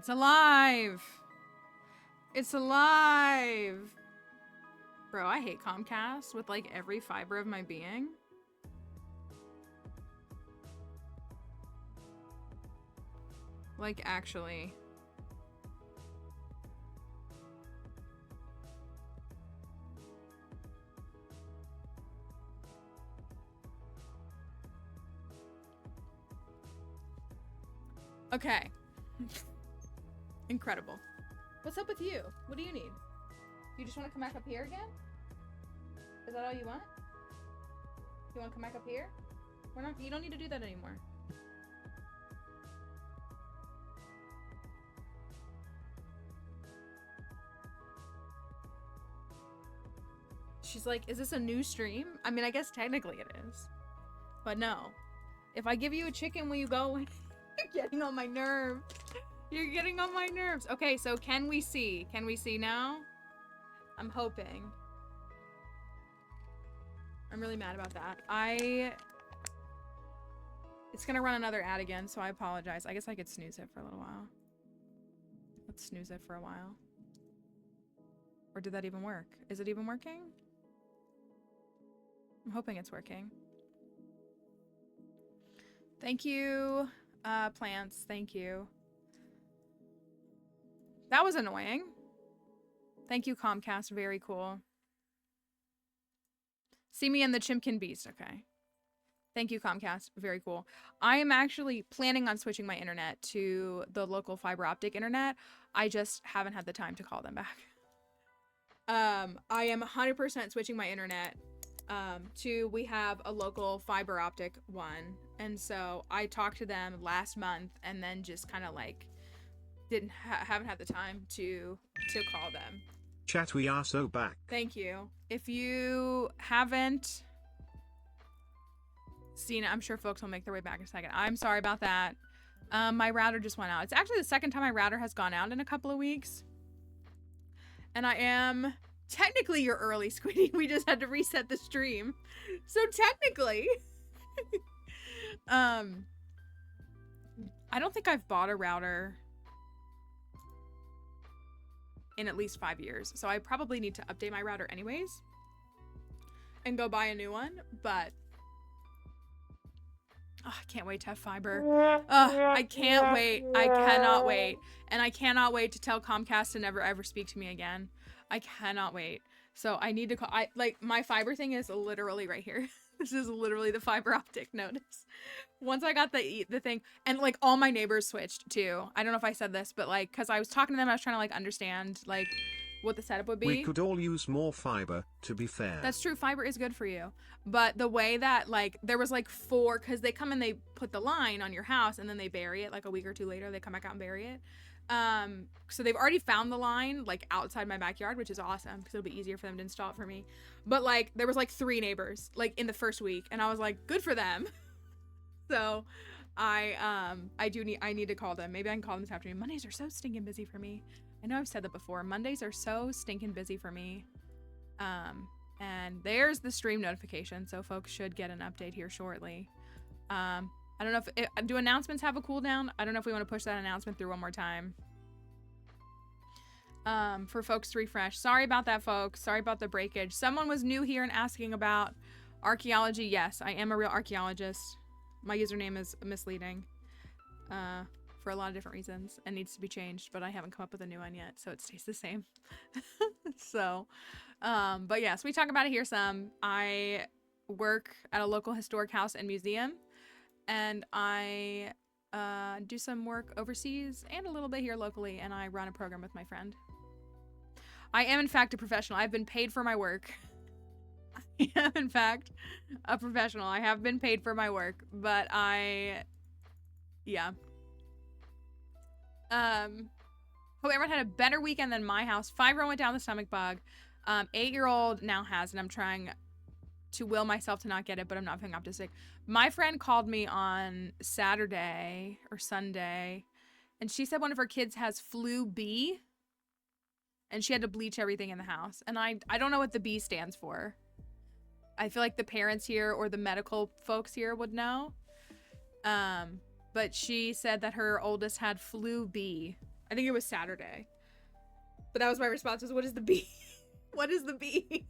It's alive! It's alive! Bro, I hate Comcast with like every fiber of my being. Like, actually. Okay. Incredible. What's up with you? What do you need? You just want to come back up here again? Is that all you want? You want to come back up here? We're not. You don't need to do that anymore. She's like, is this a new stream? I mean, I guess technically it is. But no. If I give you a chicken, will you go? You're getting on my nerves. You're getting on my nerves. Okay, so can we see? Can we see now? I'm hoping. I'm really mad about that. It's gonna run another ad again, so I apologize. I guess I could snooze it for a little while. Let's snooze it for a while. Or did that even work? Is it even working? I'm hoping it's working. Thank you, plants. Thank you. That was annoying. Thank you, Comcast. Very cool. See me in the Chimkin Beast. Okay. Thank you, Comcast. Very cool. I am actually planning on switching my internet to the local fiber optic internet. I just haven't had the time to call them back. I am 100% switching my internet we have a local fiber optic one. And so I talked to them last month and then just kind of like haven't had the time to call them. Chat, we are so back. Thank you. If you haven't seen it, I'm sure folks will make their way back in a second. I'm sorry about that. My router just went out. It's actually the second time my router has gone out in a couple of weeks. And I am technically you're early, Squiddy. We just had to reset the stream. So technically, I don't think I've bought a router in at least 5 years. So I probably need to update my router anyways and go buy a new one. But oh, I can't wait to have fiber. I can't wait. I cannot wait. And I cannot wait to tell Comcast to never ever speak to me again. I cannot wait. So I need to call. Like my fiber thing is literally right here. This is literally the fiber optic notice. Once I got the thing, and like all my neighbors switched too. I don't know if I said this, but like, cause I was talking to them, I was trying to like understand like what the setup would be. We could all use more fiber, to be fair. That's true. Fiber is good for you. But the way that like, there was like 4, cause they come and they put the line on your house and then they bury it like a week or 2 later, they come back out and bury it. So they've already found the line like outside my backyard, which is awesome because it'll be easier for them to install it for me. But like there was like 3 neighbors like in the first week and I was like, good for them. So I need to call them. Maybe I can call them this afternoon. Mondays are so stinking busy for me. I know I've said that before. Mondays are so stinking busy for me. And there's the stream notification. So folks should get an update here shortly. I don't know if do announcements have a cooldown? I don't know if we want to push that announcement through one more time. For folks to refresh. Sorry about that, folks. Sorry about the breakage. Someone was new here and asking about archaeology. Yes, I am a real archaeologist. My username is misleading for a lot of different reasons and needs to be changed, but I haven't come up with a new one yet, so it stays the same. So, but yes, we talk about it here some. I work at a local historic house and museum. And I do some work overseas and a little bit here locally, and I run a program with my friend. I am, in fact, a professional. I've been paid for my work. I am, in fact, a professional. I have been paid for my work, but yeah. Hope everyone had a better weekend than my house. 5-year-old went down the stomach bug. 8-year-old now has, and I'm trying to will myself to not get it, but I'm not feeling optimistic. My friend called me on Saturday or Sunday, and she said one of her kids has flu B, and she had to bleach everything in the house. And I don't know what the B stands for. I feel like the parents here or the medical folks here would know. But she said that her oldest had flu B. I think it was Saturday. But that was my response was, what is the B? What is the B?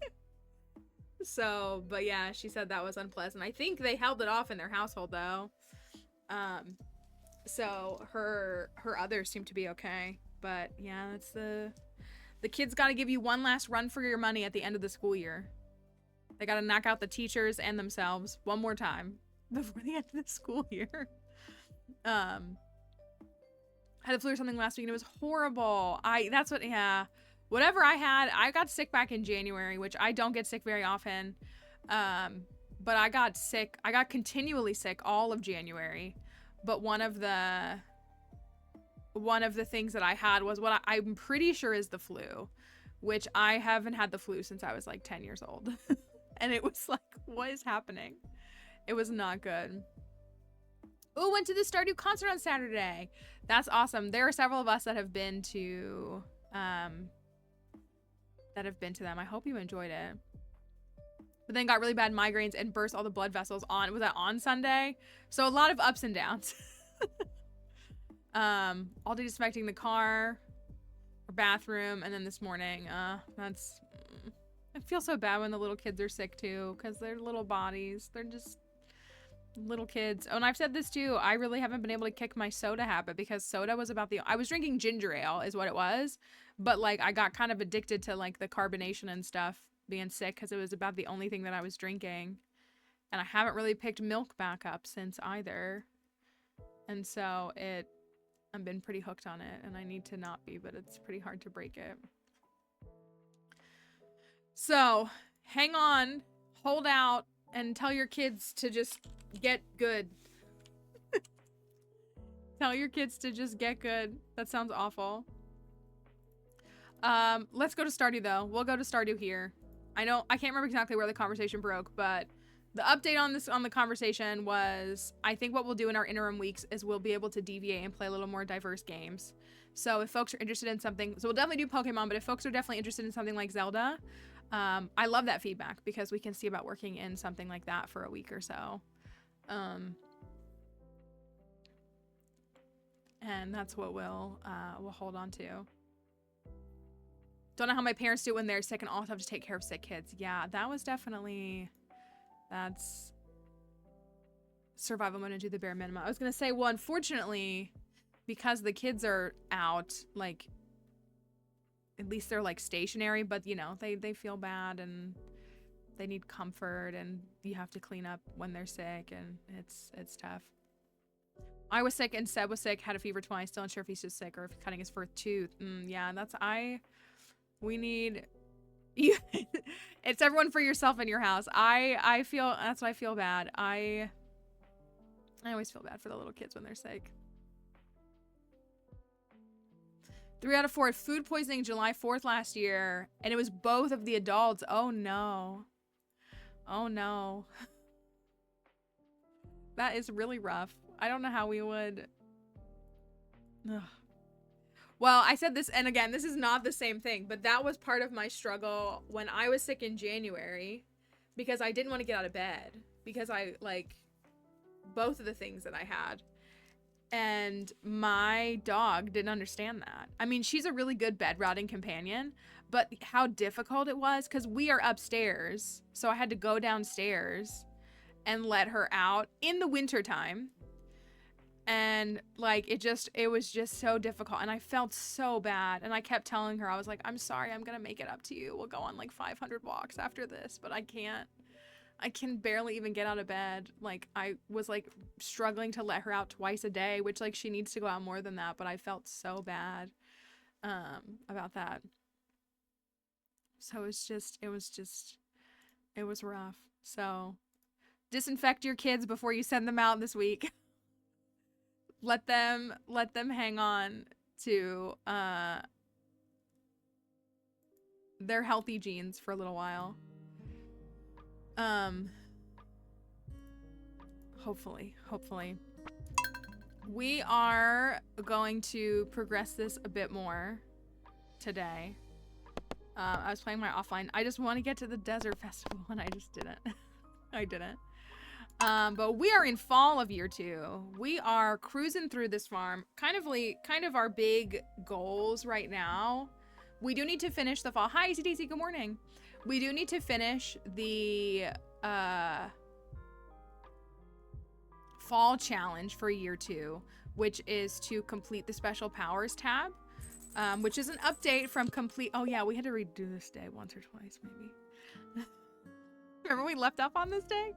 So, but yeah, she said that was unpleasant. I think they held it off in their household though. So her others seem to be okay. But yeah, that's the kids got to give you one last run for your money at the end of the school year. They got to knock out the teachers and themselves one more time before the end of the school year. Had the flu or something last week and it was horrible. Whatever I had, I got sick back in January, which I don't get sick very often. But I got continually sick all of January. But one of the things that I had was what I'm pretty sure is the flu, which I haven't had the flu since I was like 10 years old. And it was like, what is happening? It was not good. Oh, went to the Stardew concert on Saturday. That's awesome. There are several of us that have been to them. I hope you enjoyed it. But then got really bad migraines and burst all the blood vessels on, was that on Sunday? So a lot of ups and downs. All day disinfecting the car or bathroom, and then this morning, I feel so bad when the little kids are sick too, because they're little bodies. They're just little kids. Oh, and I've said this too, I really haven't been able to kick my soda habit because soda was I was drinking ginger ale is what it was, but like I got kind of addicted to like the carbonation and stuff being sick because it was about the only thing that I was drinking, and I haven't really picked milk back up since either, and so I've been pretty hooked on it, and I need to not be, but it's pretty hard to break it. So hang on, hold out, and tell your kids to just get good. Tell your kids to just get good. That sounds awful. Let's go to Stardew though. We'll go to Stardew here. I can't remember exactly where the conversation broke, but the update on the conversation was, I think what we'll do in our interim weeks is we'll be able to deviate and play a little more diverse games. So if folks are interested in something, so we'll definitely do Pokemon, but if folks are definitely interested in something like Zelda, I love that feedback because we can see about working in something like that for a week or so. And that's what we'll hold on to. Don't know how my parents do it when they're sick and also have to take care of sick kids. Yeah, that's survival mode and do the bare minimum. I was gonna say, well, unfortunately, because the kids are out, like, at least they're like stationary, but you know, they feel bad and they need comfort and you have to clean up when they're sick and it's tough. I was sick and Seb was sick, had a fever twice, still unsure if he's just sick or if cutting his first tooth. Yeah, we need it's everyone for yourself in your house. I feel, that's why I feel bad. I always feel bad for the little kids when they're sick. 3 out of 4 food poisoning July 4th last year, and it was both of the adults. Oh no. Oh no. That is really rough. I don't know how we would. Ugh. Well, I said this, and again, this is not the same thing, but that was part of my struggle when I was sick in January because I didn't want to get out of bed because I, like, both of the things that I had. And my dog didn't understand that. I mean, she's a really good bedrotting companion, but how difficult it was because we are upstairs. So I had to go downstairs and let her out in the wintertime. And like, it was just so difficult. And I felt so bad. And I kept telling her, I was like, I'm sorry, I'm going to make it up to you. We'll go on like 500 walks after this, but I can't. I can barely even get out of bed. Like, I was like struggling to let her out twice a day, which like she needs to go out more than that. But I felt so bad about that. So it was rough. So disinfect your kids before you send them out this week. Let them hang on to their healthy genes for a little while. Hopefully. We are going to progress this a bit more today. I was playing my offline. I just want to get to the desert festival and I just didn't. I didn't. But we are in fall of year 2. We are cruising through this farm. Kind of our big goals right now. We do need to finish the fall. Hi, CDC, good morning. We do need to finish the fall challenge for year 2, which is to complete the special powers tab, which is an update from complete. Oh yeah, we had to redo this day once or twice, maybe. Remember we left off on this day?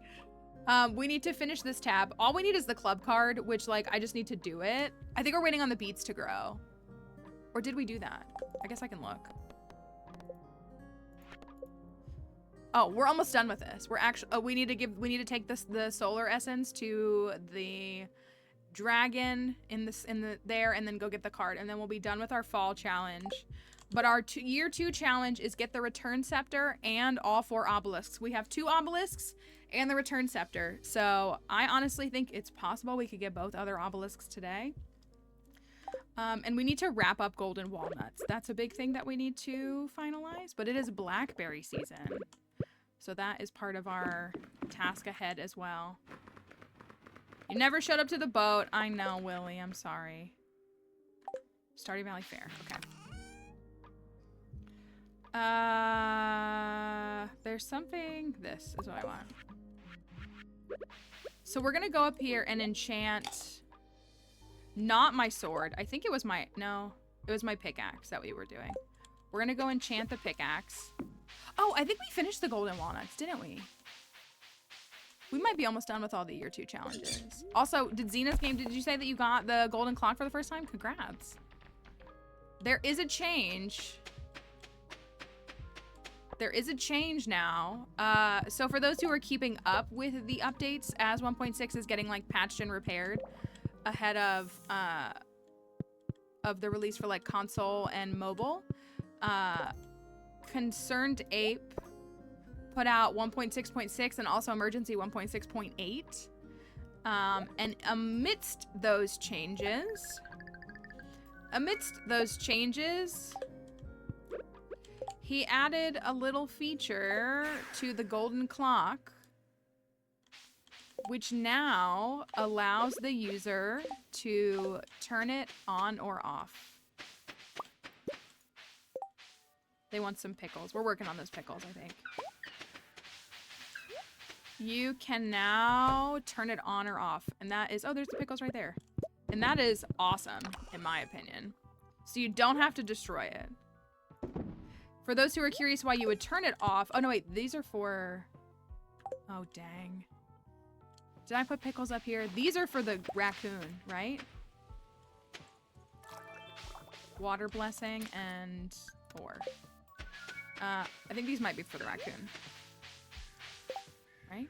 We need to finish this tab. All we need is the club card, which like I just need to do it. I think we're waiting on the beets to grow. Or did we do that? I guess I can look. Oh, we're almost done with this. We're actually, oh, we need to take the solar essence to the dragon there, and then go get the card, and then we'll be done with our fall challenge. But our year 2 challenge is get the return scepter and all 4 obelisks. We have 2 obelisks and the return scepter. So I honestly think it's possible we could get both other obelisks today. And we need to wrap up golden walnuts. That's a big thing that we need to finalize, but it is blackberry season. So that is part of our task ahead as well. You never showed up to the boat. I know, Willie. I'm sorry. Stardew Valley Fair. Okay. There's something. This is what I want. So we're gonna go up here and enchant. Not my sword. I think it was my. No, it was my pickaxe that we were doing. We're gonna go enchant the pickaxe. Oh, I think we finished the golden walnuts, didn't we? We might be almost done with all the year 2 challenges. Also, did Xena's game, did you say that you got the golden clock for the first time? Congrats. There is a change. There is a change now. So for those who are keeping up with the updates, as 1.6 is getting like patched and repaired ahead of the release for like console and mobile, Concerned Ape put out 1.6.6 and also Emergency 1.6.8. And amidst those changes, he added a little feature to the golden clock, which now allows the user to turn it on or off. They want some pickles. We're working on those pickles, I think. You can now turn it on or off. And that is, oh, there's the pickles right there. And that is awesome, in my opinion. So you don't have to destroy it. For those who are curious why you would turn it off. Oh, no, wait. These are for, oh, dang. Did I put pickles up here? These are for the raccoon, right? Water blessing and 4. I think these might be for the raccoon. Right?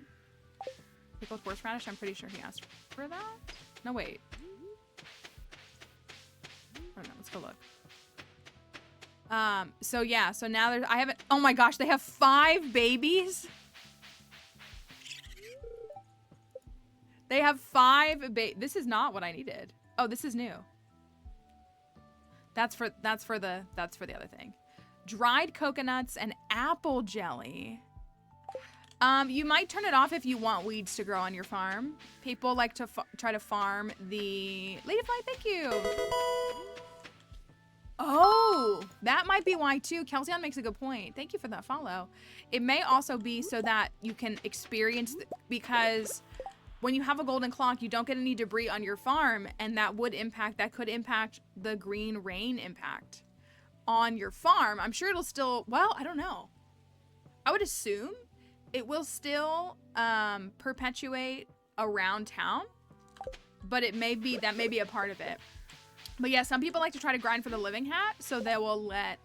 Pickled horseradish, I'm pretty sure he asked for that. No, wait. Oh no, let's go look. So yeah, so now there's, I haven't, oh my gosh, they have 5 babies? They have 5 this is not what I needed. Oh, this is new. That's for the other thing. Dried coconuts and apple jelly. You might turn it off if you want weeds to grow on your farm. People like to try to farm the ladyfly. Thank you. Oh, that might be why too. Kelseon makes a good point. Thank you for that follow. It may also be so that you can experience, because when you have a golden clock, you don't get any debris on your farm, and that could impact the green rain impact on your farm. I'm sure it'll still, well, I don't know. I would assume it will still perpetuate around town, but it may be, that may be a part of it. But yeah, some people like to try to grind for the living hat, so they will let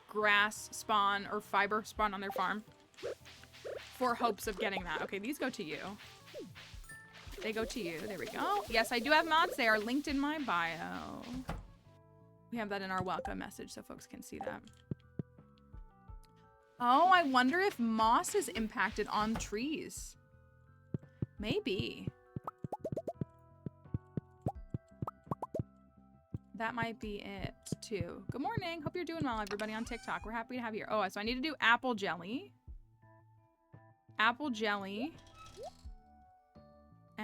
grass spawn or fiber spawn on their farm for hopes of getting that. Okay, these go to you. They go to you. There we go. Yes, I do have mods. They are linked in my bio. We have that in our welcome message so folks can see that. Oh, I wonder if moss is impacted on trees. Maybe. That might be it too. Good morning. Hope you're doing well, everybody on TikTok. We're happy to have you here. Oh, so I need to do apple jelly. Apple jelly.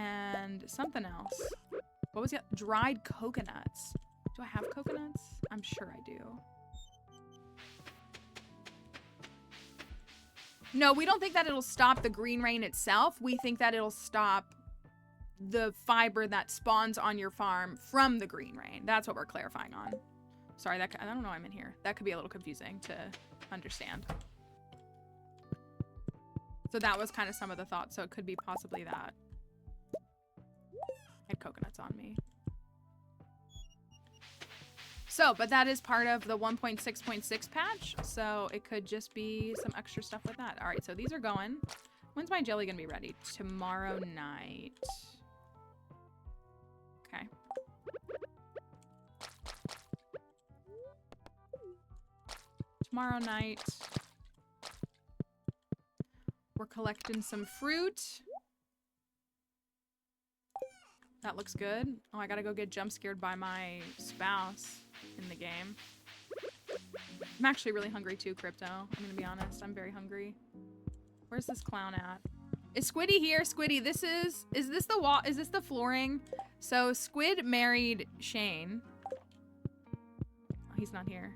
And something else. What was it? Dried coconuts. Do I have coconuts? I'm sure I do. No, we don't think that it'll stop the green rain itself. We think that it'll stop the fiber that spawns on your farm from the green rain. That's what we're clarifying on. Sorry, I don't know why I'm in here. That could be a little confusing to understand. So that was kind of some of the thoughts. So it could be possibly that. I had coconuts on me. So, but that is part of the 1.6.6 patch. So it could just be some extra stuff with that. All right, so these are going. When's my jelly gonna be ready? Tomorrow night. Okay. Tomorrow night. We're collecting some fruit. That looks good. Oh, I gotta go get jump scared by my spouse in the game. I'm actually really hungry too, Crypto. I'm gonna be honest. I'm very hungry. Where's this clown at? Is Squiddy here? Squiddy, is this the wall? Is this the flooring? So Squid married Shane. Oh, he's not here.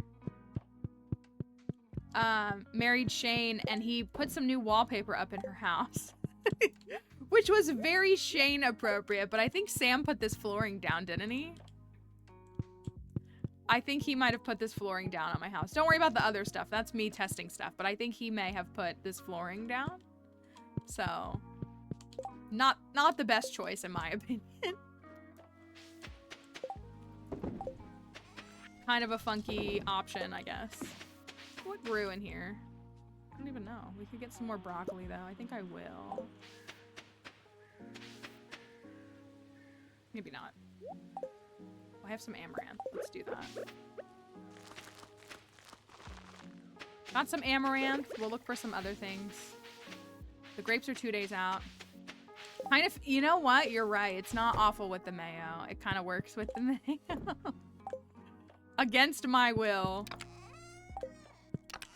Married Shane, and he put some new wallpaper up in her house. Which was very Shane appropriate, but I think Sam put this flooring down, didn't he? I think he might have put this flooring down on my house. Don't worry about the other stuff. That's me testing stuff, but I think he may have put this flooring down. So, not the best choice in my opinion. Kind of a funky option, I guess. What grew in here? I don't even know. We could get some more broccoli though. I think I will. Maybe not. I have some amaranth. Let's do that. Got some amaranth. We'll look for some other things. The grapes are 2 days out. Kind of, you know what? You're right. It's not awful with the mayo. It kind of works with the mayo. Against my will.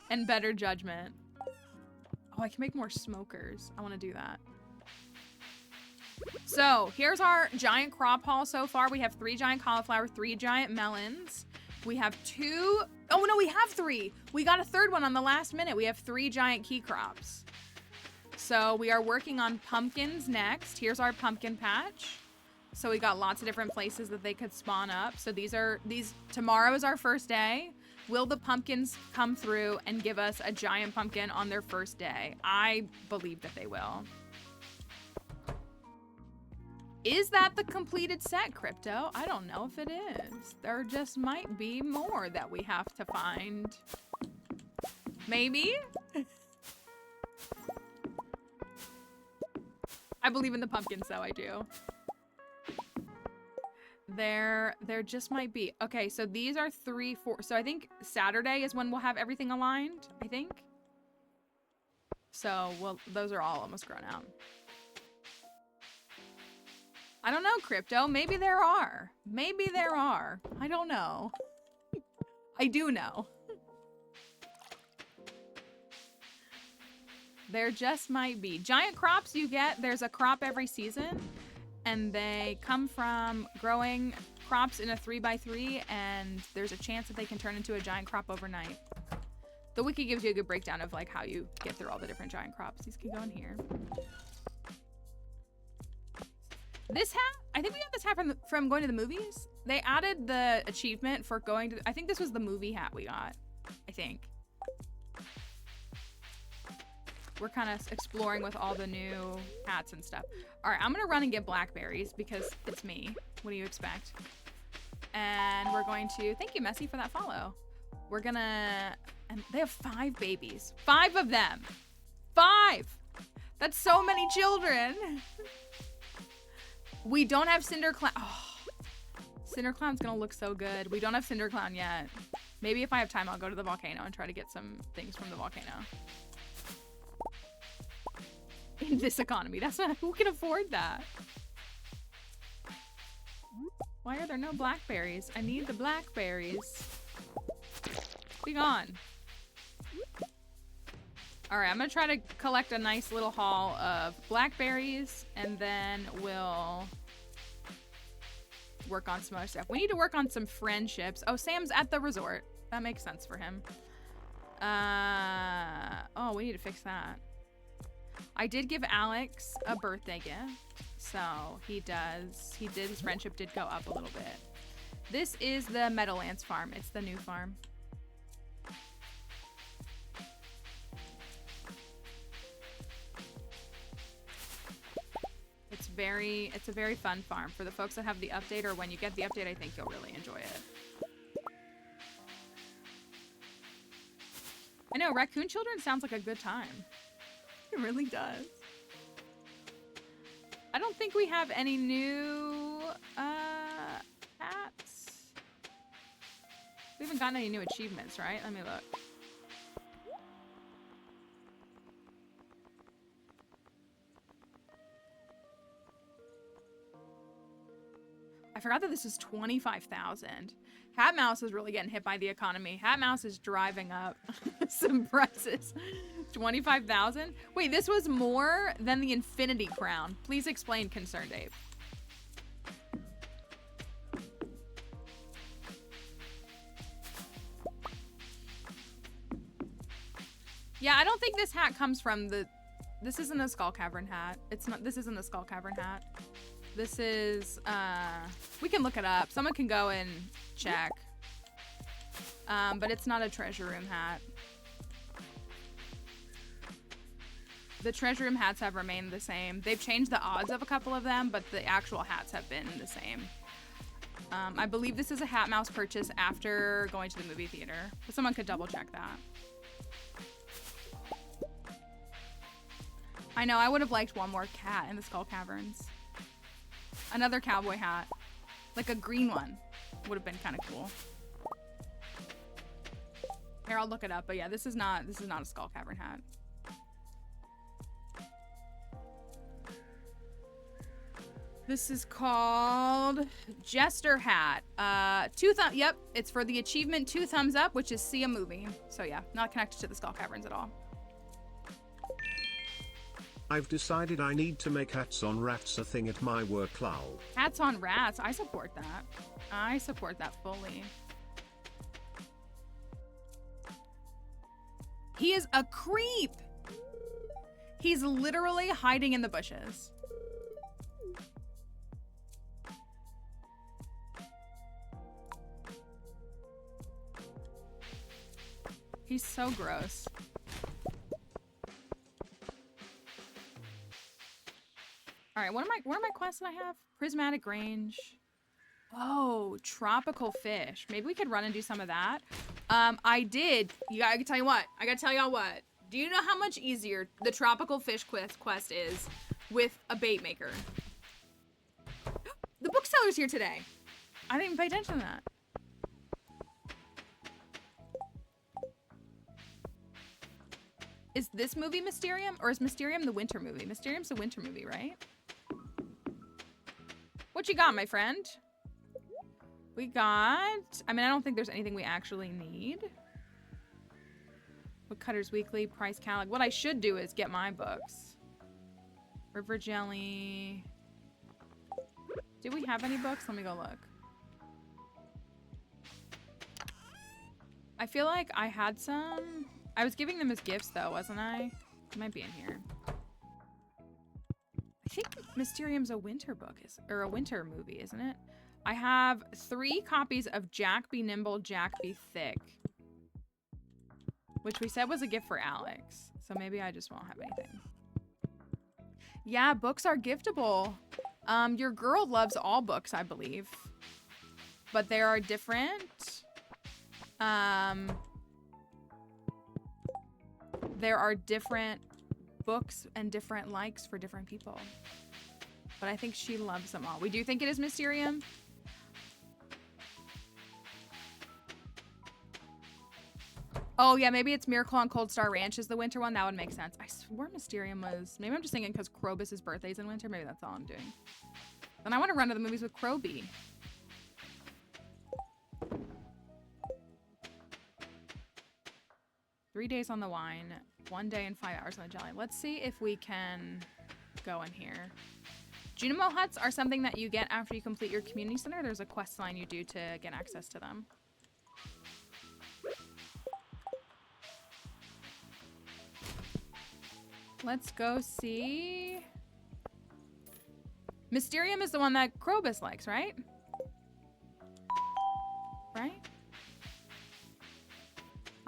And better judgment. Oh, I can make more smokers. I want to do that. So here's our giant crop haul so far. We have 3 giant cauliflower, 3 giant melons. We have 2. Oh no, we have 3. We got a 3rd one on the last minute. We have 3 giant key crops. So we are working on pumpkins next. Here's our pumpkin patch. So we got lots of different places that they could spawn up. So tomorrow is our first day. Will the pumpkins come through and give us a giant pumpkin on their first day? I believe that they will. Is that the completed set, Crypto? I don't know if it is. There just might be more that we have to find. Maybe? I believe in the pumpkins, though, I do. There just might be. Okay, so these are 3, 4. So I think Saturday is when we'll have everything aligned, I think. So, well, those are all almost grown out. I don't know, Crypto. Maybe there are. Maybe there are. I don't know. I do know. There just might be. Giant crops you get, there's a crop every season. And they come from growing crops in a 3x3. And there's a chance that they can turn into a giant crop overnight. The wiki gives you a good breakdown of like how you get through all the different giant crops. These can go in here. This hat, I think we got this hat from going to the movies. They added the achievement for going to, I think this was the movie hat we got, I think. We're kind of exploring with all the new hats and stuff. All right, I'm gonna run and get blackberries because it's me. What do you expect? And we're going to, thank you, Messi, for that follow. We're gonna, and they have 5 babies. 5 of them. 5! That's so many children. We don't have Cinder Clown. Oh, Cinder Clown's gonna look so good. We don't have Cinder Clown yet. Maybe if I have time, I'll go to the volcano and try to get some things from the volcano. In this economy, that's not, who can afford that? Why are there no blackberries? I need the blackberries. Be gone. All right, I'm gonna try to collect a nice little haul of blackberries, and then we'll work on some other stuff. We need to work on some friendships. Oh, Sam's at the resort. That makes sense for him. Oh, we need to fix that. I did give Alex a birthday gift, so his friendship did go up a little bit. This is the Meadowlands farm. It's the new farm. It's a very fun farm. For the folks that have the update, or when you get the update, I think you'll really enjoy it. I know, Raccoon Children sounds like a good time. It really does. I don't think we have any new hats. We haven't gotten any new achievements, right? Let me look. I forgot that this is 25,000. Hat Mouse is really getting hit by the economy. Hat Mouse is driving up some prices. 25,000? Wait, this was more than the Infinity Crown. Please explain, Concerned Ape. Yeah, I don't think this hat comes from the... This isn't a Skull Cavern hat. It's not. This isn't the Skull Cavern hat. This is, we can look it up. Someone can go and check. But it's not a treasure room hat. The treasure room hats have remained the same. They've changed the odds of a couple of them, but the actual hats have been the same. I believe this is a Hat Mouse purchase after going to the movie theater. But someone could double check that. I know, I would have liked one more cat in the Skull Caverns. Another cowboy hat. Like a green one. Would have been kind of cool. Here, I'll look it up. But yeah, this is not a Skull Cavern hat. This is called Jester Hat. Yep, it's for the achievement 2 thumbs up, which is see a movie. So yeah, not connected to the Skull Caverns at all. I've decided I need to make hats on rats a thing at my work, lol. Hats on rats, I support that. I support that fully. He is a creep! He's literally hiding in the bushes. He's so gross. All right, what are my quests that I have? Prismatic range. Oh, tropical fish. Maybe we could run and do some of that. I did. I can tell you what. I gotta tell y'all what. Do you know how much easier the tropical fish quest is with a bait maker? The bookseller's here today. I didn't even pay attention to that. Is this movie Mysterium, or is Mysterium the winter movie? Mysterium's the winter movie, right? What you got, my friend? We got... I mean, I don't think there's anything we actually need. Woodcutters Weekly, Price Catalog. What I should do is get my books. River Jelly. Do we have any books? Let me go look. I feel like I had some. I was giving them as gifts, though, wasn't I? It might be in here. I think Mysterium's a winter book, or a winter movie, isn't it? I have 3 copies of Jack Be Nimble, Jack Be Thick, which we said was a gift for Alex. So maybe I just won't have anything. Yeah, books are giftable. Your girl loves all books, I believe. But there are different... there are different books and different likes for different people. But I think she loves them all. We do think it is Mysterium. Oh, yeah, maybe it's Miracle on Cold Star Ranch is the winter one. That would make sense. I swore Mysterium was... Maybe I'm just thinking because Krobus' birthday's in winter. Maybe that's all I'm doing. Then I want to run to the movies with Kroby. 3 days on the wine, 1 day and 5 hours on the jelly. Let's see if we can go in here. Junimo huts are something that you get after you complete your community center. There's a quest line you do to get access to them. Let's go see. Mysterium is the one that Krobus likes, right? Right?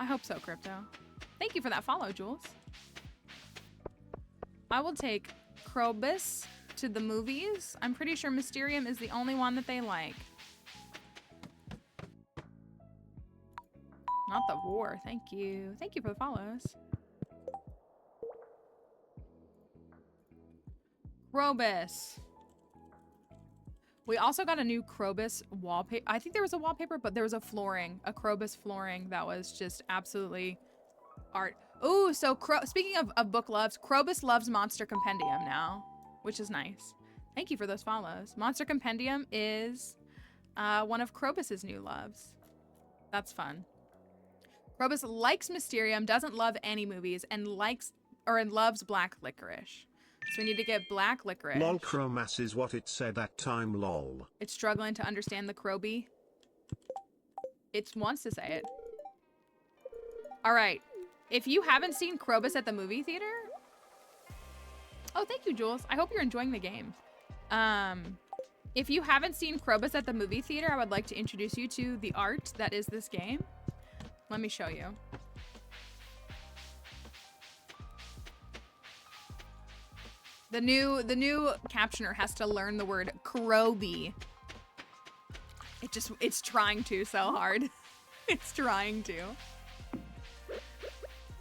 I hope so, Crypto. Thank you for that follow, Jules. I will take Krobus to the movies. I'm pretty sure Mysterium is the only one that they like. Not the war. Thank you. Thank you for the follows. Krobus. We also got a new Krobus wallpaper. I think there was a wallpaper, but there was a flooring, a Krobus flooring that was just absolutely art. Ooh, so speaking of book loves, Krobus loves Monster Compendium now, which is nice. Thank you for those follows. Monster Compendium is one of Krobus's new loves. That's fun. Krobus likes Mysterium, doesn't love any movies, and loves black licorice. So we need to get black licorice. Lol, Chromas is what it said that time, lol. It's struggling to understand the Kroby. It wants to say it. All right. If you haven't seen Krobus at the movie theater... Oh, thank you, Jules. I hope you're enjoying the game. If you haven't seen Krobus at the movie theater, I would like to introduce you to the art that is this game. Let me show you. The new captioner has to learn the word Kroby. It's trying to so hard. It's trying to.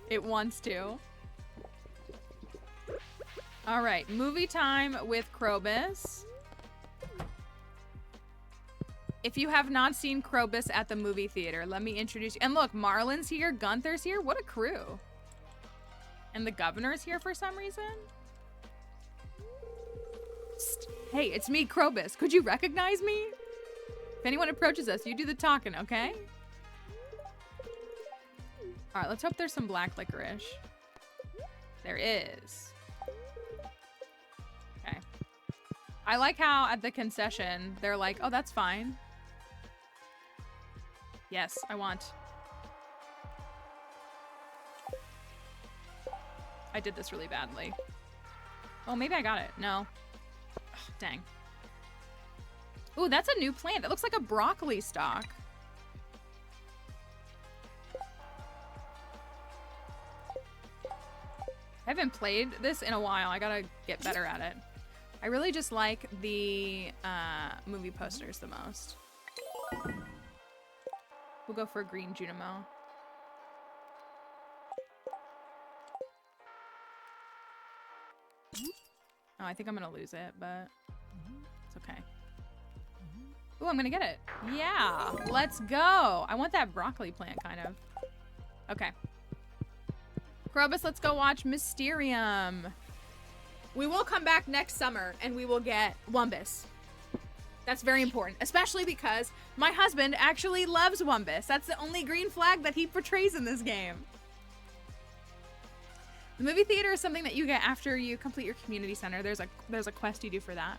It wants to. All right, movie time with Krobus. If you have not seen Krobus at the movie theater, let me introduce you. And look, Marlon's here, Gunther's here. What a crew. And the governor's here for some reason. Hey, it's me, Krobus. Could you recognize me? If anyone approaches us, you do the talking, okay? All right, let's hope there's some black licorice. There is. Okay. I like how at the concession, they're like, oh, that's fine. Yes, I want. I did this really badly. Oh, maybe I got it. No. Oh, dang. Ooh, that's a new plant. It looks like a broccoli stalk. I haven't played this in a while. I gotta get better at it. I really just like the movie posters the most. We'll go for a green Junimo. Oh, I think I'm gonna lose it, but it's okay. Ooh, I'm gonna get it. Yeah, let's go. I want that broccoli plant, kind of. Okay. Krobus, let's go watch Mysterium. We will come back next summer and we will get Wumbus. That's very important, especially because my husband actually loves Wumbus. That's the only green flag that he portrays in this game. The movie theater is something that you get after you complete your community center. There's a quest you do for that.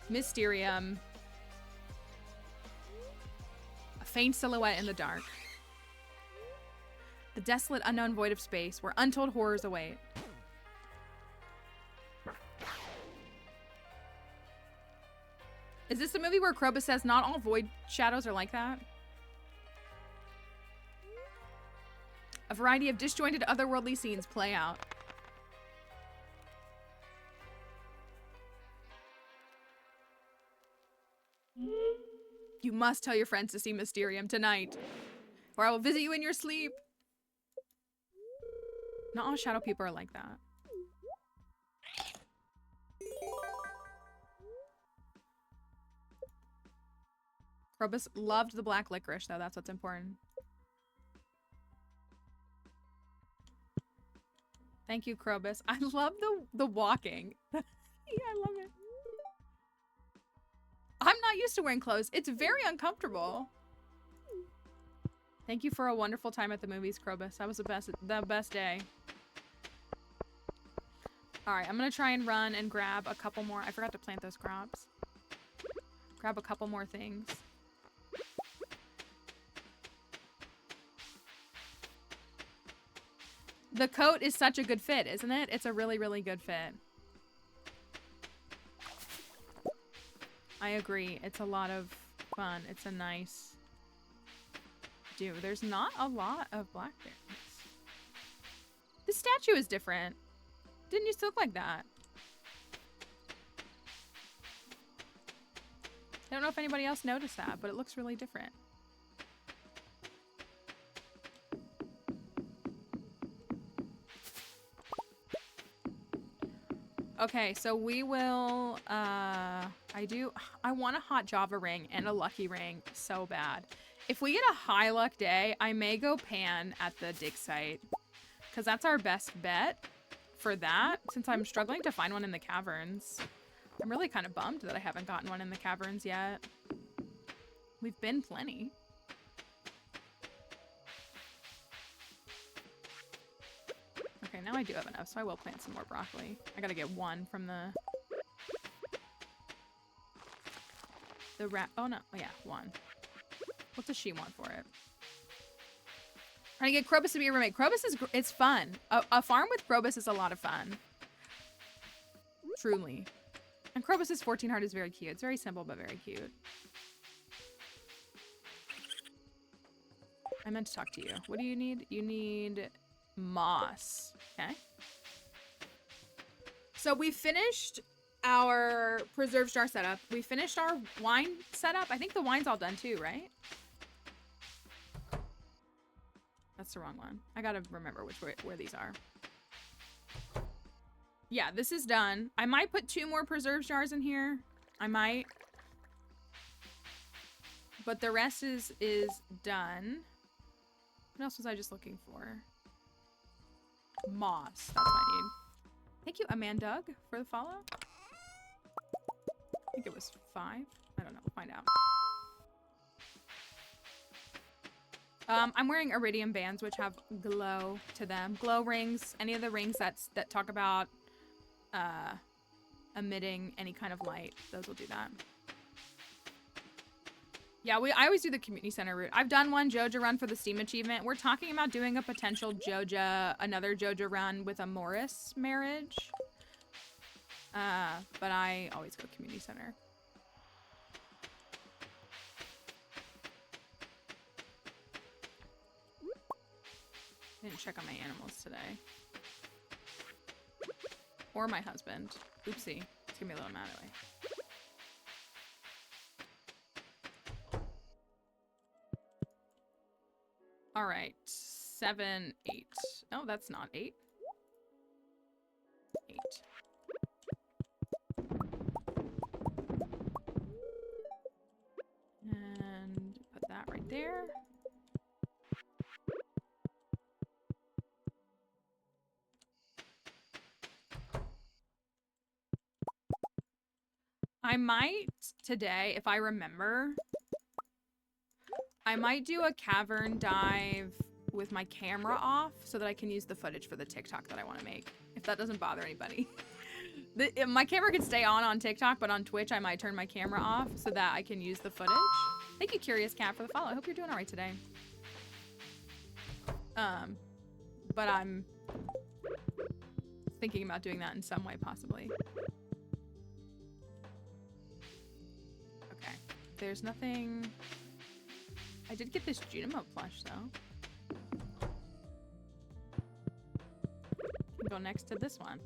Mysterium. A faint silhouette in the dark. The desolate, unknown void of space where untold horrors await. Is this the movie where Krobus says not all void shadows are like that? A variety of disjointed otherworldly scenes play out. You must tell your friends to see Mysterium tonight, or I will visit you in your sleep. Not all shadow people are like that. Krobus loved the black licorice, though. That's what's important. Thank you, Krobus. I love the walking. Yeah, I love it. I'm not used to wearing clothes. It's very uncomfortable. Thank you for a wonderful time at the movies, Krobus. That was the best day. All right, I'm gonna try and run and grab a couple more. I forgot to plant those crops. Grab a couple more things. The coat is such a good fit, isn't it? It's a really, really good fit. I agree. It's a lot of fun. It's a nice... Dude, there's not a lot of blackberries. The statue is different. Didn't used to look like that. I don't know if anybody else noticed that, but it looks really different. Okay, so we will, I want a hot Java ring and a lucky ring so bad. If we get a high luck day, I may go pan at the dig site, because that's our best bet for that, since I'm struggling to find one in the caverns. I'm really kind of bummed that I haven't gotten one in the caverns yet. We've been plenty. Okay, now I do have enough, so I will plant some more broccoli. I gotta get one from the rat. Oh no, oh, yeah, one. What does she want for it? Trying to get Krobus to be a roommate. Krobus is, it's fun. A farm with Krobus is a lot of fun. Truly. And Krobus's 14 heart is very cute. It's very simple, but very cute. I meant to talk to you. What do you need? You need moss. Okay. So we finished our preserve jar setup. We finished our wine setup. I think the wine's all done too, right? That's the wrong one. I gotta remember where these are. Yeah, this is done. I might put 2 more preserve jars in here. I might. But the rest is done. What else was I just looking for? Moss. That's what I need. Thank you, Amandug, for the follow. I think it was 5. I don't know. We'll find out. I'm wearing iridium bands, which have glow to them. Glow rings. Any of the rings that talk about emitting any kind of light. Those will do that. Yeah, I always do the community center route. I've done one Joja run for the Steam achievement. We're talking about doing a potential another Joja run with a Morris marriage. But I always go community center. I didn't check on my animals today. Or my husband. Oopsie. It's gonna be a little mad away. All right, 7, 8. No, that's not 8. 8. And put that right there. I might today, if I remember, I might do a cavern dive with my camera off so that I can use the footage for the TikTok that I want to make, if that doesn't bother anybody. My camera can stay on TikTok, but on Twitch I might turn my camera off so that I can use the footage. Thank you, Curious Cat, for the follow. I hope you're doing all right today. But I'm thinking about doing that in some way, possibly. Okay, there's nothing... I did get this Junimo plush, though. Go next to this one.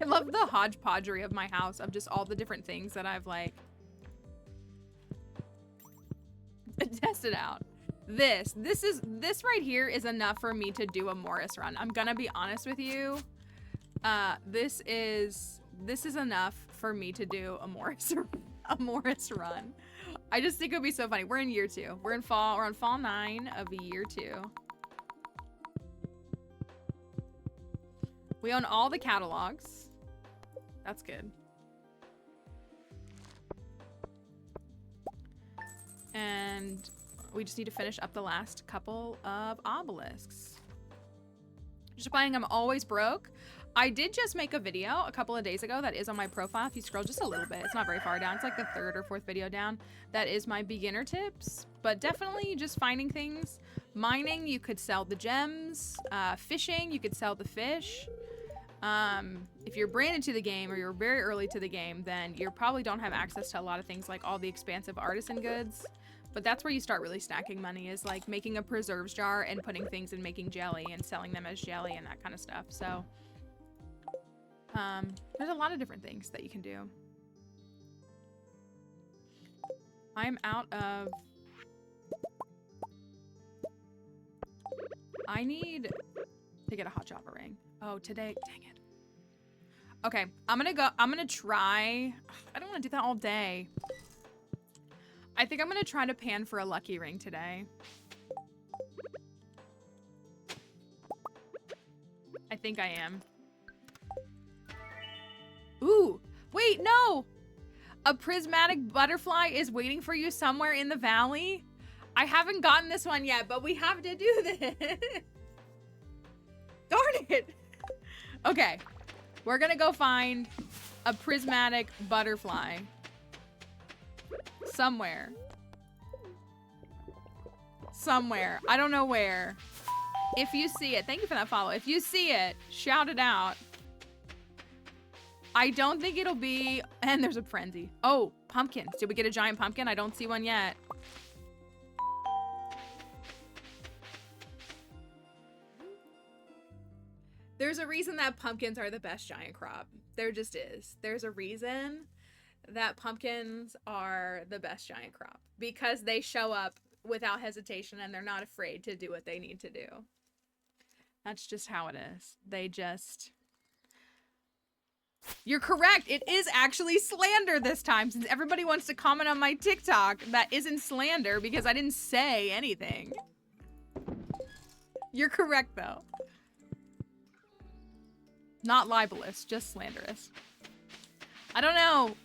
I love the hodgepodgery of my house, of just all the different things that I've, like, tested out. This right here is enough for me to do a Morris run. I'm gonna be honest with you. This is enough for me to do a Morris run. I just think it would be so funny. We're in year 2. We're on fall 9 of year 2. We own all the catalogs. That's good. And we just need to finish up the last couple of obelisks. Just playing I'm always broke. I did just make a video a couple of days ago that is on my profile. If you scroll just a little bit, it's not very far down. It's like the 3rd or 4th video down. That is my beginner tips, but definitely just finding things. Mining, you could sell the gems. Fishing, you could sell the fish. If you're brand new to the game or you're very early to the game, then you probably don't have access to a lot of things like all the expansive artisan goods. But that's where you start really stacking money, is like making a preserves jar and putting things in making jelly and selling them as jelly and that kind of stuff. So there's a lot of different things that you can do. I'm out of... I need to get a hot chopper ring. Oh, today, dang it. Okay, I'm gonna try. I don't want to do that all day. I think I'm gonna try to pan for a lucky ring today. I think I am. Ooh, wait, no! A prismatic butterfly is waiting for you somewhere in the valley. I haven't gotten this one yet, but we have to do this. Darn it. Okay, we're gonna go find a prismatic butterfly somewhere. Somewhere. I don't know where. If you see it, thank you for that follow. If you see it, shout it out. I don't think it'll be, and there's a frenzy. Oh, pumpkins. Did we get a giant pumpkin? I don't see one yet. There's a reason that pumpkins are the best giant crop. There just is. There's a reason that pumpkins are the best giant crop, because they show up without hesitation and they're not afraid to do what they need to do. That's just how it is. They just... You're correct. It is actually slander this time, since everybody wants to comment on my TikTok. That isn't slander because I didn't say anything. You're correct, though. Not libelous, just slanderous. I don't know.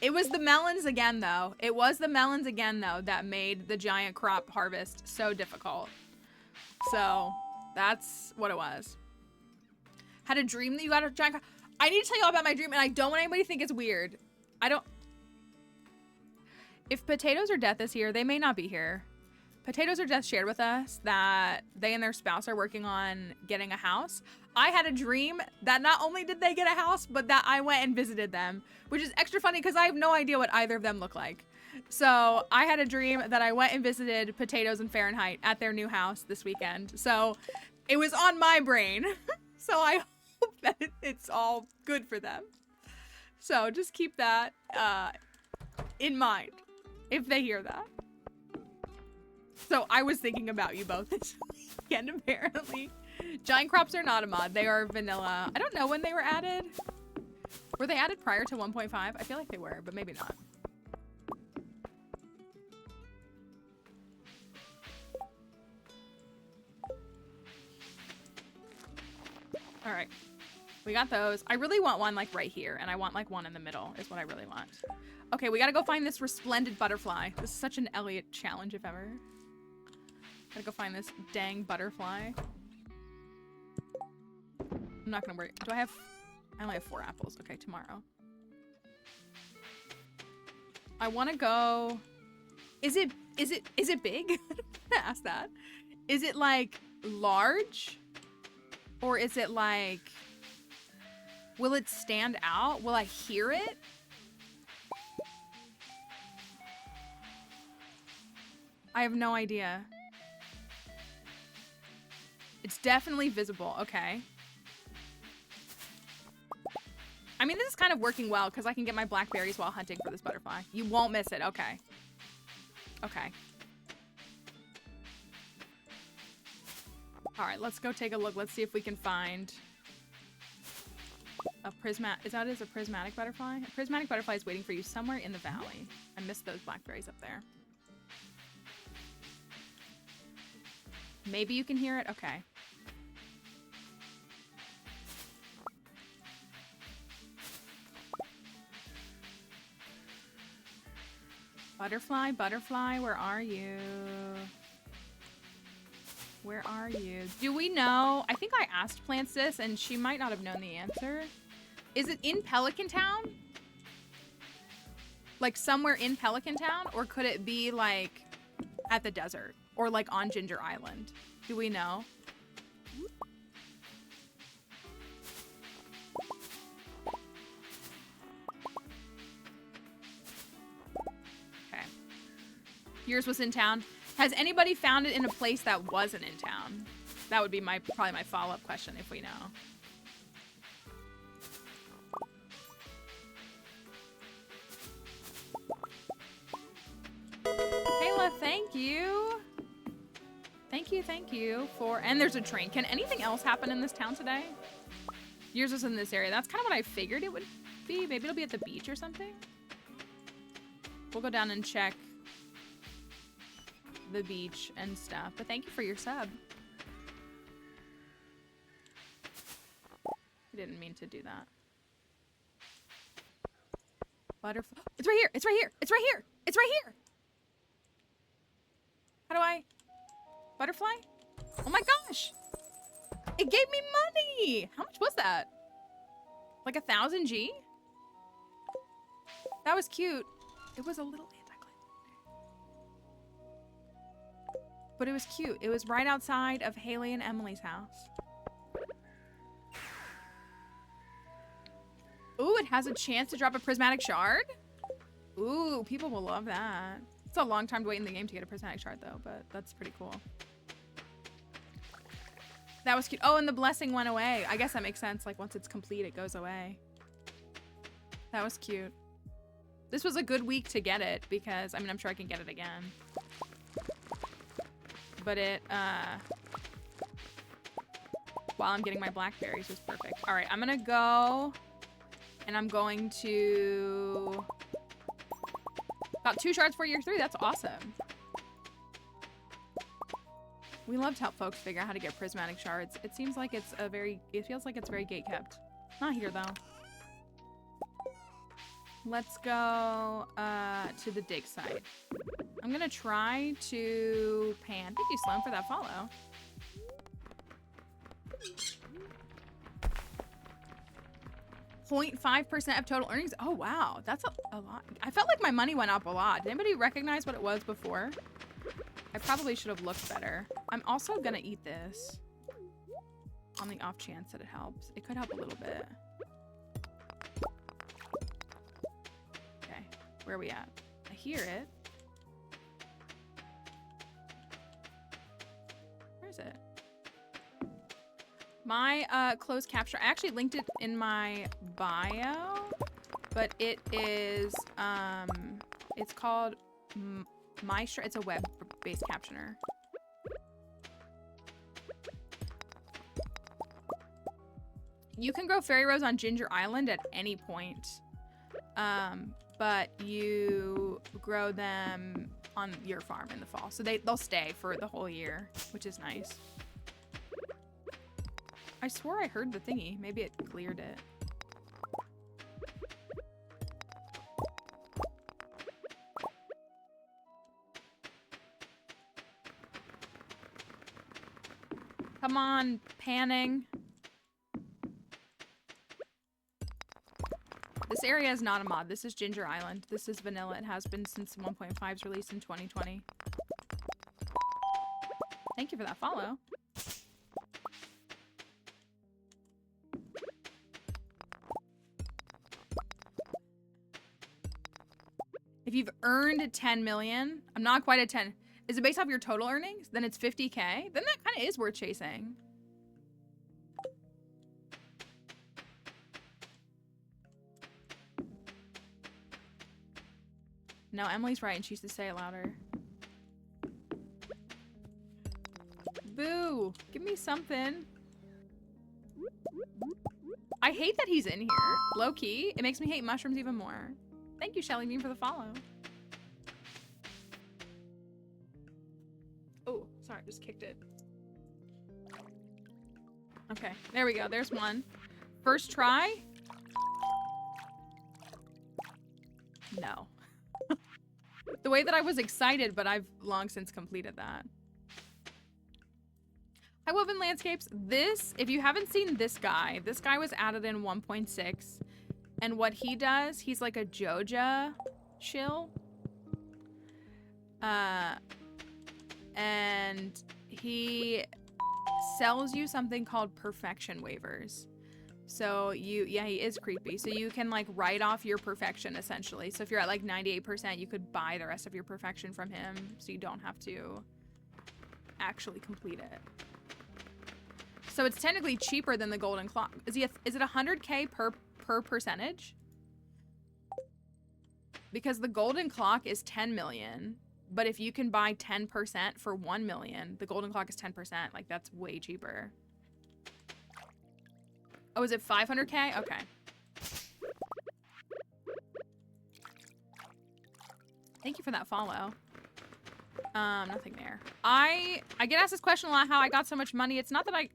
It was the melons again, though. It was the melons again, though, that made the giant crop harvest so difficult. So, that's what it was. Had a dream that you got a giant crop. I need to tell you all about my dream, and I don't want anybody to think it's weird. I don't... If Potatoes or Death is here, they may not be here. Potatoes or Death shared with us that they and their spouse are working on getting a house. I had a dream that not only did they get a house, but that I went and visited them, which is extra funny because I have no idea what either of them look like. So I had a dream that I went and visited Potatoes and Fahrenheit at their new house this weekend. So it was on my brain. So I hope that it's all good for them. So just keep that in mind if they hear that. So I was thinking about you both this weekend, apparently. Giant crops are not a mod. They are vanilla. I don't know when they were added. Were they added prior to 1.5? I feel like they were, but maybe not. All right. We got those. I really want one like right here, and I want like one in the middle is what I really want. Okay, we gotta go find this resplendent butterfly. This is such an Elliot challenge, if ever. Gotta go find this dang butterfly. I'm not gonna worry. Do I have... I only have 4 apples. Okay, tomorrow. I want to go... Is it big? I ask that. Is it like large? Or is it like... Will it stand out? Will I hear it? I have no idea. It's definitely visible. Okay. I mean, this is kind of working well because I can get my blackberries while hunting for this butterfly. You won't miss it. Okay. Okay. All right, let's go take a look. Let's see if we can find a prismatic. Is that a prismatic butterfly? A prismatic butterfly is waiting for you somewhere in the valley. I missed those blackberries up there. Maybe you can hear it. Okay. Butterfly, butterfly, where are you? Where are you? Do we know? I think I asked Plants this, and she might not have known the answer. Is it in Pelican Town? Like somewhere in Pelican Town? Or could it be like at the desert? Or like on Ginger Island? Do we know? Okay. Yours was in town. Has anybody found it in a place that wasn't in town? That would be probably my follow-up question if we know. Kayla, thank you. Thank you for, and there's a train. Can anything else happen in this town today? Yours was in this area. That's kind of what I figured it would be. Maybe it'll be at the beach or something. We'll go down and check the beach and stuff. But thank you for your sub. I didn't mean to do that. Butterfly. It's right here. It's right here. It's right here. It's right here. How do I? Butterfly? Oh my gosh. It gave me money. How much was that? Like 1,000 G? That was cute. It was a little anticlimactic. But it was cute. It was right outside of Haley and Emily's house. Ooh, it has a chance to drop a prismatic shard? Ooh, people will love that. It's a long time to wait in the game to get a prismatic shard though, but that's pretty cool. That was cute. Oh, and the blessing went away. I guess that makes sense. Like once it's complete, it goes away. That was cute. This was a good week to get it because, I mean, I'm sure I can get it again. But it, while I'm getting my blackberries was perfect. All right, I'm gonna go and I'm going to, got 2 shards for year 3. That's awesome. We love to help folks figure out how to get prismatic shards. It seems like it's it feels like it's very gatekept. Not here though. Let's go to the dig site. I'm gonna try to pan. Thank you, Sloan, for that follow. .5% of total earnings. Oh wow, that's a lot. I felt like my money went up a lot. Did anybody recognize what it was before? I probably should have looked better. I'm also gonna eat this on the off chance that it helps. It could help a little bit. Okay, where are we at? I hear it. Where is it? My closed capture, I actually linked it in my bio, but it is, it's called Maestro. It's a web-based captioner. You can grow fairy rose on Ginger Island at any point, but you grow them on your farm in the fall. So they'll stay for the whole year, which is nice. I swore I heard the thingy. Maybe it cleared it. Come on, panning. This area is not a mod. This is Ginger Island. This is vanilla. It has been since 1.5's release in 2020. Thank you for that follow. If you've earned 10 million, I'm not quite at 10. Is it based off your total earnings? Then it's 50K. Then that kind of is worth chasing. No, Emily's right and she used to say it louder. Boo! Give me something. I hate that he's in here. Low key. It makes me hate mushrooms even more. Thank you, Shelly Bean, for the follow. Oh, sorry, just kicked it. Okay, there we go. There's one. First try. No. The way that I was excited, but I've long since completed that. Hi, Woven Landscapes. This, if you haven't seen this guy was added in 1.6. And what he does, he's like a Joja shill. And he sells you something called perfection waivers. So yeah, he is creepy. So you can like write off your perfection essentially. So if you're at like 98%, you could buy the rest of your perfection from him. So you don't have to actually complete it. So it's technically cheaper than the golden clock. Is it 100K per percentage? Because the golden clock is 10 million. But if you can buy 10% for 1 million, the golden clock is 10%. Like that's way cheaper. Oh, is it 500K? Okay. Thank you for that follow. Nothing there. I get asked this question a lot, how I got so much money. It's not that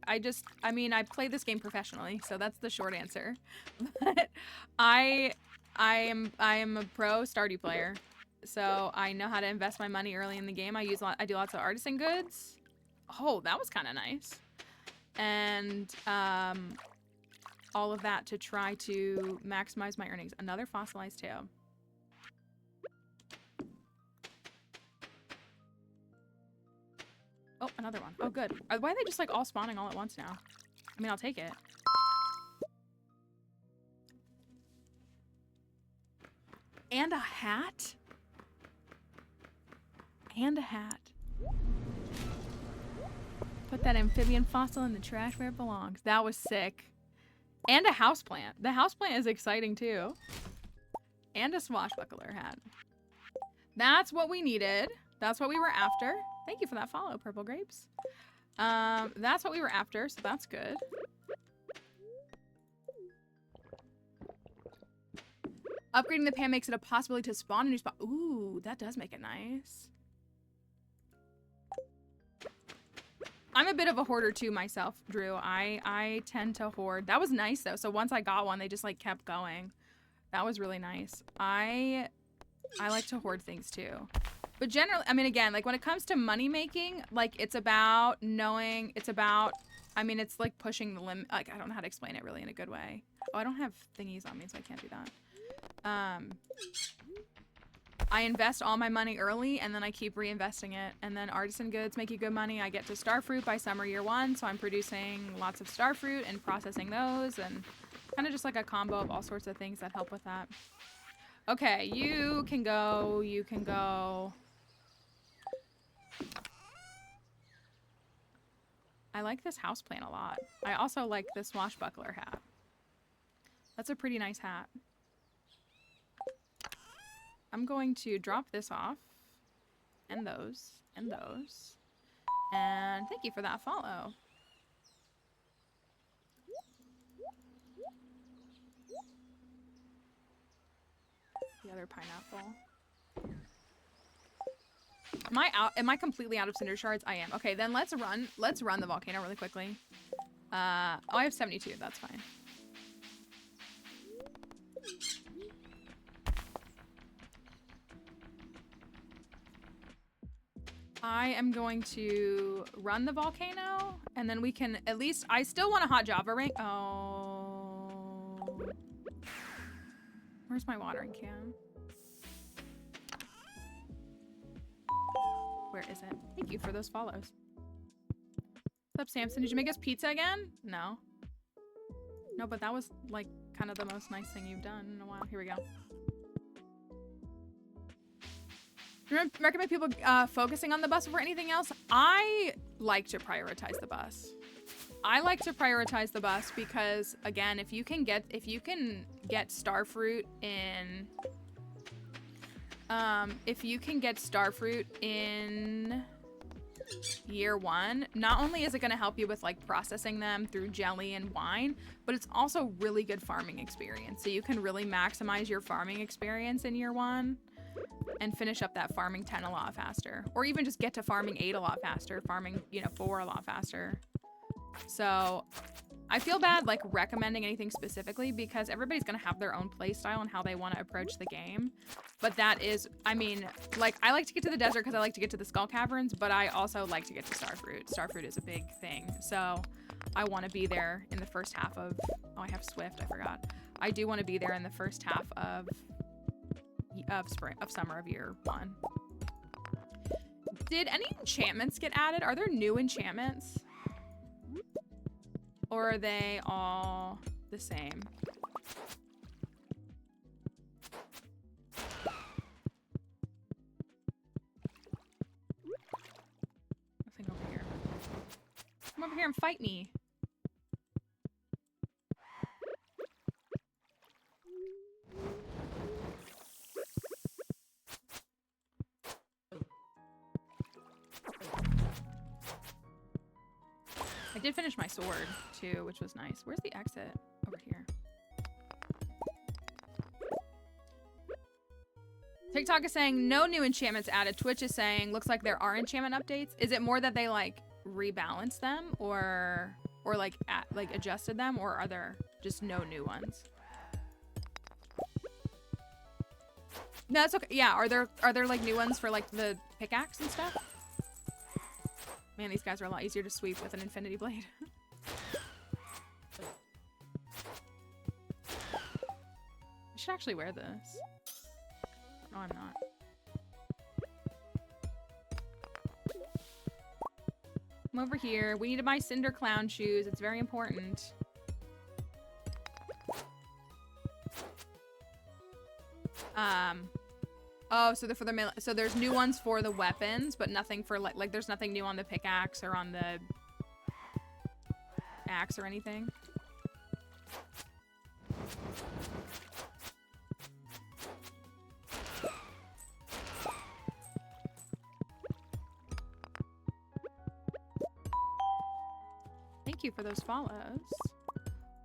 I mean, I play this game professionally, so that's the short answer. But I am a pro Stardew player. So I know how to invest my money early in the game. I do lots of artisan goods. Oh, that was kind of nice. And all of that to try to maximize my earnings. Another fossilized tail. Oh, another one. Oh, good. Why are they just like all spawning all at once now? I mean, I'll take it. And a hat? And a hat. Put that amphibian fossil in the trash where it belongs. That was sick. And a houseplant. The houseplant is exciting too. And a swashbuckler hat. That's what we needed. That's what we were after. Thank you for that follow, Purple Grapes. That's what we were after, so that's good. Upgrading the pan makes it a possibility to spawn a new spot. Ooh, that does make it nice. I'm a bit of a hoarder too myself, Drew. I tend to hoard. That was nice though. So once I got one, they just like kept going. That was really nice. I like to hoard things too. But generally, I mean, again, like when it comes to money making, like it's about knowing, I mean, it's like pushing the limit. Like, I don't know how to explain it really in a good way. Oh, I don't have thingies on me, so I can't do that. I invest all my money early and then I keep reinvesting it. And then artisan goods make you good money. I get to starfruit by summer year 1. So I'm producing lots of starfruit and processing those and kind of just like a combo of all sorts of things that help with that. Okay, you can go, you can go. I like this houseplant a lot. I also like this swashbuckler hat. That's a pretty nice hat. I'm going to drop this off. And those. And those. And thank you for that follow. The other pineapple. Am I completely out of cinder shards? I am. Okay, then let's run the volcano really quickly. Oh, I have 72. That's fine. I am going to run the volcano, and then we can at least... I still want a hot Java rank. Oh. Where's my watering can? Where is it? Thank you for those follows. What's up, Samson? Did you make us pizza again? No. No, but that was, like, kind of the most nice thing you've done in a while. Here we go. Do you recommend people focusing on the bus before anything else? I like to prioritize the bus. I like to prioritize the bus because, again, if you can get starfruit in year 1, not only is it going to help you with like processing them through jelly and wine, but it's also really good farming experience. So you can really maximize your farming experience in year 1 and finish up that farming 10 a lot faster, or even just get to farming 8 a lot faster, farming, 4 a lot faster. So I feel bad like recommending anything specifically because everybody's gonna have their own play style and how they want to approach the game. But that is, I mean, like I like to get to the desert because I like to get to the skull caverns, but I also like to get to Starfruit. Starfruit is a big thing, so I want to be there in the first half of. Oh, I have Swift. I forgot. I do want to be there in the first half of summer of year 1. Did any enchantments get added? Are there new enchantments? Or are they all the same? Nothing over here. Come over here and fight me. I did finish my sword too, which was nice. Where's the exit? Over here. TikTok is saying no new enchantments added. Twitch is saying looks like there are enchantment updates. Is it more that they like rebalanced them or like adjusted them, or are there just no new ones? No, that's okay. Yeah, are there like new ones for like the pickaxe and stuff? Man, these guys are a lot easier to sweep with an infinity blade. I should actually wear this. No, I'm not. Come over here. We need to buy Cinder Clown shoes. It's very important. Oh, so they're for the melee. So there's new ones for the weapons, but nothing for like there's nothing new on the pickaxe or on the axe or anything. Thank you for those follows.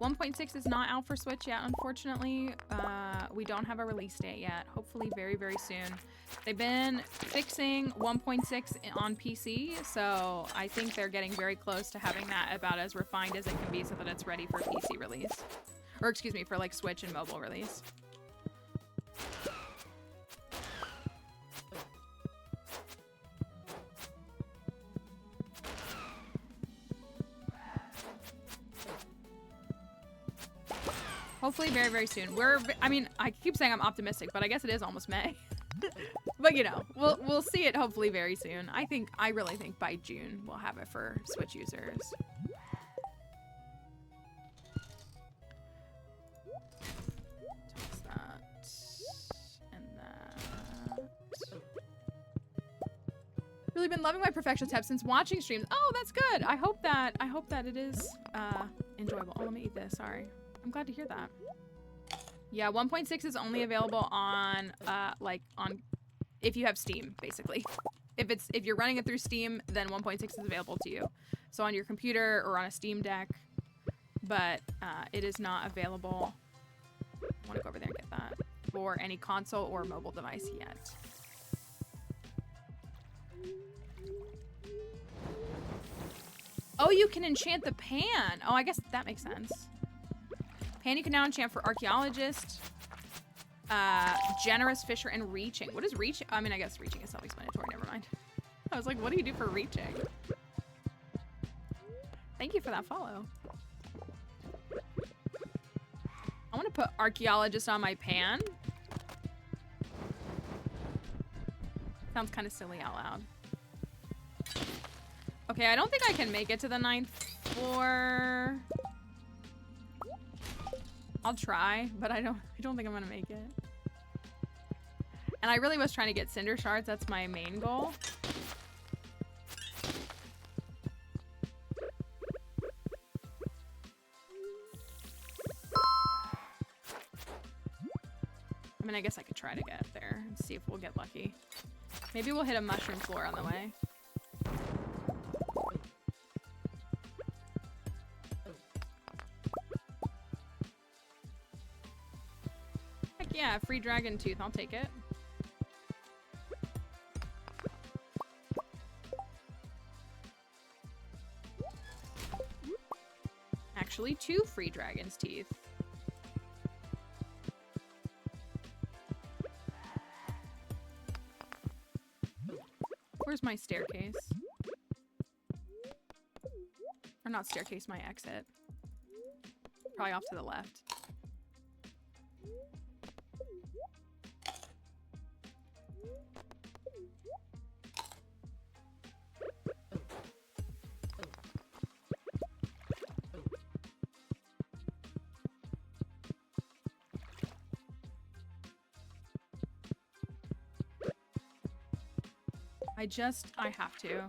1.6 is not out for Switch yet, unfortunately. We don't have a release date yet. Hopefully very, very soon. They've been fixing 1.6 on PC, so I think they're getting very close to having that about as refined as it can be so that it's ready for PC release. Or excuse me, for like Switch and mobile release. Hopefully very, very soon. I mean, I keep saying I'm optimistic, but I guess it is almost May. But you know, we'll see it hopefully very soon. I really think by June we'll have it for Switch users. Toss that and that. Really been loving my perfection tab since watching streams. Oh, that's good. I hope that it is enjoyable. Oh, let me eat this. Sorry. I'm glad to hear that. Yeah, 1.6 is only available on if you have Steam, basically. If you're running it through Steam, then 1.6 is available to you. So on your computer or on a Steam Deck, but it is not available. I want to go over there and get that for any console or mobile device yet. Oh, you can enchant the pan. Oh, I guess that makes sense. Pan you can now enchant for Archaeologist, Generous Fisher, and Reaching. What is Reaching? I mean, I guess Reaching is self-explanatory. Never mind. I was like, what do you do for Reaching? Thank you for that follow. I want to put Archaeologist on my pan. Sounds kind of silly out loud. Okay, I don't think I can make it to the 9th floor. I'll try, but I don't think I'm gonna make it. And I really was trying to get Cinder Shards. That's my main goal. I mean, I guess I could try to get there and see if we'll get lucky. Maybe we'll hit a mushroom floor on the way. Yeah, free dragon tooth. I'll take it. Actually, 2 free dragon's teeth. Where's my staircase? Or not staircase, my exit. Probably off to the left. I have to.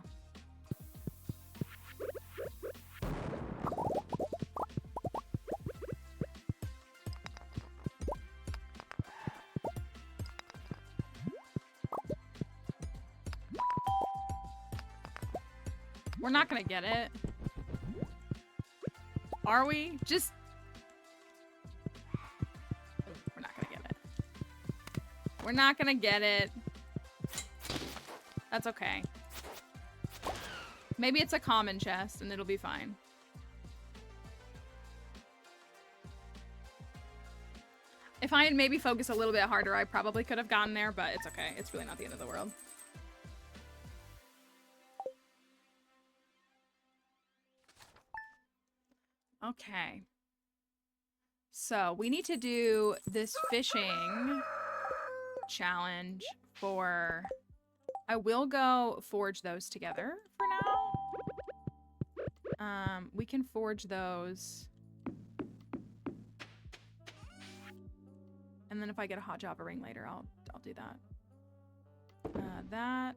We're not gonna get it. Are we? Just... We're not gonna get it. We're not gonna get it. That's okay. Maybe it's a common chest and it'll be fine. If I had maybe focused a little bit harder, I probably could have gotten there, but it's okay. It's really not the end of the world. Okay. So we need to do this fishing challenge for... I will go forge those together for now. We can forge those. And then if I get a hot java ring later, I'll do that. Is that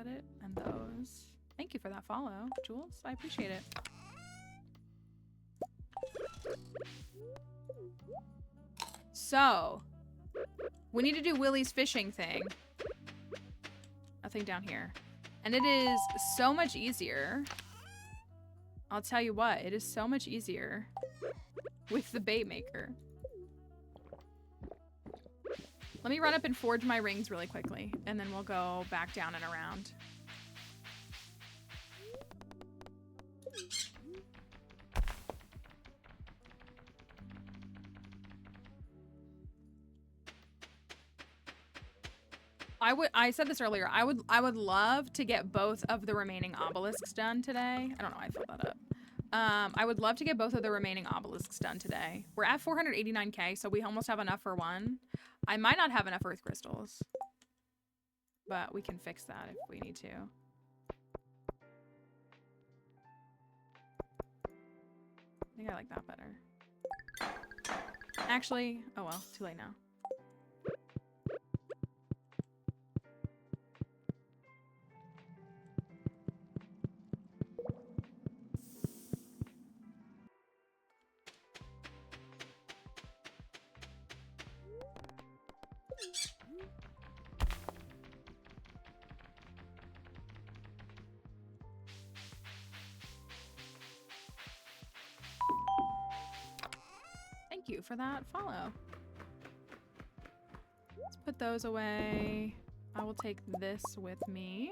it? And those. Thank you for that follow, Jules. I appreciate it. So, we need to do Willie's fishing thing. Nothing down here. And it is so much easier. I'll tell you what, it is so much easier with the bait maker. Let me run up and forge my rings really quickly, and then we'll go back down and around. I said this earlier. I would love to get both of the remaining obelisks done today. I don't know why I filled that up. I would love to get both of the remaining obelisks done today. We're at 489k, so we almost have enough for one. I might not have enough earth crystals, but we can fix that if we need to. I think I like that better. Actually, oh well, too late now. Thank you for that follow. Let's put those away. I will take this with me.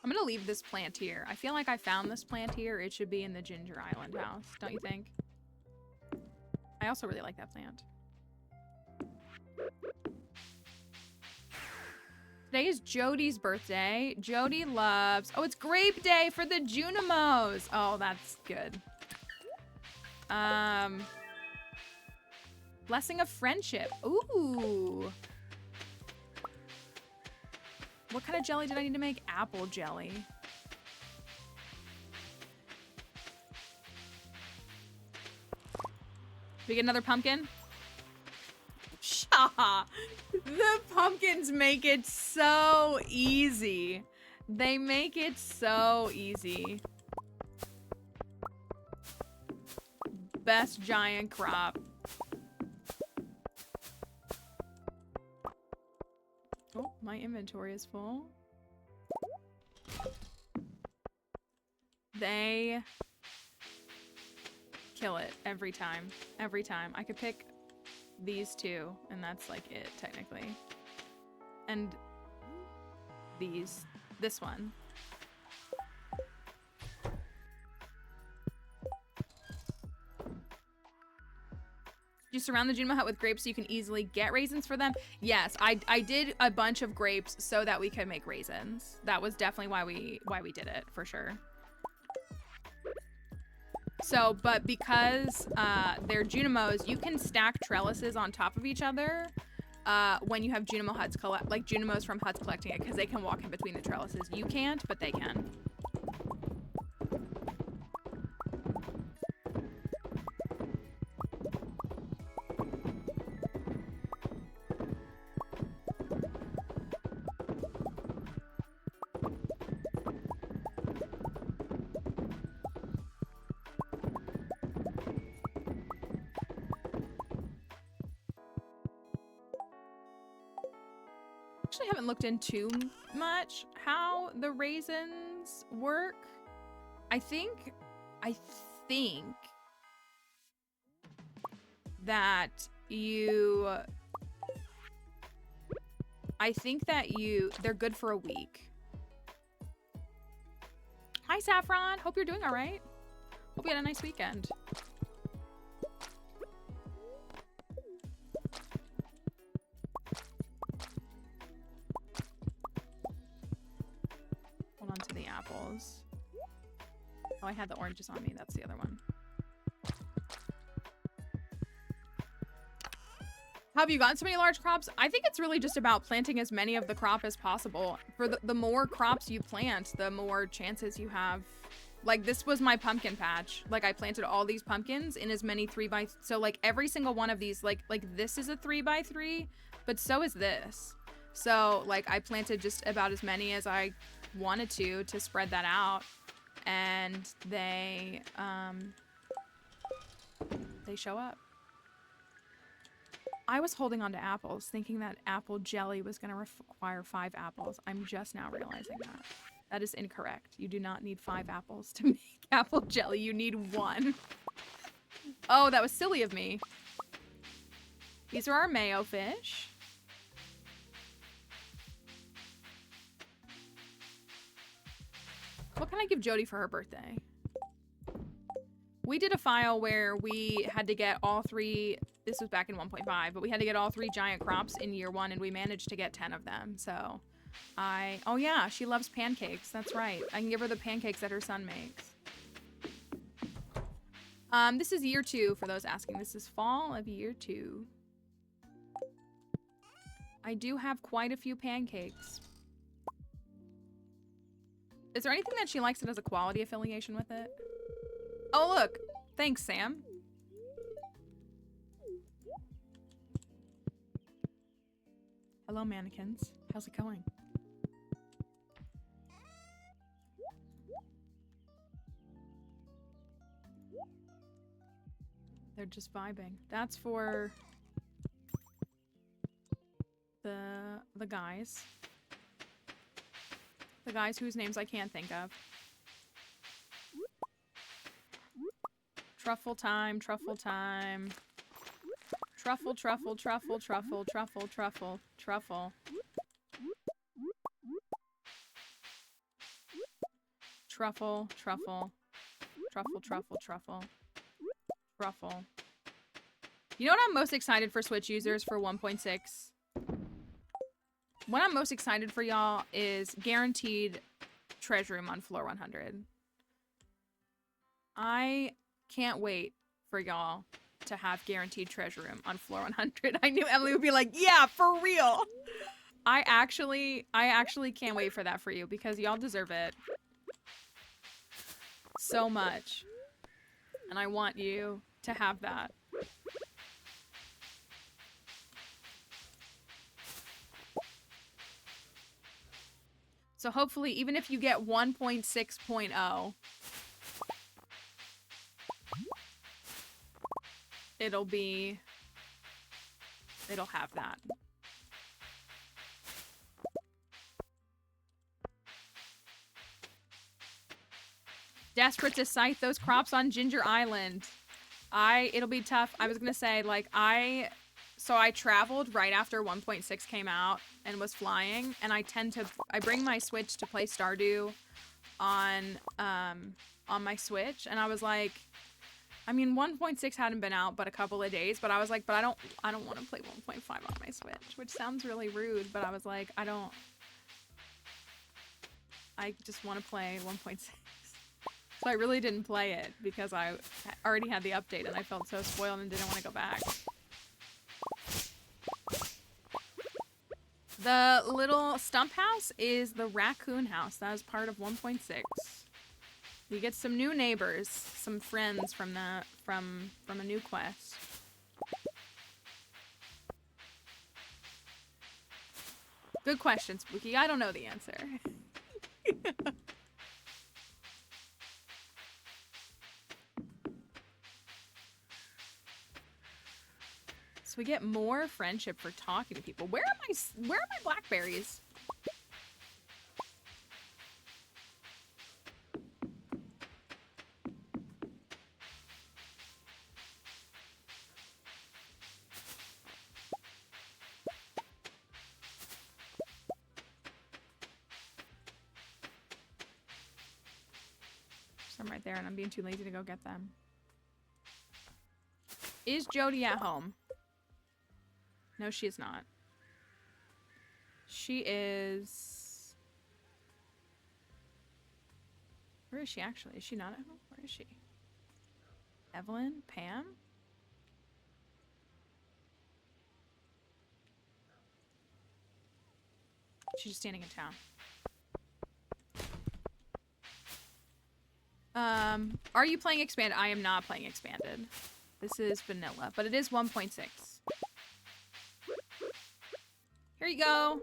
I'm gonna leave this plant here. I feel like I found this plant here. It should be in the Ginger Island house, don't you think? I also really like that plant. Today is Jody's birthday. Jody loves... Oh, it's grape day for the Junimos. Oh, that's good. Blessing of friendship. Ooh. What kind of jelly did I need to make? Apple jelly. We get another pumpkin? Shaw. The pumpkins make it so easy. They make it so easy. Best giant crop. Oh, my inventory is full. They kill it every time. Every time. I could pick these two, and that's like it, technically. And this one. You surround the Junimo hut with grapes so you can easily get raisins for them. Yes, I did a bunch of grapes so that we could make raisins. That was definitely why we did it, for sure. So, but because they're Junimos, you can stack trellises on top of each other when you have Junimo huts like Junimos from huts collecting it, because they can walk in between the trellises. You can't, but they can. Actually haven't looked into much how the raisins work. I think that they're good for a week. Hi Saffron, hope you're doing all right. Hope you had a nice weekend. Hold on to the apples. Oh, I had the oranges on me. That's the other one. How have you gotten so many large crops? I think it's really just about planting as many of the crop as possible. For the more crops you plant, the more chances you have. Like, this was my pumpkin patch. Like, I planted all these pumpkins in as many 3x... So, like, every single one of these, like this is a 3x3, but so is this. So, like, I planted just about as many as I wanted to spread that out. And they show up. I was holding on to apples, thinking that apple jelly was going to require 5 apples. I'm just now realizing that. That is incorrect. You do not need 5 apples to make apple jelly. You need 1. Oh, that was silly of me. These are our mayo fish. What can I give Jody for her birthday? We did a file where we had to get all 3, this was back in 1.5, but we had to get all 3 giant crops in year 1, and we managed to get 10 of them. So oh yeah, she loves pancakes. That's right. I can give her the pancakes that her son makes. This is year 2 for those asking. This is fall of year 2. I do have quite a few pancakes. Is there anything that she likes that has a quality affiliation with it? Oh, look. Thanks, Sam. Hello, mannequins. How's it going? They're just vibing. That's for the guys. The guys whose names I can't think of. Truffle time, truffle time. Truffle, truffle, truffle, truffle, truffle, truffle, truffle. Truffle, truffle, truffle, truffle, truffle, truffle. You know what I'm most excited for Switch users for 1.6? What I'm most excited for y'all is guaranteed treasure room on floor 100. I can't wait for y'all to have guaranteed treasure room on floor 100. I knew Emily would be like, yeah, for real. I actually can't wait for that for you because y'all deserve it so much. And I want you to have that. So hopefully, even if you get 1.6.0, it'll have that. Desperate to scythe those crops on Ginger Island. It'll be tough. I was gonna say, like, So I traveled right after 1.6 came out and was flying, and I bring my Switch to play Stardew on my Switch, and I was like, I mean, 1.6 hadn't been out but a couple of days, but I was like, but I don't want to play 1.5 on my Switch, which sounds really rude, but I was like, I just want to play 1.6. So I really didn't play it because I already had the update and I felt so spoiled and didn't want to go back. The little stump house is the raccoon house. That is part of 1.6. You get some new neighbors, some friends from a new quest. Good question, Spooky. I don't know the answer. So we get more friendship for talking to people. Where are my blackberries? Some right there, and I'm being too lazy to go get them. Is Jody at home? No, she is not. She is... Where is she actually? Is she not at home? Where is she? Evelyn? Pam? She's just standing in town. Are you playing Expanded? I am not playing Expanded. This is vanilla, but it is 1.6. Here you go.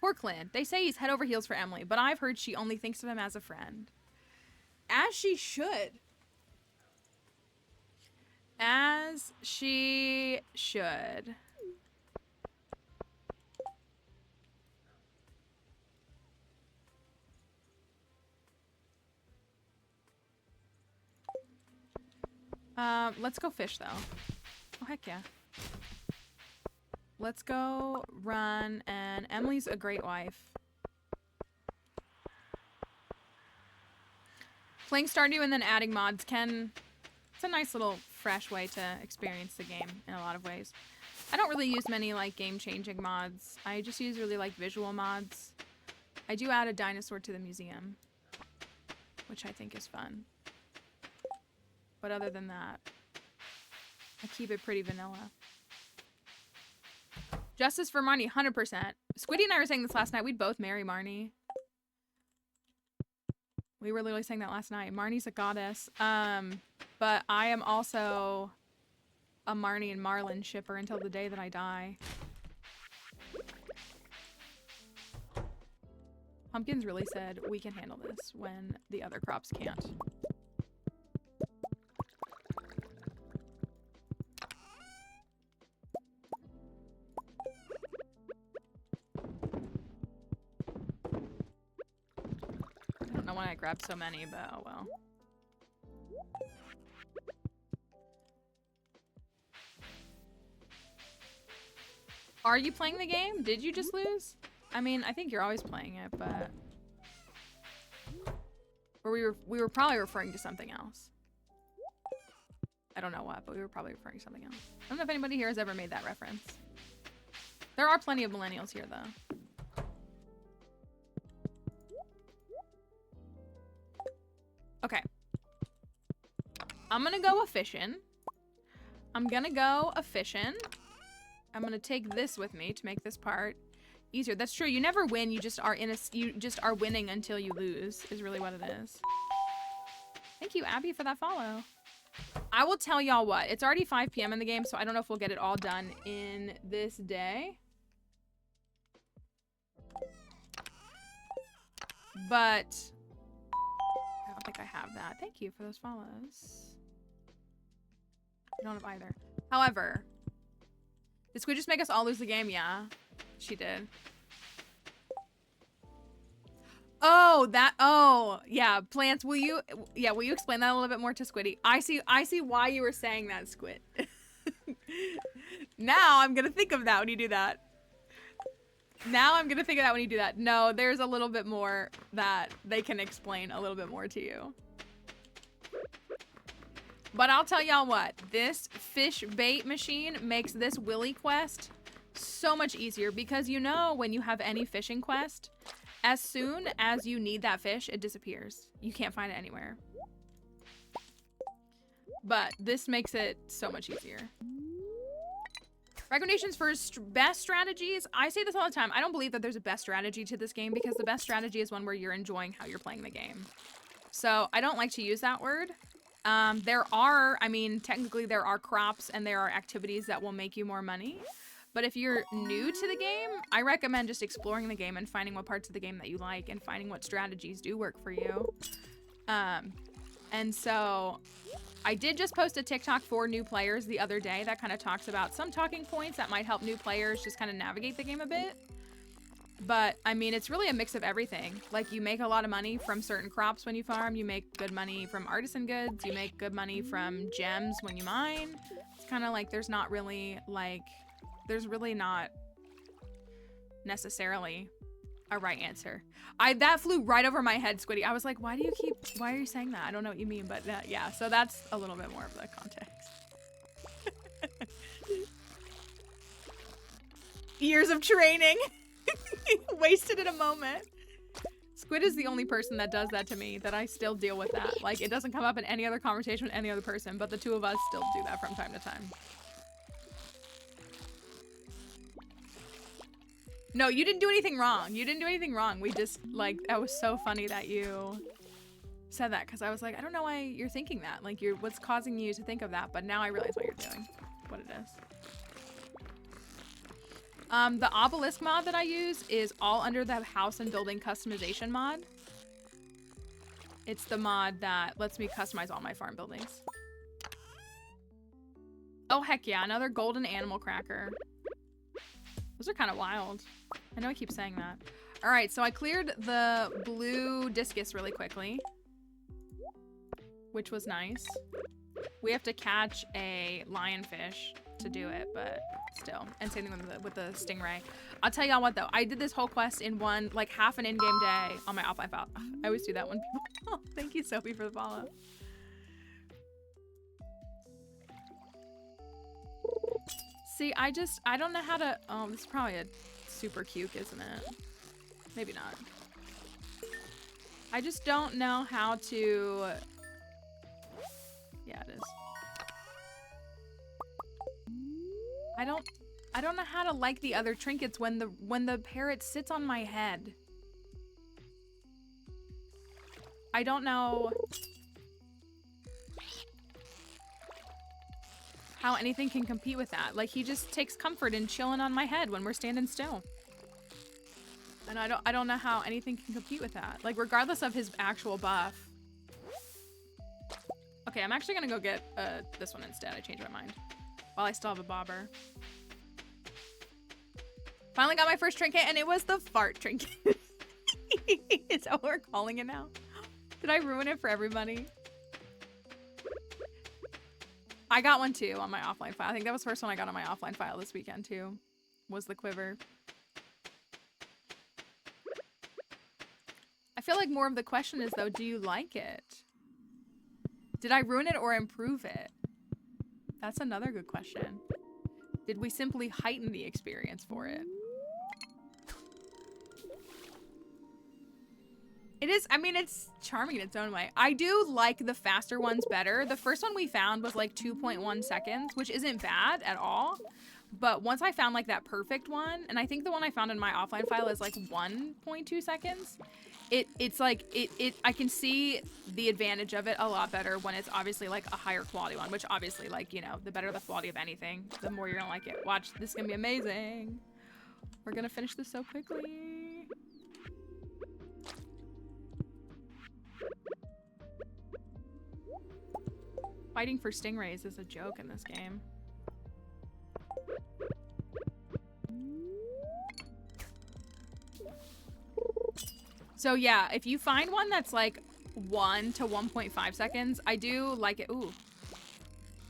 Poor Clint. They say he's head over heels for Emily, but I've heard she only thinks of him as a friend. As she should. As she should. Let's go fish, though. Oh, heck yeah. Let's go run, and Emily's a great wife. Playing Stardew and then adding mods it's a nice little fresh way to experience the game in a lot of ways. I don't really use many, like, game-changing mods. I just use really, like, visual mods. I do add a dinosaur to the museum, which I think is fun. But other than that, I keep it pretty vanilla. Justice for Marnie, 100%. Squiddy and I were saying this last night. We'd both marry Marnie. We were literally saying that last night. Marnie's a goddess. But I am also a Marnie and Marlin shipper until the day that I die. Pumpkins really said, we can handle this when the other crops can't. I don't know why I grabbed so many, but oh well. Are you playing the game? Did you just lose? I mean, I think you're always playing it, but... Or we were probably referring to something else. I don't know what, but we were probably referring to something else. I don't know if anybody here has ever made that reference. There are plenty of millennials here, though. Okay. I'm gonna go a-fishing. I'm gonna go a-fishing. I'm gonna take this with me to make this part easier. That's true. You never win. You just are winning until you lose is really what it is. Thank you, Abby, for that follow. I will tell y'all what. It's already 5 p.m. in the game, so I don't know if we'll get it all done in this day. But I don't think I have that. Thank you for those follows. I don't have either. However, did Squid just make us all lose the game? Yeah, she did. Oh, yeah, plants, will you explain that a little bit more to Squiddy? I see why you were saying that, Squid. Now I'm gonna think of that when you do that. Now I'm gonna think of that when you do that. No, there's a little bit more that they can explain a little bit more to you. But I'll tell y'all what, this fish bait machine makes this Willy quest so much easier because you know when you have any fishing quest, as soon as you need that fish, it disappears. You can't find it anywhere. But this makes it so much easier. Recommendations for best strategies. I say this all the time. I don't believe that there's a best strategy to this game because the best strategy is one where you're enjoying how you're playing the game. So I don't like to use that word. Technically there are crops and there are activities that will make you more money. But if you're new to the game, I recommend just exploring the game and finding what parts of the game that you like and finding what strategies do work for you. And so I did just post a TikTok for new players the other day that kind of talks about some talking points that might help new players just kind of navigate the game a bit. But I mean, it's really a mix of everything. Like you make a lot of money from certain crops when you farm. You make good money from artisan goods. You make good money from gems when you mine. It's kind of like there's really not necessarily a right answer. That flew right over my head, Squiddy. I was like, why are you saying that? I don't know what you mean, but yeah, so that's a little bit more of the context. Years of training. Wasted in a moment. Squid is the only person that does that to me, that I still deal with that. Like, it doesn't come up in any other conversation with any other person, but the two of us still do that from time to time. No, you didn't do anything wrong. You didn't do anything wrong. We just, like, that was so funny that you said that, because I was like, I don't know why you're thinking that. Like, what's causing you to think of that? But now I realize what you're doing, what it is. The obelisk mod that I use is all under the house and building customization mod. It's the mod that lets me customize all my farm buildings. Oh, heck yeah, another golden animal cracker. Those are kind of wild. I know I keep saying that. All right, so I cleared the blue discus really quickly, which was nice. We have to catch a lionfish to do it, but still. And same thing with the stingray. I'll tell y'all what though, I did this whole quest in half an in-game day on my offline file. I always do that when people, oh, thank you Sophie for the follow. See, I don't know how to, oh, this is probably a super cute, isn't it? Maybe not. I just don't know how to, yeah, it is. I don't know how to like the other trinkets when the parrot sits on my head. I don't know how anything can compete with that. Like, he just takes comfort in chilling on my head when we're standing still. And I don't know how anything can compete with that. Like, regardless of his actual buff. Okay, I'm actually gonna go get this one instead. I changed my mind. While I still have a bobber. Finally got my first trinket, and it was the fart trinket. Is that what we're calling it now? Did I ruin it for everybody? I got one too on my offline file. I think that was the first one I got on my offline file this weekend too. Was the quiver. I feel like more of the question is though, do you like it? Did I ruin it or improve it? That's another good question. Did we simply heighten the experience for it? It is, I mean, it's charming in its own way. I do like the faster ones better. The first one we found was like 2.1 seconds, which isn't bad at all. But once I found like that perfect one, and I think the one I found in my offline file is like 1.2 seconds. It's like, I can see the advantage of it a lot better when it's obviously like a higher quality one, which obviously, like, you know, the better the quality of anything, the more you're gonna like it. Watch, this is gonna be amazing. We're gonna finish this so quickly. Fighting for stingrays is a joke in this game. So yeah, if you find one that's like 1 to 1.5 seconds, I do like it. Ooh.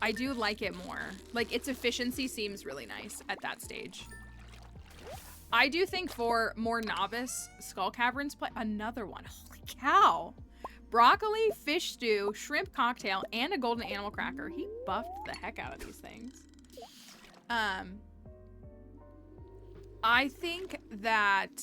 I do like it more. Like, its efficiency seems really nice at that stage. I do think for more novice Skull Caverns play, another one. Holy cow. Broccoli, fish stew, shrimp cocktail, and a golden animal cracker. He buffed the heck out of these things. I think that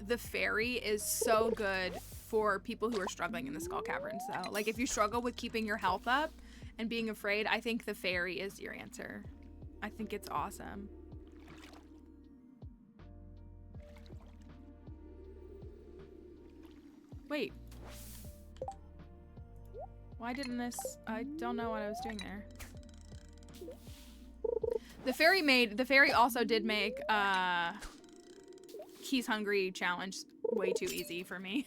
the fairy is so good for people who are struggling in the Skull Caverns, though. Like, if you struggle with keeping your health up and being afraid, I think the fairy is your answer. I think it's awesome. Wait. Why didn't this... I don't know what I was doing there. The fairy also did make He's Hungry challenge way too easy for me.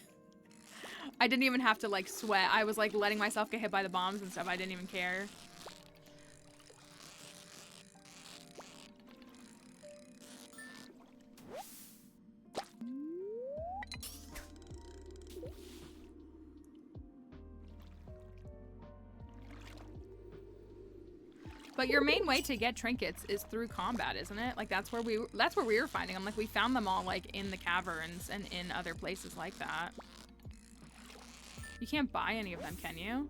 I didn't even have to like sweat. I was like letting myself get hit by the bombs and stuff. I didn't even care. But your main way to get trinkets is through combat, isn't it? Like that's where we were finding them. Like we found them all like in the caverns and in other places like that. You can't buy any of them, can you?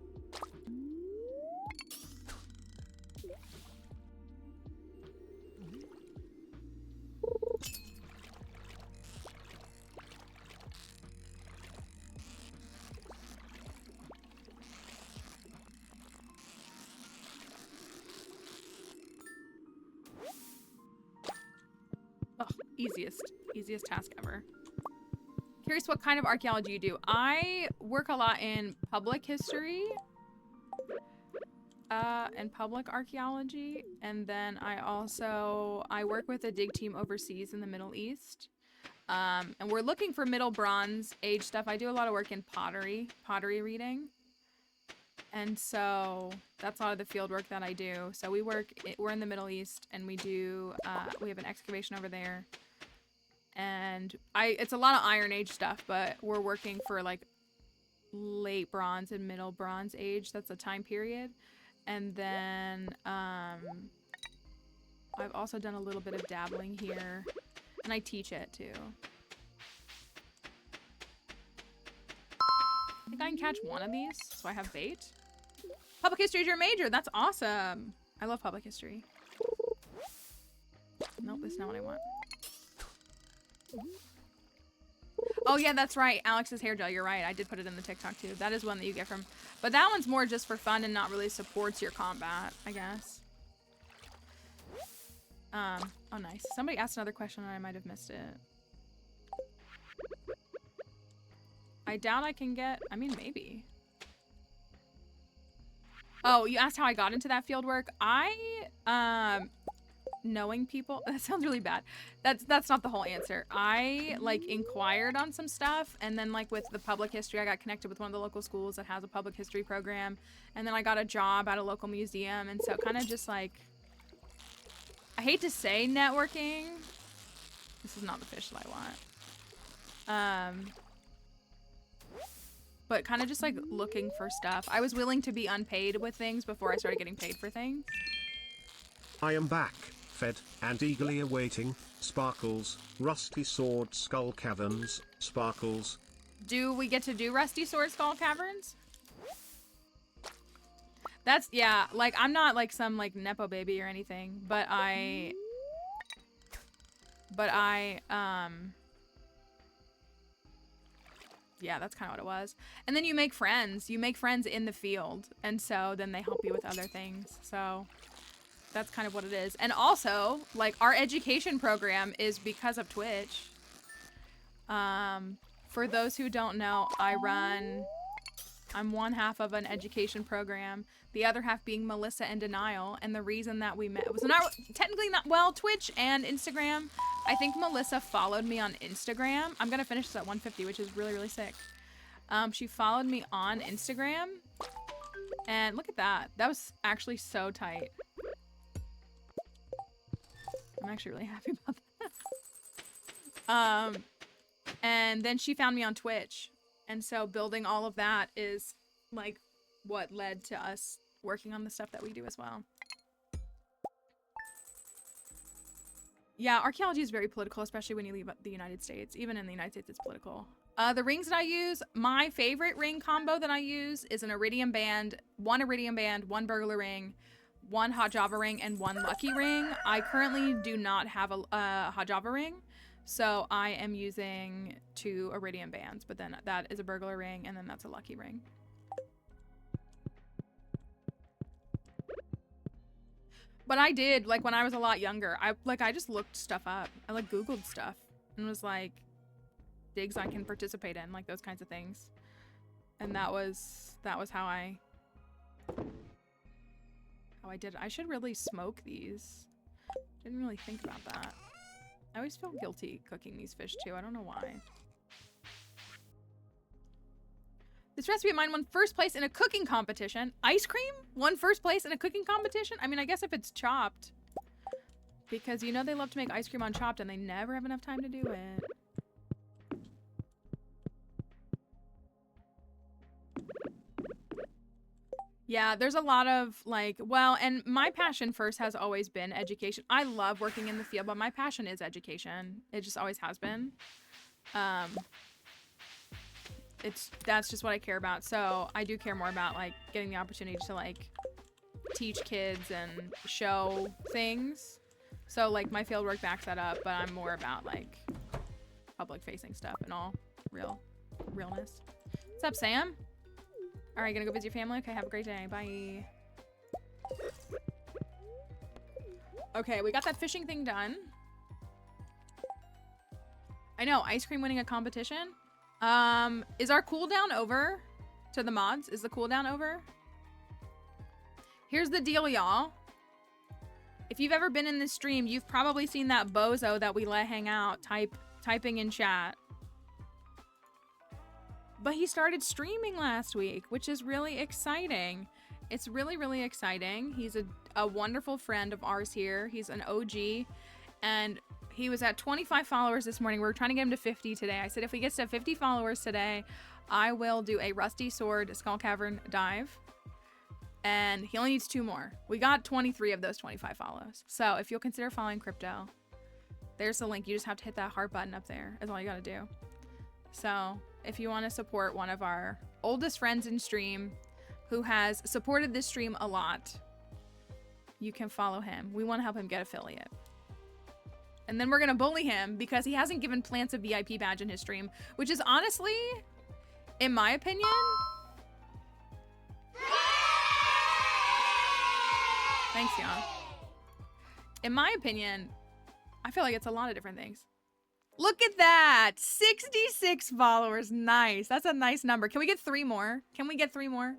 Easiest task ever. Curious what kind of archaeology you do. I work a lot in public history and public archaeology, and then I work with a dig team overseas in the Middle East, and we're looking for Middle Bronze Age stuff. I do a lot of work in pottery reading, and so that's a lot of the field work that I do. So we're in the Middle East, and we have an excavation over there. And it's a lot of Iron Age stuff, but we're working for like late Bronze and Middle Bronze Age. That's a time period. And then I've also done a little bit of dabbling here, and I teach it too. I think I can catch one of these, so I have bait. Public history is your major. That's awesome. I love public history. Nope, that's not what I want. Oh yeah, that's right. Alex's hair gel. You're right. I did put it in the TikTok too. That is one that you get from, but that one's more just for fun and not really supports your combat, I guess. Oh nice. Somebody asked another question and I might have missed it. I doubt I can get, I mean, maybe. Oh, you asked how I got into that field work. Knowing people, that sounds really bad. That's not the whole answer. I like inquired on some stuff, and then like with the public history, I got connected with one of the local schools that has a public history program, and then I got a job at a local museum, and so kind of just like, I hate to say networking. This is not the fish that I want. But kind of just like looking for stuff. I was willing to be unpaid with things before I started getting paid for things. I am back, fed, and eagerly awaiting, Sparkles, Rusty Sword Skull Caverns, Sparkles. Do we get to do Rusty Sword Skull Caverns? That's, yeah, like, I'm not like some like Nepo baby or anything, but yeah, that's kind of what it was. And then you make friends. You make friends in the field, and so then they help you with other things. So that's kind of what it is. And also, like, our education program is because of Twitch. For those who don't know, I'm one half of an education program, the other half being Melissa and Denial. And the reason that we met was technically not, well, Twitch and Instagram. I think Melissa followed me on Instagram. I'm gonna finish this at 150, which is really, really sick. She followed me on Instagram, and look at that. That was actually so tight. I'm actually really happy about that. And then she found me on Twitch. And so building all of that is like what led to us working on the stuff that we do as well. Yeah, archaeology is very political, especially when you leave the United States. Even in the United States, it's political. The rings that I use, my favorite ring combo that I use is an iridium band, one burglar ring, one hot java ring, and one lucky ring. I currently do not have a hot java ring, so I am using 2 iridium bands, but then that is a burglar ring, and then that's a lucky ring. But I did, like, when I was a lot younger, I just looked stuff up. I, like, Googled stuff and was like, digs I can participate in, like, those kinds of things. And that was how I did it. I should really smoke these. Didn't really think about that. I always feel guilty cooking these fish, too. I don't know why. This recipe of mine won first place in a cooking competition. Ice cream won first place in a cooking competition? I mean, I guess if it's chopped. Because you know they love to make ice cream on chopped and they never have enough time to do it. Yeah, there's a lot of like, well, and my passion first has always been education. I love working in the field, but my passion is education. It just always has been. That's just what I care about. So I do care more about like getting the opportunity to like teach kids and show things. So like my field work backs that up, but I'm more about like public facing stuff and all realness. What's up, Sam? All right, gonna go visit your family. Okay, have a great day. Bye. Okay, we got that fishing thing done. I know, ice cream winning a competition. Is our cooldown over to the mods? Is the cooldown over? Here's the deal, y'all. If you've ever been in this stream, you've probably seen that bozo that we let hang out typing in chat. But he started streaming last week, which is really exciting. It's really, really exciting. He's a wonderful friend of ours here. He's an OG, and he was at 25 followers this morning. We were trying to get him to 50 today. I said, if we get to 50 followers today, I will do a Rusty Sword Skull Cavern dive. And he only needs 2 more. We got 23 of those 25 follows. So if you'll consider following Crypto, there's the link. You just have to hit that heart button up there. That's all you got to do. So if you want to support one of our oldest friends in stream who has supported this stream a lot, you can follow him. We want to help him get affiliate. And then we're going to bully him because he hasn't given Plants a VIP badge in his stream, which is honestly, in my opinion, thanks, y'all. In my opinion, I feel like it's a lot of different things. Look at that. 66 followers. Nice. That's a nice number. Can we get 3 more? Can we get 3 more?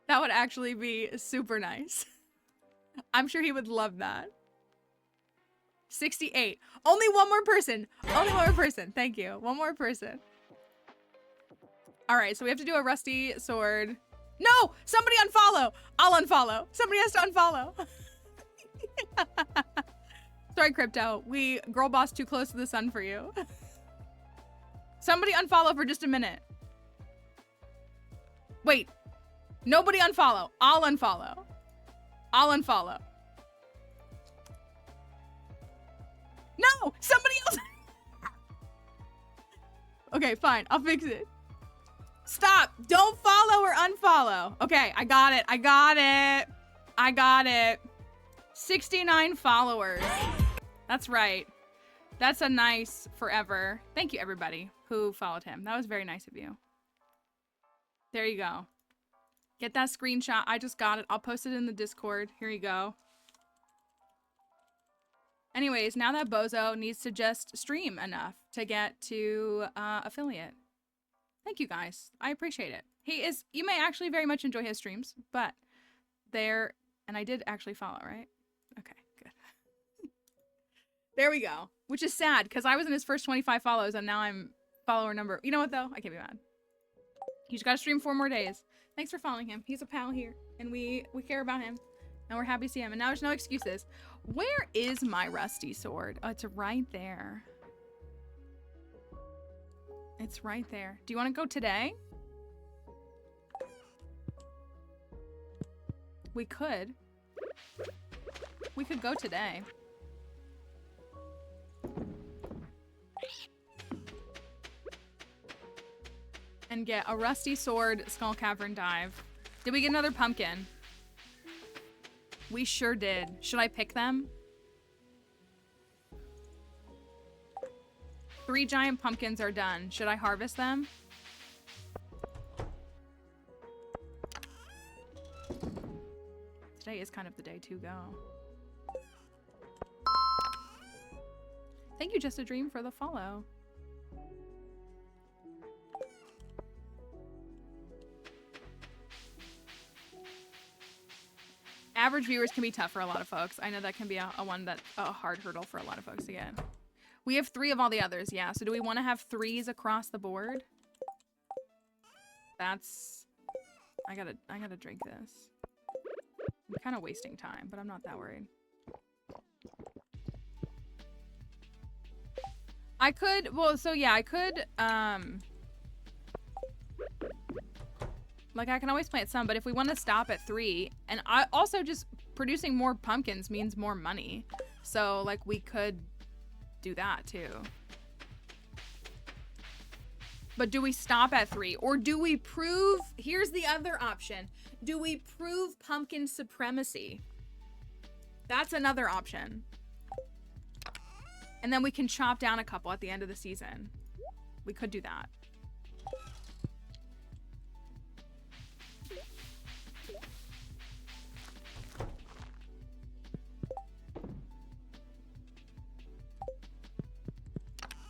That would actually be super nice. I'm sure he would love that. 68. Only 1 more person. Only 1 more person. Thank you. 1 more person. All right, so we have to do a Rusty Sword. No! Somebody unfollow! I'll unfollow. Somebody has to unfollow. Sorry, Crypto. We girl boss too close to the sun for you. Somebody unfollow for just a minute. Wait. Nobody unfollow. I'll unfollow. I'll unfollow. No! Somebody else! Okay, fine. I'll fix it. Stop! Don't follow or unfollow. Okay, I got it. I got it. I got it. 69 followers. That's right. That's a nice forever. Thank you, everybody who followed him. That was very nice of you. There you go. Get that screenshot. I just got it. I'll post it in the Discord. Here you go. Anyways, now that Bozo needs to just stream enough to get to affiliate. Thank you, guys. I appreciate it. He is, you may actually very much enjoy his streams, but they're, and I did actually follow, right? Okay, good. There we go. Which is sad, because I was in his first 25 follows, and now I'm follower number. You know what, though? I can't be mad. He's got to stream 4 more days. Thanks for following him. He's a pal here, and we care about him, and we're happy to see him. And now there's no excuses. Where is my Rusty Sword? Oh, it's right there. It's right there. Do you want to go today? We could. We could go today. And get a rusty sword, skull cavern dive. Did we get another pumpkin? We sure did. Should I pick them? 3 giant pumpkins are done. Should I harvest them? Today is kind of the day to go. Thank you, Just a Dream, for the follow. Average viewers can be tough for a lot of folks. I know that can be a hard hurdle for a lot of folks to get. We have 3 of all the others, yeah. So do we want to have 3s across the board? That's... I gotta drink this. I'm kind of wasting time, but I'm not that worried. I could, well, so yeah, I could, like I can always plant some, but if we want to stop at 3, and I also just producing more pumpkins means more money. So like we could do that too. But do we stop at 3 or do we prove, here's the other option. Do we prove pumpkin supremacy? That's another option. And then we can chop down a couple at the end of the season. We could do that.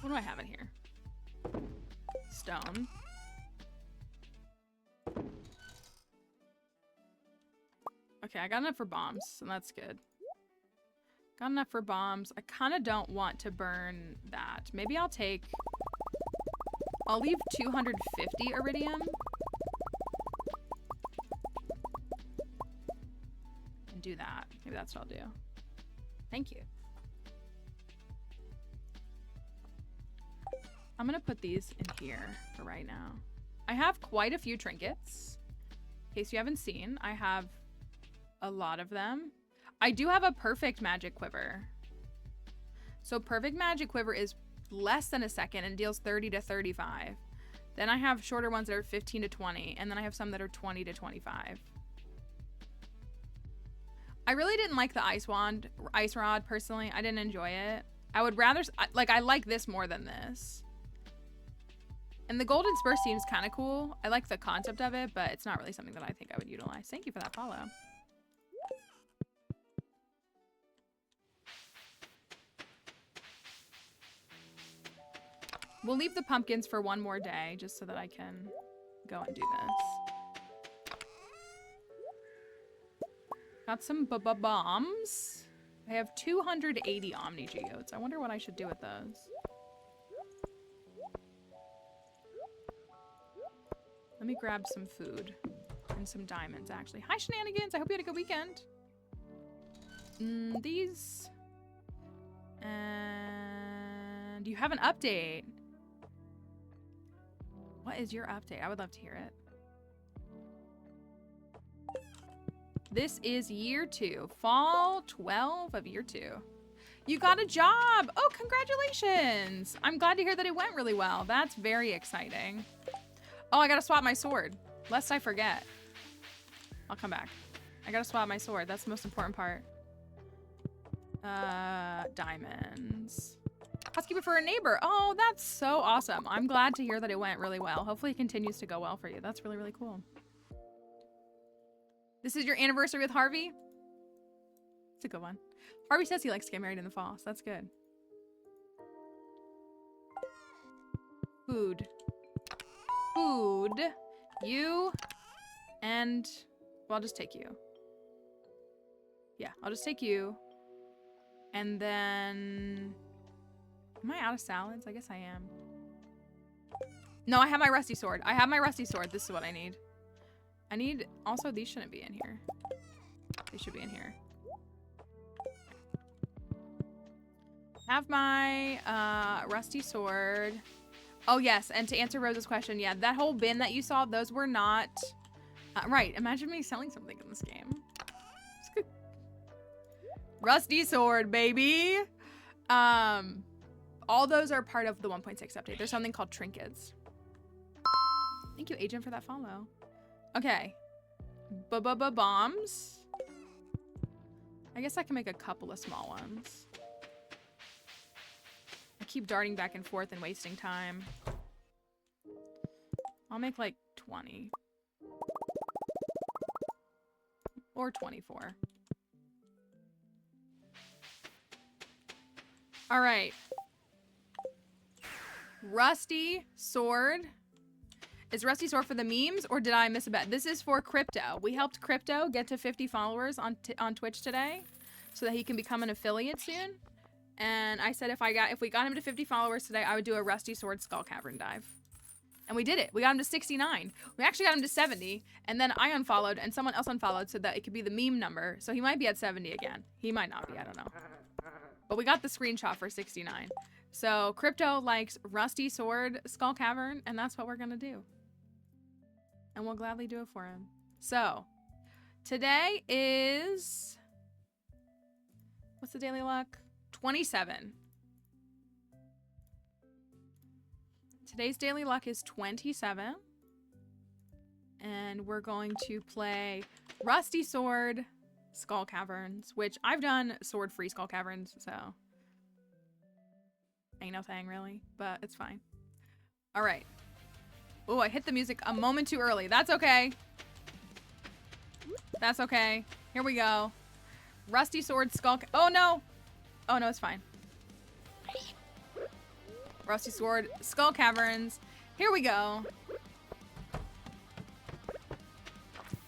What do I have in here? Stone. Okay, I got enough for bombs, so that's good. Got enough for bombs. I kind of don't want to burn that. Maybe I'll leave 250 iridium. And do that. Maybe that's what I'll do. Thank you. I'm gonna put these in here for right now. I have quite a few trinkets. In case you haven't seen, I have a lot of them. I do have a perfect magic quiver. So perfect magic quiver is less than a second and deals 30 to 35. Then I have shorter ones that are 15 to 20, and then I have some that are 20 to 25. I really didn't like the ice rod personally. I didn't enjoy it. I would rather, like, I like this more than this. And the golden spur seems kind of cool. I like the concept of it, but it's not really something that I think I would utilize. Thank you for that follow. We'll leave the pumpkins for one more day just so that I can go and do this. Got some bombs. I have 280 Omni Geodes. I wonder what I should do with those. Let me grab some food and some diamonds, actually. Hi, Shenanigans. I hope you had a good weekend. These. And you have an update. What is your update? I would love to hear it. This is year 2. Fall 12 of year 2. You got a job. Oh, congratulations. I'm glad to hear that it went really well. That's very exciting. Oh, I gotta swap my sword. Lest I forget. I'll come back. I gotta swap my sword. That's the most important part. Diamonds. Housekeeper for a neighbor. Oh, that's so awesome. I'm glad to hear that it went really well. Hopefully it continues to go well for you. That's really, really cool. This is your anniversary with Harvey? It's a good one. Harvey says he likes to get married in the fall, so that's good. Food. Food. You. And... well, I'll just take you. Yeah, I'll just take you. And then... am I out of salads? I guess I am. No, I have my rusty sword. I have my rusty sword. This is what I need. I need... also, these shouldn't be in here. They should be in here. Have my rusty sword. Oh, yes. And to answer Rose's question, yeah, that whole bin that you saw, those were not... right. Imagine me selling something in this game. Rusty sword, baby. All those are part of the 1.6 update. There's something called trinkets. Thank you, Agent, for that follow. Okay. Bombs. I guess I can make a couple of small ones. I keep darting back and forth and wasting time. I'll make like 20. Or 24. All right. Rusty sword. Is Rusty sword for the memes or did I miss a bet? This is for Crypto. We helped Crypto get to 50 followers on Twitch today so that he can become an affiliate soon. And I said if we got him to 50 followers today, I would do a Rusty sword skull cavern dive. And we did it. We got him to 69. We actually got him to 70. And then I unfollowed and someone else unfollowed so that it could be the meme number. So he might be at 70 again. He might not be. I don't know. But we got the screenshot for 69. So Crypto likes Rusty sword skull cavern. And that's what we're going to do. And we'll gladly do it for him. So today is... What's the daily luck? 27. Today's daily luck is 27. And we're going to play Rusty Sword Skull Caverns, which I've done sword-free Skull Caverns, so ain't no thing really, but it's fine. All right. Oh, I hit the music a moment too early. That's okay. That's okay. Here we go. Rusty Sword Skull... Oh, no. Oh, no, it's fine. Rusty Sword Skull Caverns. Here we go.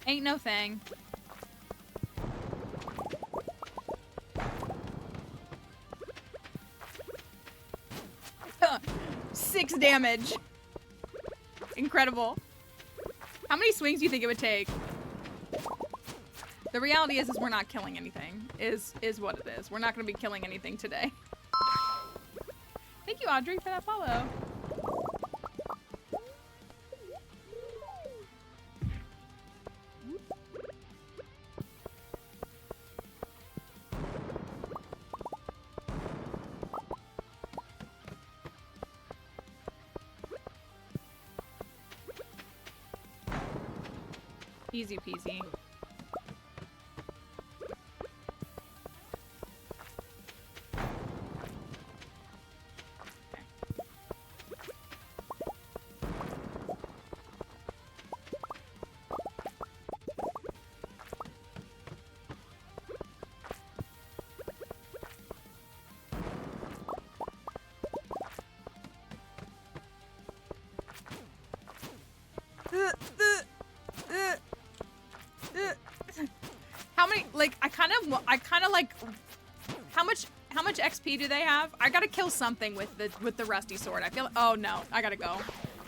Ain't no thing. 6 damage. Incredible. How many swings do you think it would take? The reality is we're not killing anything. Is what it is. We're not going to be killing anything today. Thank you, Audrey, for that follow. Easy peasy. I kind of like, how much XP do they have? I gotta kill something with the Rusty Sword. I feel, oh no, I gotta go.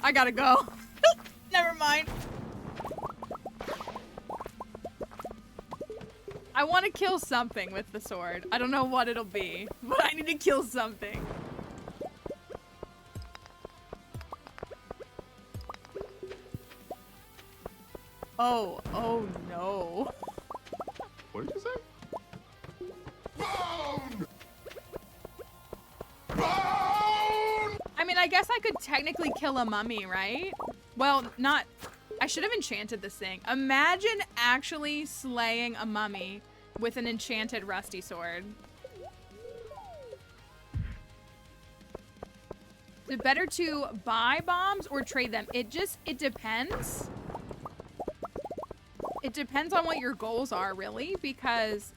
I gotta go. Never mind. I want to kill something with the sword. I don't know what it'll be, but I need to kill something. Oh no. What did you say? I mean, I guess I could technically kill a mummy, right? Well, not... I should have enchanted this thing. Imagine actually slaying a mummy with an enchanted Rusty Sword. Is it better to buy bombs or trade them? It depends. It depends on what your goals are, really, because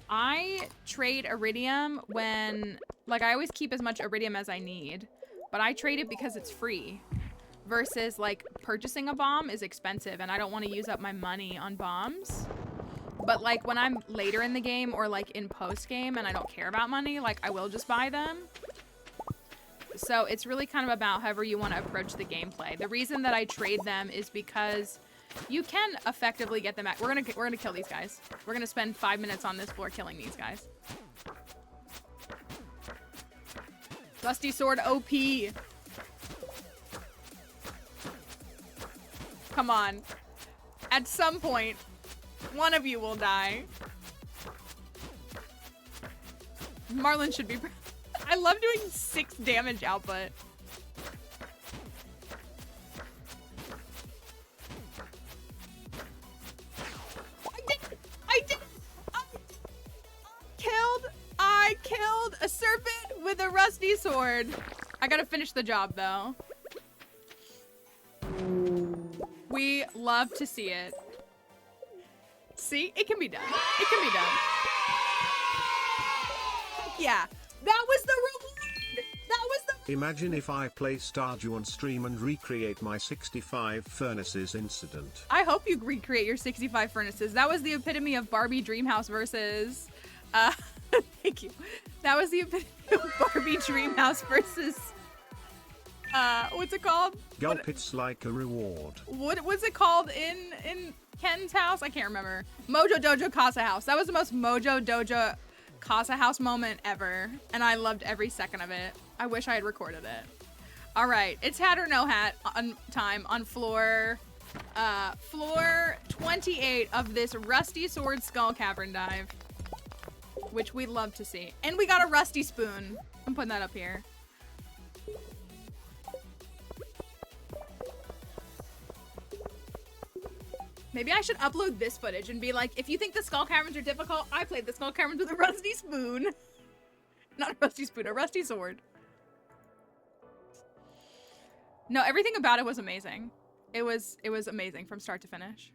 I trade iridium when, like, I always keep as much iridium as I need, but I trade it because it's free versus, like, purchasing a bomb is expensive and I don't want to use up my money on bombs. But, like, when I'm later in the game or, like, in post-game and I don't care about money, like, I will just buy them. So it's really kind of about however you want to approach the gameplay. The reason that I trade them is because you can effectively get them at. We're gonna kill these guys. We're gonna spend 5 minutes on this floor killing these guys. Rusty Sword OP. Come on. At some point, one of you will die. Marlon should be proud. I love doing 6 damage output. I killed a serpent with a rusty sword. I gotta finish the job though. We love to see it. See, it can be done. It can be done. Yeah, that was the reward. That was the. Imagine if I play Stardew on stream and recreate my 65 furnaces incident. I hope you recreate your 65 furnaces. That was the epitome of Barbie Dreamhouse versus. Thank you. That was the epitome of Barbie Dreamhouse versus. What's it called? Gulp, it's like a reward. What was it called in Ken's house? I can't remember. Mojo Dojo Casa House. That was the most Mojo Dojo Casa House moment ever, and I loved every second of it. I wish I had recorded it. All right, it's hat or no hat on time on floor 28 of this Rusty Sword Skull Cavern dive, which we'd love to see. And we got a rusty spoon. I'm putting that up here. Maybe I should upload this footage and be like, if you think the Skull Caverns are difficult, I played the Skull Caverns with a rusty spoon. Not a rusty spoon, a rusty sword. No, everything about it was amazing. It was amazing from start to finish.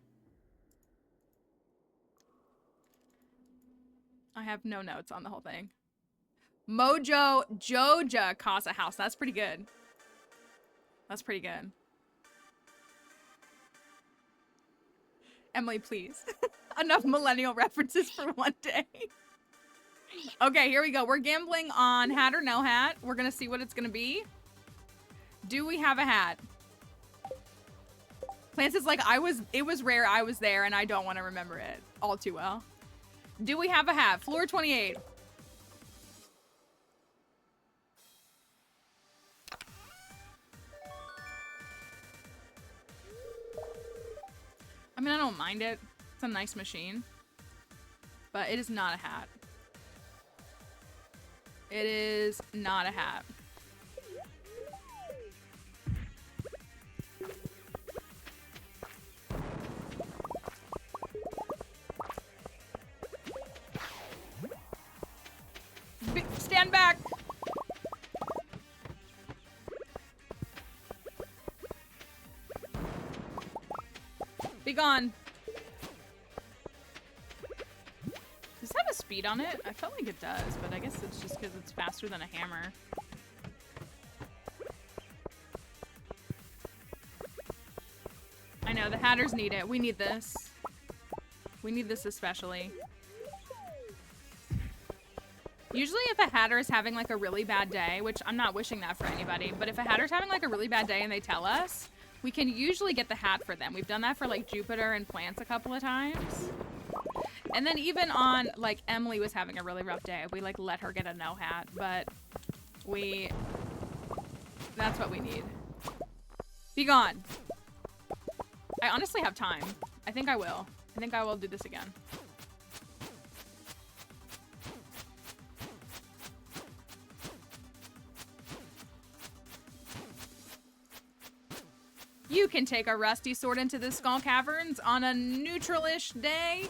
I have no notes on the whole thing. Mojo Joja Casa House. That's pretty good. That's pretty good. Emily, please. Enough millennial references for one day. Okay, here we go. We're gambling on hat or no hat. We're gonna see what it's gonna be. Do we have a hat? Lance is like, it was rare, I was there, and I don't want to remember it all too well. Do we have a hat? Floor 28. I mean, I don't mind it. It's a nice machine. But it is not a hat. It is not a hat. Stand back! Be gone. Does this have a speed on it? I felt like it does, but I guess it's just because it's faster than a hammer. I know, the hatters need it. We need this. We need this especially. Usually if a hatter is having like a really bad day, which I'm not wishing that for anybody, but if a hatter's having like a really bad day and they tell us, we can usually get the hat for them. We've done that for like Jupiter and Plants a couple of times. And then even on like Emily was having a really rough day, we like let her get a no hat, but that's what we need. Be gone. I honestly have time. I think I will. I think I will do this again. You can take a rusty sword into the Skull Caverns on a neutral-ish day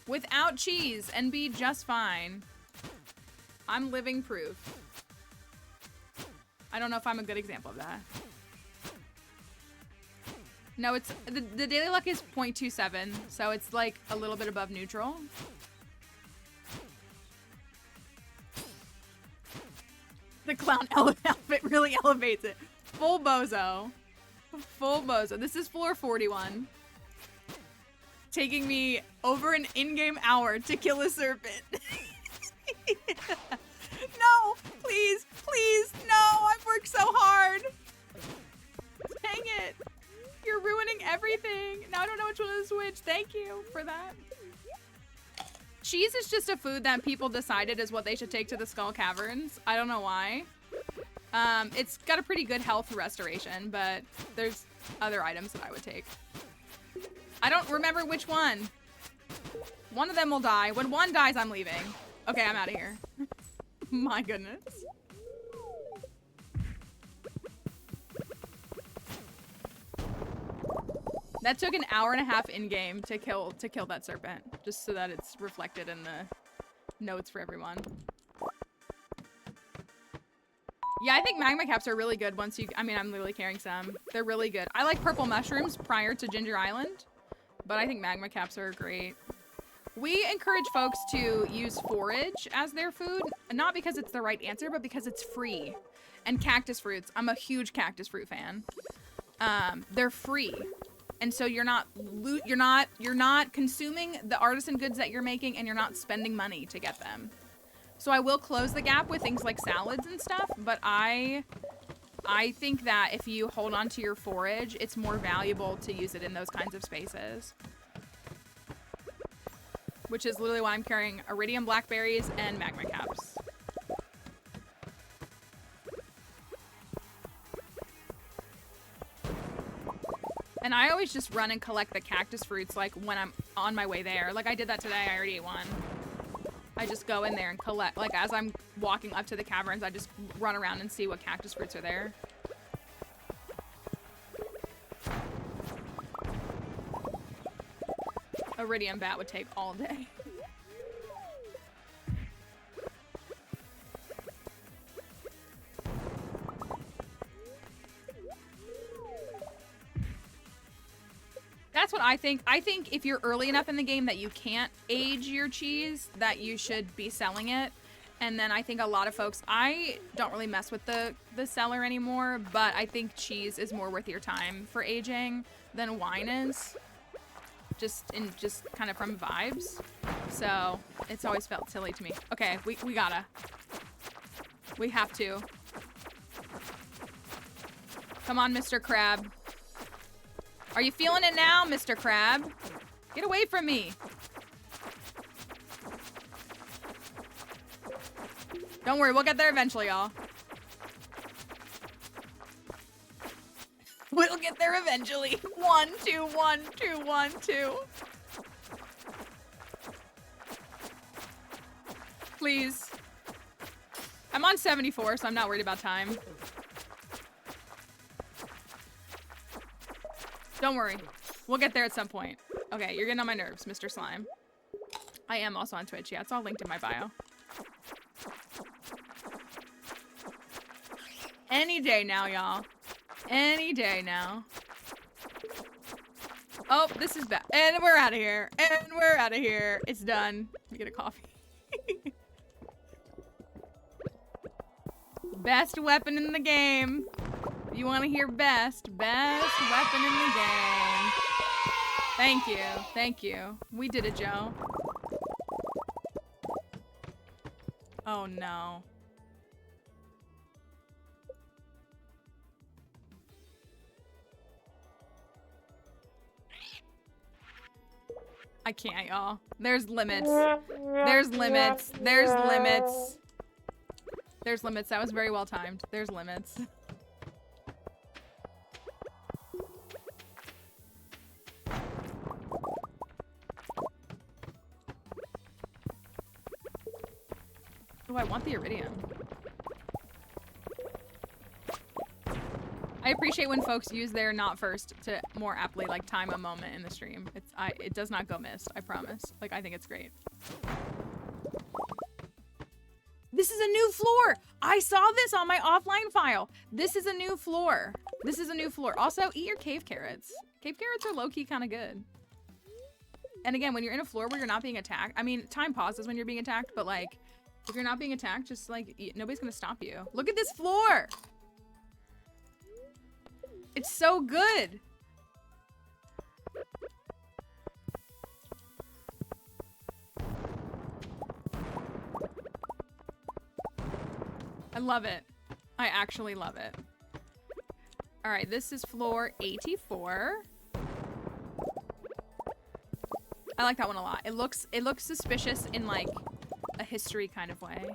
without cheese and be just fine. I'm living proof. I don't know if I'm a good example of that. No, it's the daily luck is 0.27, so it's like a little bit above neutral. The clown outfit really elevates it. Full bozo. Full bozo. This is floor 41. Taking me over an in-game hour to kill a serpent. No, please, please, no, I've worked so hard. Dang it. You're ruining everything. Now I don't know which one to switch. Thank you for that. Cheese is just a food that people decided is what they should take to the Skull Caverns. I don't know why. It's got a pretty good health restoration, but there's other items that I would take. I don't remember which one. One of them will die. When one dies, I'm leaving. Okay, I'm out of here. My goodness. That took an hour and a half in game to kill that serpent, just so that it's reflected in the notes for everyone. Yeah, I think magma caps are really good once you, I mean, I'm literally carrying some. They're really good. I like purple mushrooms prior to Ginger Island, but I think magma caps are great. We encourage folks to use forage as their food, not because it's the right answer, but because it's free. And cactus fruits, I'm a huge cactus fruit fan. They're free. And so you're not consuming the artisan goods that you're making, and you're not spending money to get them. So I will close the gap with things like salads and stuff, but I think that if you hold on to your forage, it's more valuable to use it in those kinds of spaces. Which is literally why I'm carrying iridium blackberries and magma caps. And I always just run and collect the cactus fruits like when I'm on my way there. Like I did that today, I already ate one. I just go in there and collect, like as I'm walking up to the caverns, I just run around and see what cactus fruits are there. Iridium bat would take all day. That's what I think. I think if you're early enough in the game that you can't age your cheese, that you should be selling it. And then I think a lot of folks, I don't really mess with the seller anymore, but I think cheese is more worth your time for aging than wine is. Just kind of from vibes. So it's always felt silly to me. Okay, we gotta. We have to. Come on, Mr. Crab. Are you feeling it now, Mr. Crab? Get away from me. Don't worry, we'll get there eventually, y'all. We'll get there eventually. 1, 2, 1, 2, 1, 2. Please. I'm on 74, so I'm not worried about time. Don't worry. We'll get there at some point. Okay, you're getting on my nerves, Mr. Slime. I am also on Twitch. Yeah, it's all linked in my bio. Any day now, y'all. Any day now. Oh, this is bad. And we're out of here. And we're out of here. It's done. Let me get a coffee. Best weapon in the game. You want to hear best weapon in the game. Thank you. Thank you. We did it, Joe. Oh, no. I can't, y'all. There's limits. There's limits. There's limits. There's limits. That was very well timed. There's limits. Oh, I want the iridium. I appreciate when folks use their not first to more aptly like time a moment in the stream. It does not go missed, I promise. Like, I think it's great. This is a new floor. I saw this on my offline file. This is a new floor. This is a new floor. Also, eat your cave carrots. Cave carrots are low-key kind of good. And again, when you're in a floor where you're not being attacked, I mean, time pauses when you're being attacked, but like, if you're not being attacked, just like, nobody's gonna stop you. Look at this floor. It's so good. I love it. I actually love it. All right, this is floor 84. I like that one a lot. It looks suspicious in like a history kind of way.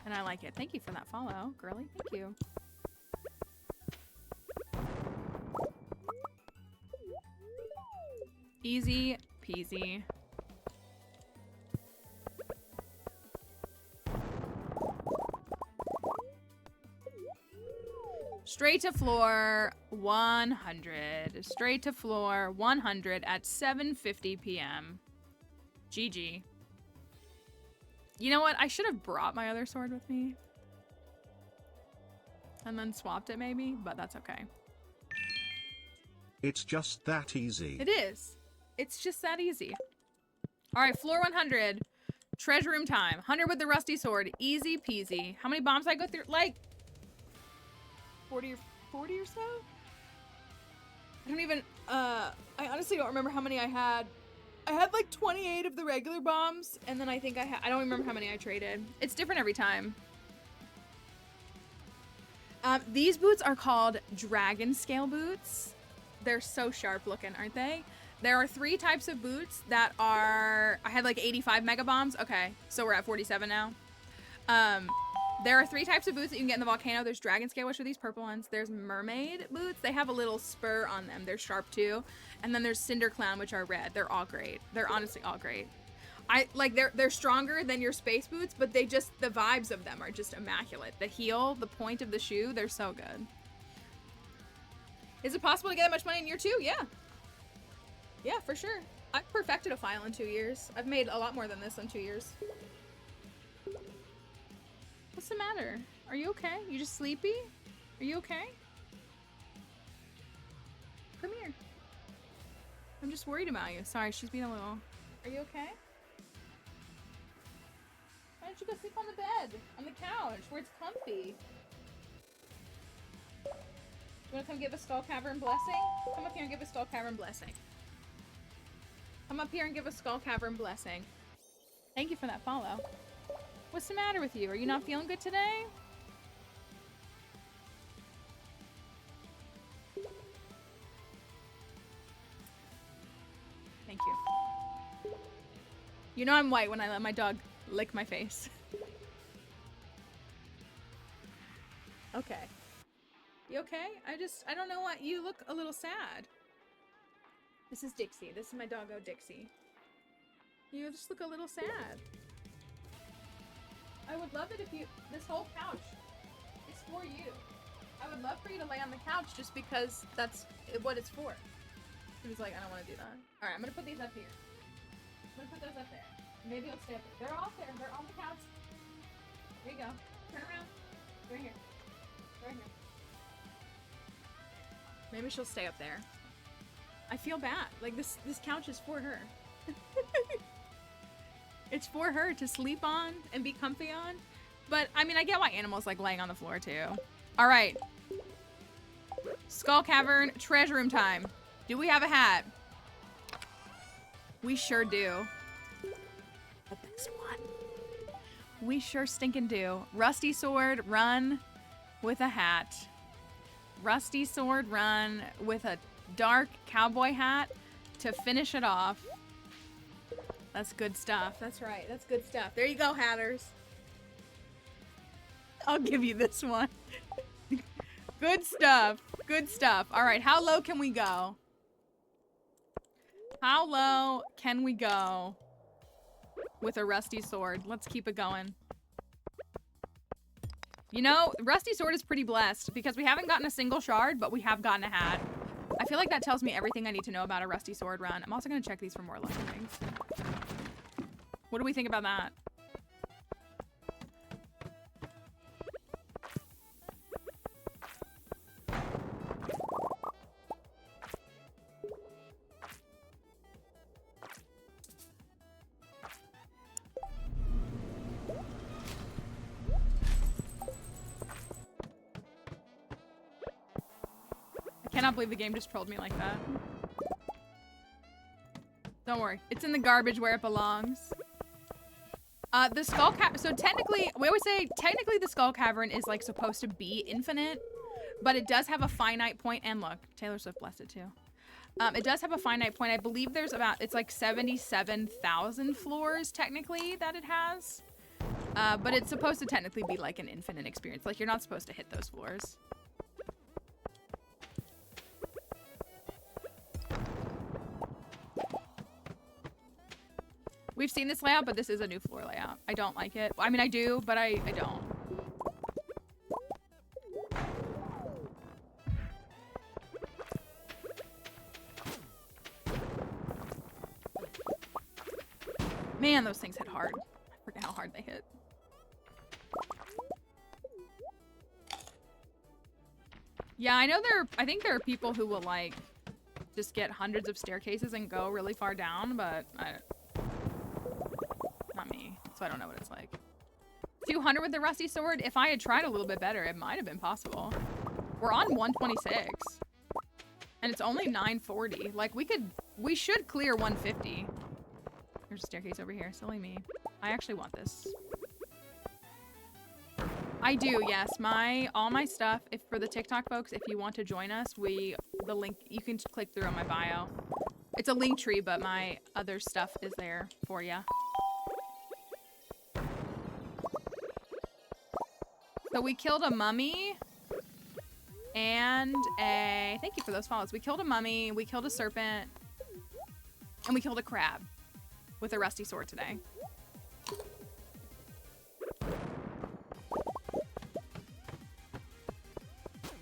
And I like it. Thank you for that follow, girly. Thank you. Easy peasy. Straight to floor 100. Straight to floor 100 at 7:50 p.m. GG. You know what? I should have brought my other sword with me. And then swapped it maybe, but that's okay. It's just that easy. It is. It's just that easy. All right, floor 100. Treasure room time. 100 with the rusty sword. Easy peasy. How many bombs did I go through? Like 40 or so? I don't even, I honestly don't remember how many I had. I had like 28 of the regular bombs, and then I think I don't remember how many I traded. It's different every time. These boots are called dragon scale boots. They're so sharp looking, aren't they? There are 3 types of boots that are, I had like 85 mega bombs. Okay, so we're at 47 now. There are 3 types of boots that you can get in the volcano. There's dragon scale, which are these purple ones. There's mermaid boots. They have a little spur on them. They're sharp too. And then there's cinder clown, which are red. They're all great. They're honestly all great. They're stronger than your space boots, but the vibes of them are just immaculate. The heel, the point of the shoe, they're so good. Is it possible to get that much money in year 2? Yeah. Yeah, for sure. I've perfected a file in 2 years. I've made a lot more than this in 2 years. What's the matter? Are you okay? You just sleepy? Are you okay? Come here. I'm just worried about you. Sorry, she's being a little... Are you okay? Why don't you go sleep on the bed? On the couch, where it's comfy. You wanna come give a Skull Cavern blessing? Come up here and give a Skull Cavern blessing. Come up here and give a Skull Cavern blessing. Thank you for that follow. What's the matter with you? Are you not feeling good today? Thank you. You know I'm white when I let my dog lick my face. Okay. You okay? I don't know what, you look a little sad. This is Dixie. This is my doggo Dixie. You just look a little sad. I would love it if this whole couch is for you. I would love for you to lay on the couch just because that's what it's for. He was like, I don't want to do that. Alright, I'm gonna put these up here. I'm gonna put those up there. Maybe it'll stay up there. They're all there. They're on the couch. There you go. Turn around. Right here. Right here. Maybe she'll stay up there. I feel bad. Like, this couch is for her. It's for her to sleep on and be comfy on. But, I mean, I get why animals like laying on the floor, too. All right. Skull Cavern treasure room time. Do we have a hat? We sure do. But this one. We sure stinking do. Rusty sword, run with a hat. Rusty sword, run with a dark cowboy hat to finish it off. That's good stuff. That's right. That's good stuff. There you go, Hatters. I'll give you this one. Good stuff. Good stuff. All right. How low can we go? How low can we go with a rusty sword? Let's keep it going. You know, rusty sword is pretty blessed because we haven't gotten a single shard, but we have gotten a hat. I feel like that tells me everything I need to know about a rusty sword run. I'm also going to check these for more lucky things. What do we think about that? I cannot believe the game just trolled me like that. Don't worry. It's in the garbage where it belongs. The Skull Cavern, so technically, we always say, technically the Skull Cavern is like supposed to be infinite, but it does have a finite point, and look, Taylor Swift blessed it too. It does have a finite point. I believe there's about, it's like 77,000 floors technically that it has. But it's supposed to technically be like an infinite experience. Like, you're not supposed to hit those floors. We've seen this layout, but this is a new floor layout. I don't like it. I mean, I do, but I don't. Man, those things hit hard. I forget how hard they hit. Yeah, I know I think there are people who will like just get hundreds of staircases and go really far down, but not me. So I don't know what it's like. 200 with the rusty sword. If I had tried a little bit better, it might have been possible. We're on 126 and it's only 940. Like we should clear 150. There's a staircase over here. Silly me. I actually want this. I do, yes. All my stuff, if for the TikTok folks, if you want to join us, the link, you can just click through on my bio. It's a link tree, but my other stuff is there for ya. So we killed a mummy and thank you for those follows. We killed a mummy, we killed a serpent, and we killed a crab with a rusty sword today.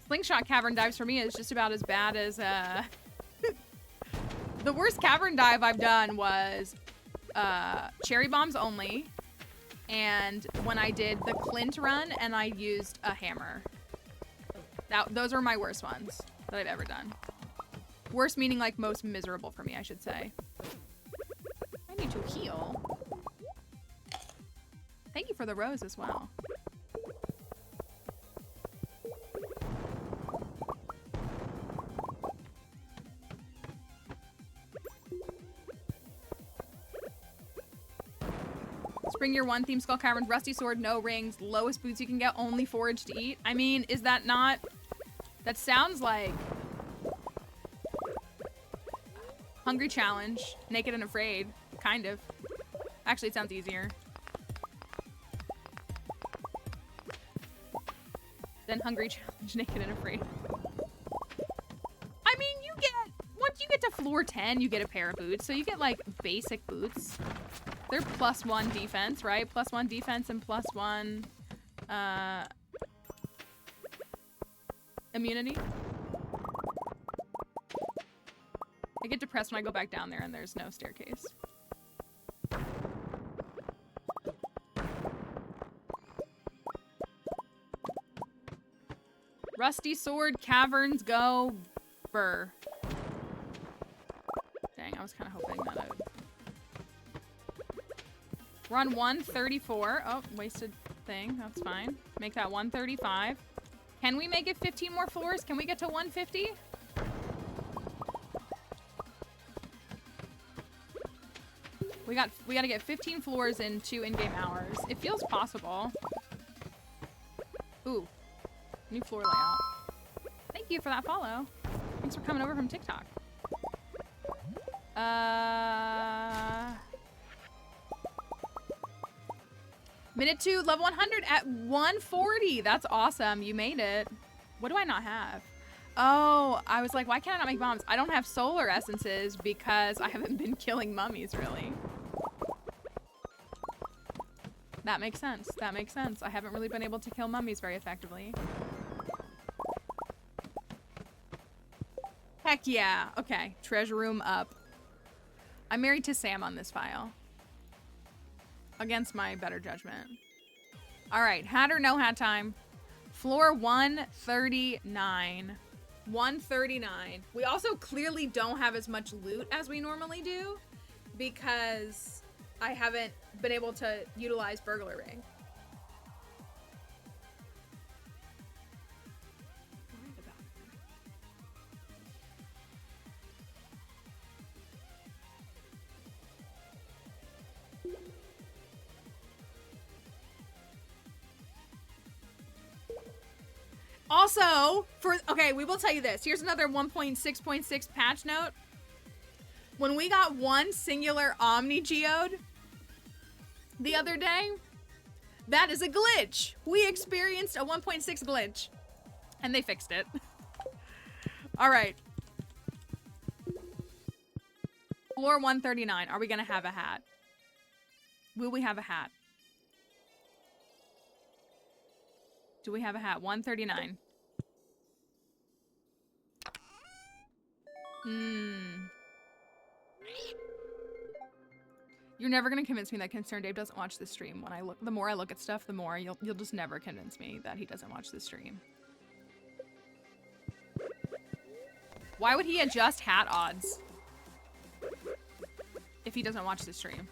Slingshot cavern dives for me is just about as bad as the worst cavern dive I've done was cherry bombs only, and when I did the Clint run and I used a hammer. Those are my worst ones that I've ever done. Worst meaning like most miserable for me, I should say. I need to heal. Thank you for the rose as well. Bring your one theme skull cavern, rusty sword, no rings, lowest boots you can get, only forage to eat. I mean, is that not... That sounds like... Hungry challenge, naked and afraid, kind of. Actually, it sounds easier than hungry challenge, naked and afraid. I mean, once you get to floor 10, you get a pair of boots, so you get like basic boots. They're +1 defense, right? +1 defense and +1 immunity. I get depressed when I go back down there and there's no staircase. Rusty sword caverns go burr. Dang, I was kind of hoping that I would. We're on 134. Oh, wasted thing. That's fine. Make that 135. Can we make it 15 more floors? Can we get to 150? We got to get 15 floors in 2 in-game hours. It feels possible. Ooh, new floor layout. Thank you for that follow. Thanks for coming over from TikTok. Minute 2, level 100 at 140. That's awesome. You made it. What do I not have? Oh, I was like, why can't I not make bombs? I don't have solar essences because I haven't been killing mummies, really. That makes sense. That makes sense. I haven't really been able to kill mummies very effectively. Heck yeah. Okay, treasure room up. I'm married to Sam on this file. Against my better judgment. All right, hat or no hat time. Floor 139. 139. We also clearly don't have as much loot as we normally do because I haven't been able to utilize burglar ring. Also, okay, we will tell you this. Here's another 1.6.6 patch note. When we got one singular Omni Geode the other day, that is a glitch. We experienced a 1.6 glitch, and they fixed it. All right. Floor 139. Are we gonna have a hat? Will we have a hat? Do we have a hat? 139. You're never gonna convince me that Concerned Dave doesn't watch the stream. When I look, the more I look at stuff, the more you'll just never convince me that he doesn't watch the stream. Why would he adjust hat odds if he doesn't watch the stream?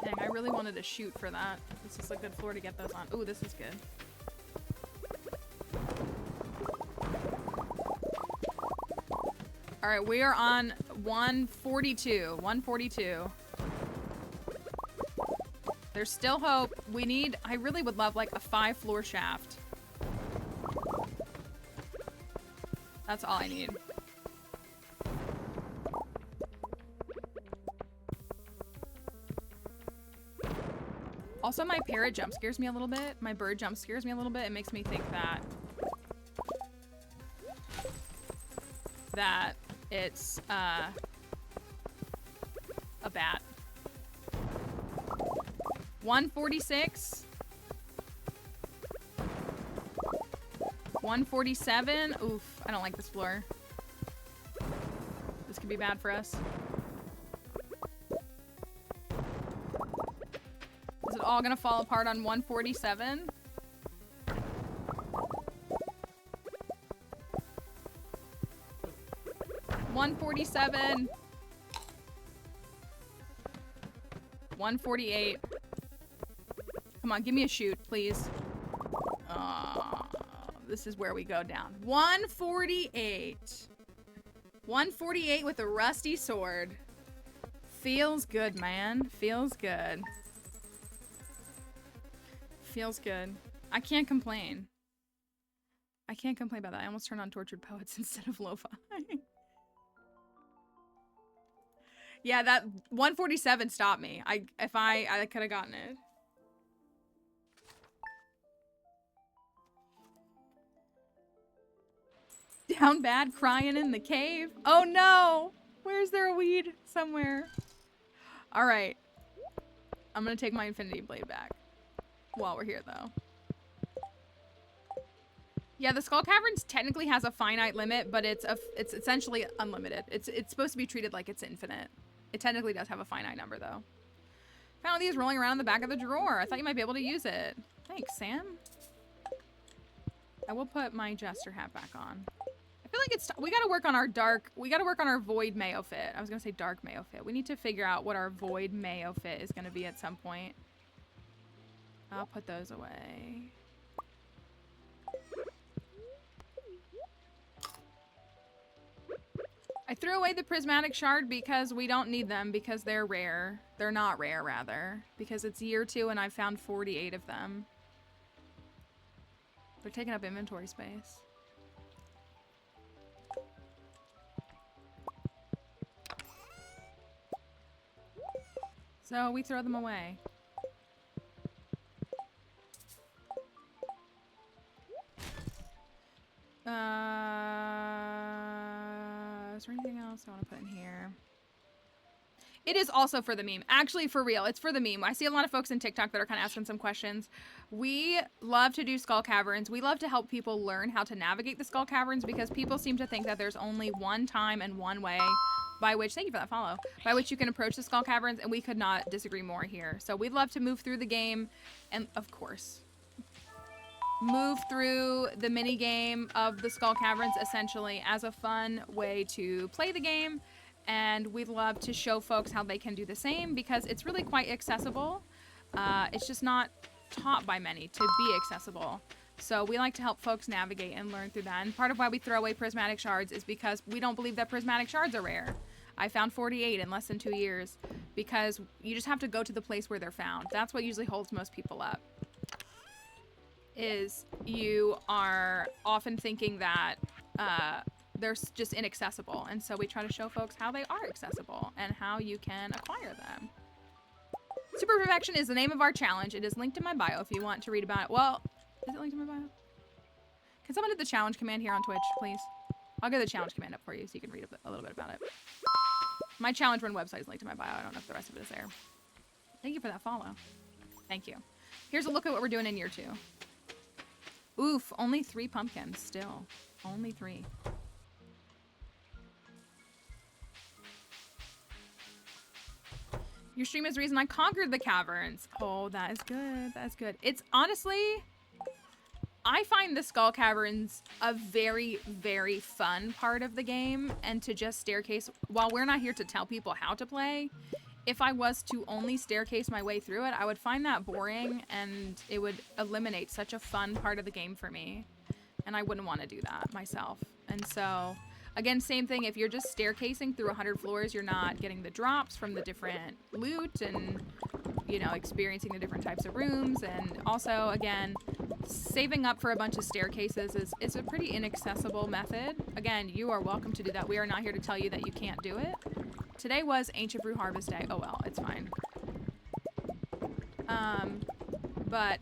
Dang, I really wanted to shoot for that. This is a good floor to get those on. Ooh, this is good. All right, we are on 142. 142. There's still hope. We need, I really would love like a 5-floor shaft. That's all I need. Also, my parrot jump scares me a little bit. My bird jump scares me a little bit. It makes me think that it's a bat. 146. 147. Oof, I don't like this floor. This could be bad for us. Is it all gonna fall apart on 147? $147. 148. Come on, give me a shoot, please. This is where we go down. 148. 148 with a rusty sword. Feels good, man. Feels good. Feels good. I can't complain. I can't complain about that. I almost turned on Tortured Poets instead of Lo-Fi. Yeah, that 147 stopped me. If I could have gotten it. Down bad, crying in the cave. Oh no! Where's there a weed? Somewhere. Alright. I'm gonna take my Infinity Blade back. While we're here, though. Yeah, the Skull Caverns technically has a finite limit, but it's essentially unlimited. It's supposed to be treated like it's infinite. It technically does have a finite number, though. Found these rolling around in the back of the drawer. I thought you might be able to use it. Thanks, Sam. I will put my Jester hat back on. I feel like it's... We gotta work on our dark... We gotta work on our Void Mayo fit. I was gonna say dark Mayo fit. We need to figure out what our Void Mayo fit is gonna be at some point. I'll put those away. I threw away the prismatic shard because we don't need them because they're rare. They're not rare, rather. Because it's year 2 and I found 48 of them. They're taking up inventory space. So we throw them away. Is there anything else I want to put in here? It is also for the meme. Actually, for real, it's for the meme. I see a lot of folks in TikTok that are kind of asking some questions. We love to do Skull Caverns. We love to help people learn how to navigate the Skull Caverns because people seem to think that there's only one time and one way by which, thank you for that follow, by which you can approach the Skull Caverns, and we could not disagree more here. So we'd love to move through the game and, of course, move through the mini game of the Skull Caverns essentially as a fun way to play the game, and we'd love to show folks how they can do the same because it's really quite accessible. It's just not taught by many to be accessible. So we like to help folks navigate and learn through that. And part of why we throw away prismatic shards is because we don't believe that prismatic shards are rare. I found 48 in less than 2 years because you just have to go to the place where they're found. That's what usually holds most people up. Is you are often thinking that they're just inaccessible. And so we try to show folks how they are accessible and how you can acquire them. Super Perfection is the name of our challenge. It is linked in my bio if you want to read about it. Well, is it linked in my bio? Can someone hit the challenge command here on Twitch, please? I'll get the challenge command up for you so you can read a little bit about it. My challenge run website is linked in my bio. I don't know if the rest of it is there. Thank you for that follow. Thank you. Here's a look at what we're doing in year 2. Oof, only 3 pumpkins still. Only 3. Your stream is the reason I conquered the caverns. Oh, that is good. That's good. It's honestly, I find the Skull Caverns a very, very fun part of the game, and to just staircase, while we're not here to tell people how to play, if I was to only staircase my way through it, I would find that boring, and it would eliminate such a fun part of the game for me, and I wouldn't want to do that myself. And so, again, same thing, if you're just staircasing through 100 floors, you're not getting the drops from the different loot and, you know, experiencing the different types of rooms. And also, again, saving up for a bunch of staircases is a pretty inaccessible method. Again, you are welcome to do that. We are not here to tell you that you can't do it. Today was Ancient Brew Harvest Day. Oh well, it's fine. But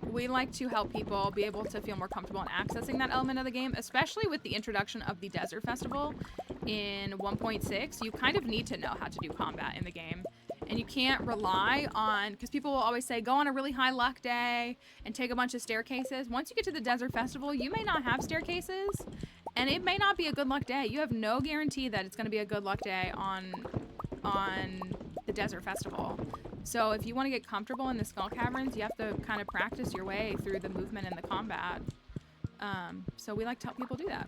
we like to help people be able to feel more comfortable in accessing that element of the game, especially with the introduction of the Desert Festival in 1.6. You kind of need to know how to do combat in the game. And you can't rely on, because people will always say, go on a really high luck day and take a bunch of staircases. Once you get to the Desert Festival, you may not have staircases, and it may not be a good luck day. You have no guarantee that it's going to be a good luck day on the Desert Festival. So if you want to get comfortable in the Skull Caverns, you have to kind of practice your way through the movement and the combat. So we like to help people do that.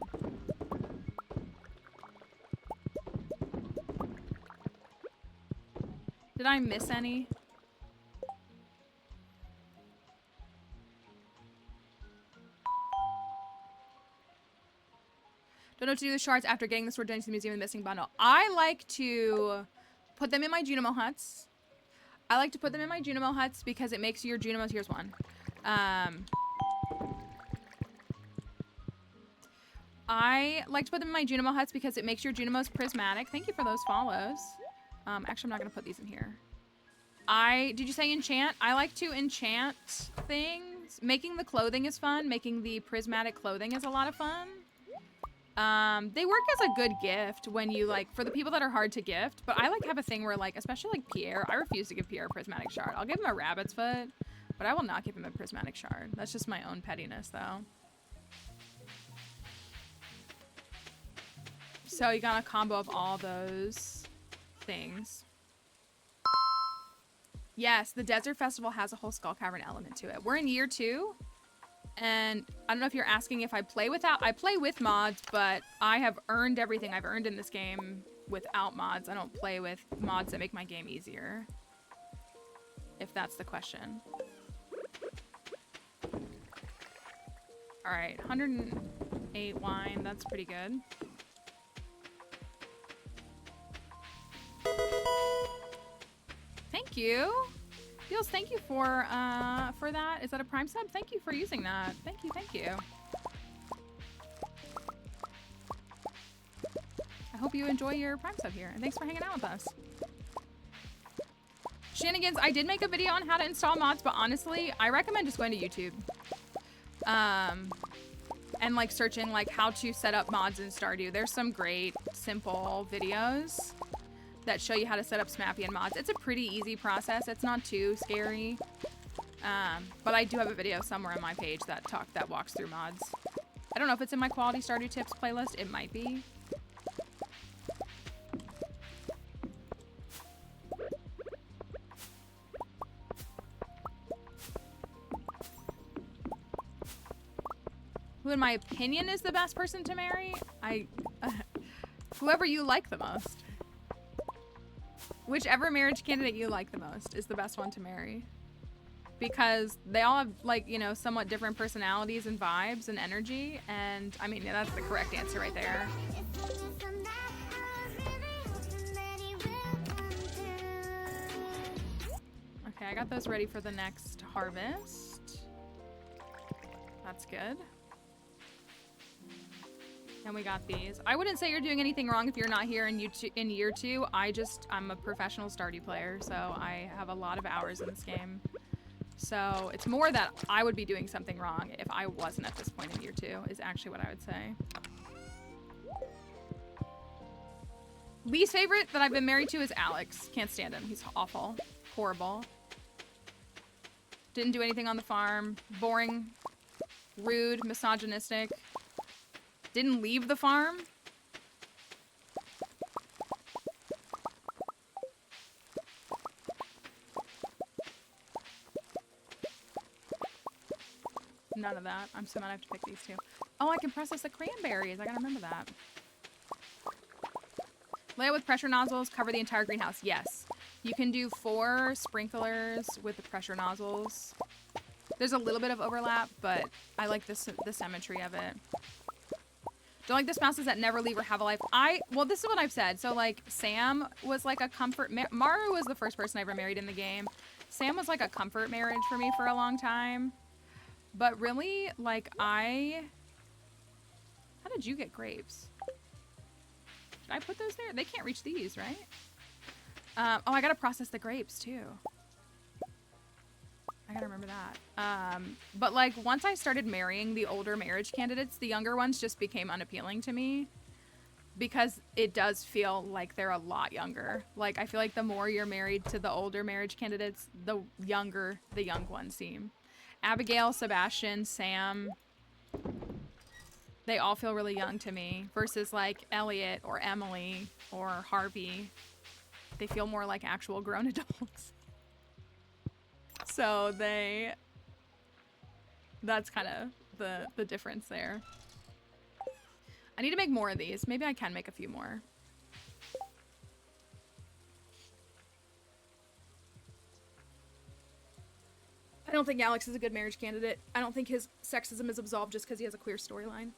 Did I miss any? Don't know what to do with shards after getting the sword donated to the museum and the missing bundle. I like to put them in my Junimo huts. I like to put them in my Junimo huts because it makes your Junimos. Here's one. I like to put them in my Junimo huts because it makes your Junimos prismatic. Thank you for those follows. Actually, I'm not going to put these in here. Did you say enchant? I like to enchant things. Making the clothing is fun. Making the prismatic clothing is a lot of fun. They work as a good gift when you, like, for the people that are hard to gift. But I, like, have a thing where, like, especially, like, Pierre, I refuse to give Pierre a prismatic shard. I'll give him a rabbit's foot, but I will not give him a prismatic shard. That's just my own pettiness, though. So you got a combo of all those things. Yes, the Desert Festival has a whole Skull Cavern element to it. We're in year 2, and I don't know if you're asking if I play without. I play with mods, but I have earned everything I've earned in this game without mods. I don't play with mods that make my game easier, if that's the question. All right, 108 wine. That's pretty good. Thank you. Deals, thank you for that. Is that a Prime sub? Thank you for using that. Thank you, thank you. I hope you enjoy your Prime sub here, and thanks for hanging out with us. Shenanigans, I did make a video on how to install mods, but honestly, I recommend just going to YouTube. And like searching like how to set up mods in Stardew. There's some great, simple videos that show you how to set up Smappy and mods. It's a pretty easy process. It's not too scary. But I do have a video somewhere on my page that walks through mods. I don't know if it's in my Quality Stardew Tips playlist. It might be. Who in my opinion is the best person to marry? Whoever you like the most. Whichever marriage candidate you like the most is the best one to marry. Because they all have, like, you know, somewhat different personalities and vibes and energy. And, I mean, yeah, that's the correct answer right there. Okay, I got those ready for the next harvest. That's good. And we got these. I wouldn't say you're doing anything wrong if you're not here in year 2. I'm a professional Stardew player, so I have a lot of hours in this game. So it's more that I would be doing something wrong if I wasn't at this point in year 2, is actually what I would say. Least favorite that I've been married to is Alex. Can't stand him. He's awful. Horrible. Didn't do anything on the farm. Boring. Rude. Misogynistic. Didn't leave the farm. None of that. I'm so mad I have to pick these two. Oh, I can process the cranberries. I gotta remember that. Lay out with pressure nozzles. Cover the entire greenhouse. Yes. You can do 4 sprinklers with the pressure nozzles. There's a little bit of overlap, but I like the symmetry of it. Don't like the spouses that never leave or have a life. Well, this is what I've said. So, like, Sam was like a comfort... Maru was the first person I ever married in the game. Sam was like a comfort marriage for me for a long time. But really, like, How did you get grapes? Did I put those there? They can't reach these, right? Oh, I gotta process the grapes, too. I gotta remember that. But, like, once I started marrying the older marriage candidates, the younger ones just became unappealing to me. Because it does feel like they're a lot younger. Like, I feel like the more you're married to the older marriage candidates, the younger the young ones seem. Abigail, Sebastian, Sam, they all feel really young to me. Versus, like, Elliot or Emily or Harvey. They feel more like actual grown adults. So that's kind of the difference there. I need to make more of these. Maybe I can make a few more. I don't think Alex is a good marriage candidate. I don't think his sexism is absolved just because he has a queer storyline.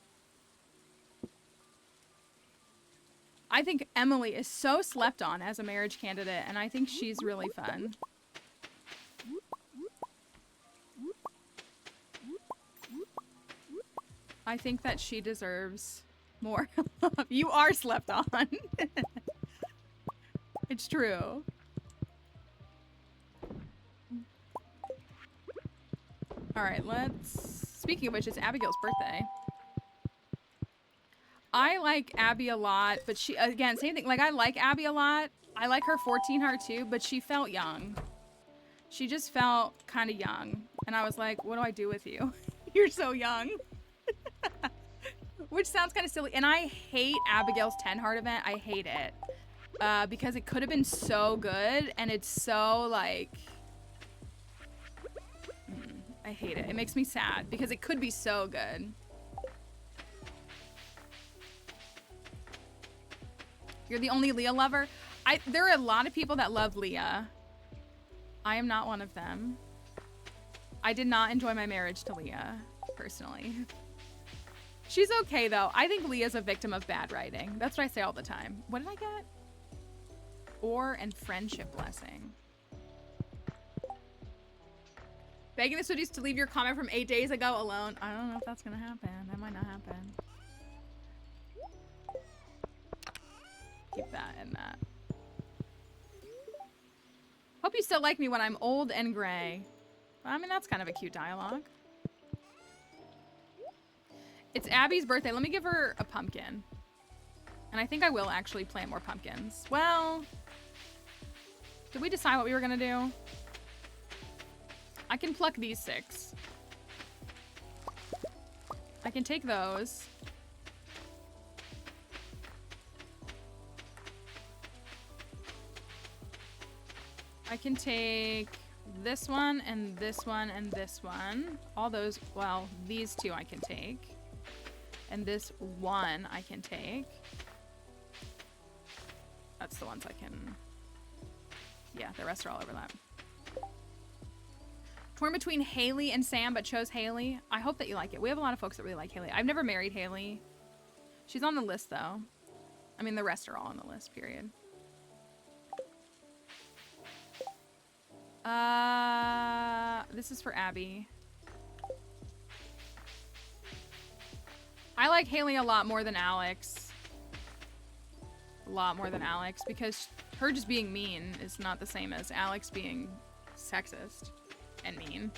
I think Emily is so slept on as a marriage candidate, and I think she's really fun. I think that she deserves more love. You are slept on. It's true. Alright, speaking of which, it's Abigail's birthday. I like Abby a lot, but she, again, same thing. Like, I like Abby a lot. I like her 14 heart too, but she felt young. She just felt kind of young. And I was like, what do I do with you? You're so young. Which sounds kind of silly. And I hate Abigail's 10 heart event. I hate it. Because it could have been so good. And it's so, like... I hate it. It makes me sad. Because it could be so good. You're the only Leah lover? There are a lot of people that love Leah. I am not one of them. I did not enjoy my marriage to Leah, personally. She's okay, though. I think Leah's a victim of bad writing. That's what I say all the time. What did I get? Ore and friendship blessing. Begging the Switchies to leave your comment from 8 days ago alone. I don't know if that's gonna happen. That might not happen. Keep that in that. Hope you still like me when I'm old and gray. I mean, that's kind of a cute dialogue. It's Abby's birthday. Let me give her a pumpkin. And I think I will actually plant more pumpkins. Well, did we decide what we were gonna do? I can pluck these 6. I can take those. I can take this one and this one and this one. All those, well, these 2 I can take. And this one I can take. That's the ones I can... Yeah, the rest are all overlap. Torn between Haley and Sam, but chose Haley. I hope that you like it. We have a lot of folks that really like Haley. I've never married Haley. She's on the list, though. I mean, the rest are all on the list, period. This is for Abby. I like Haley a lot more than Alex. A lot more than Alex, because her just being mean is not the same as Alex being sexist and mean.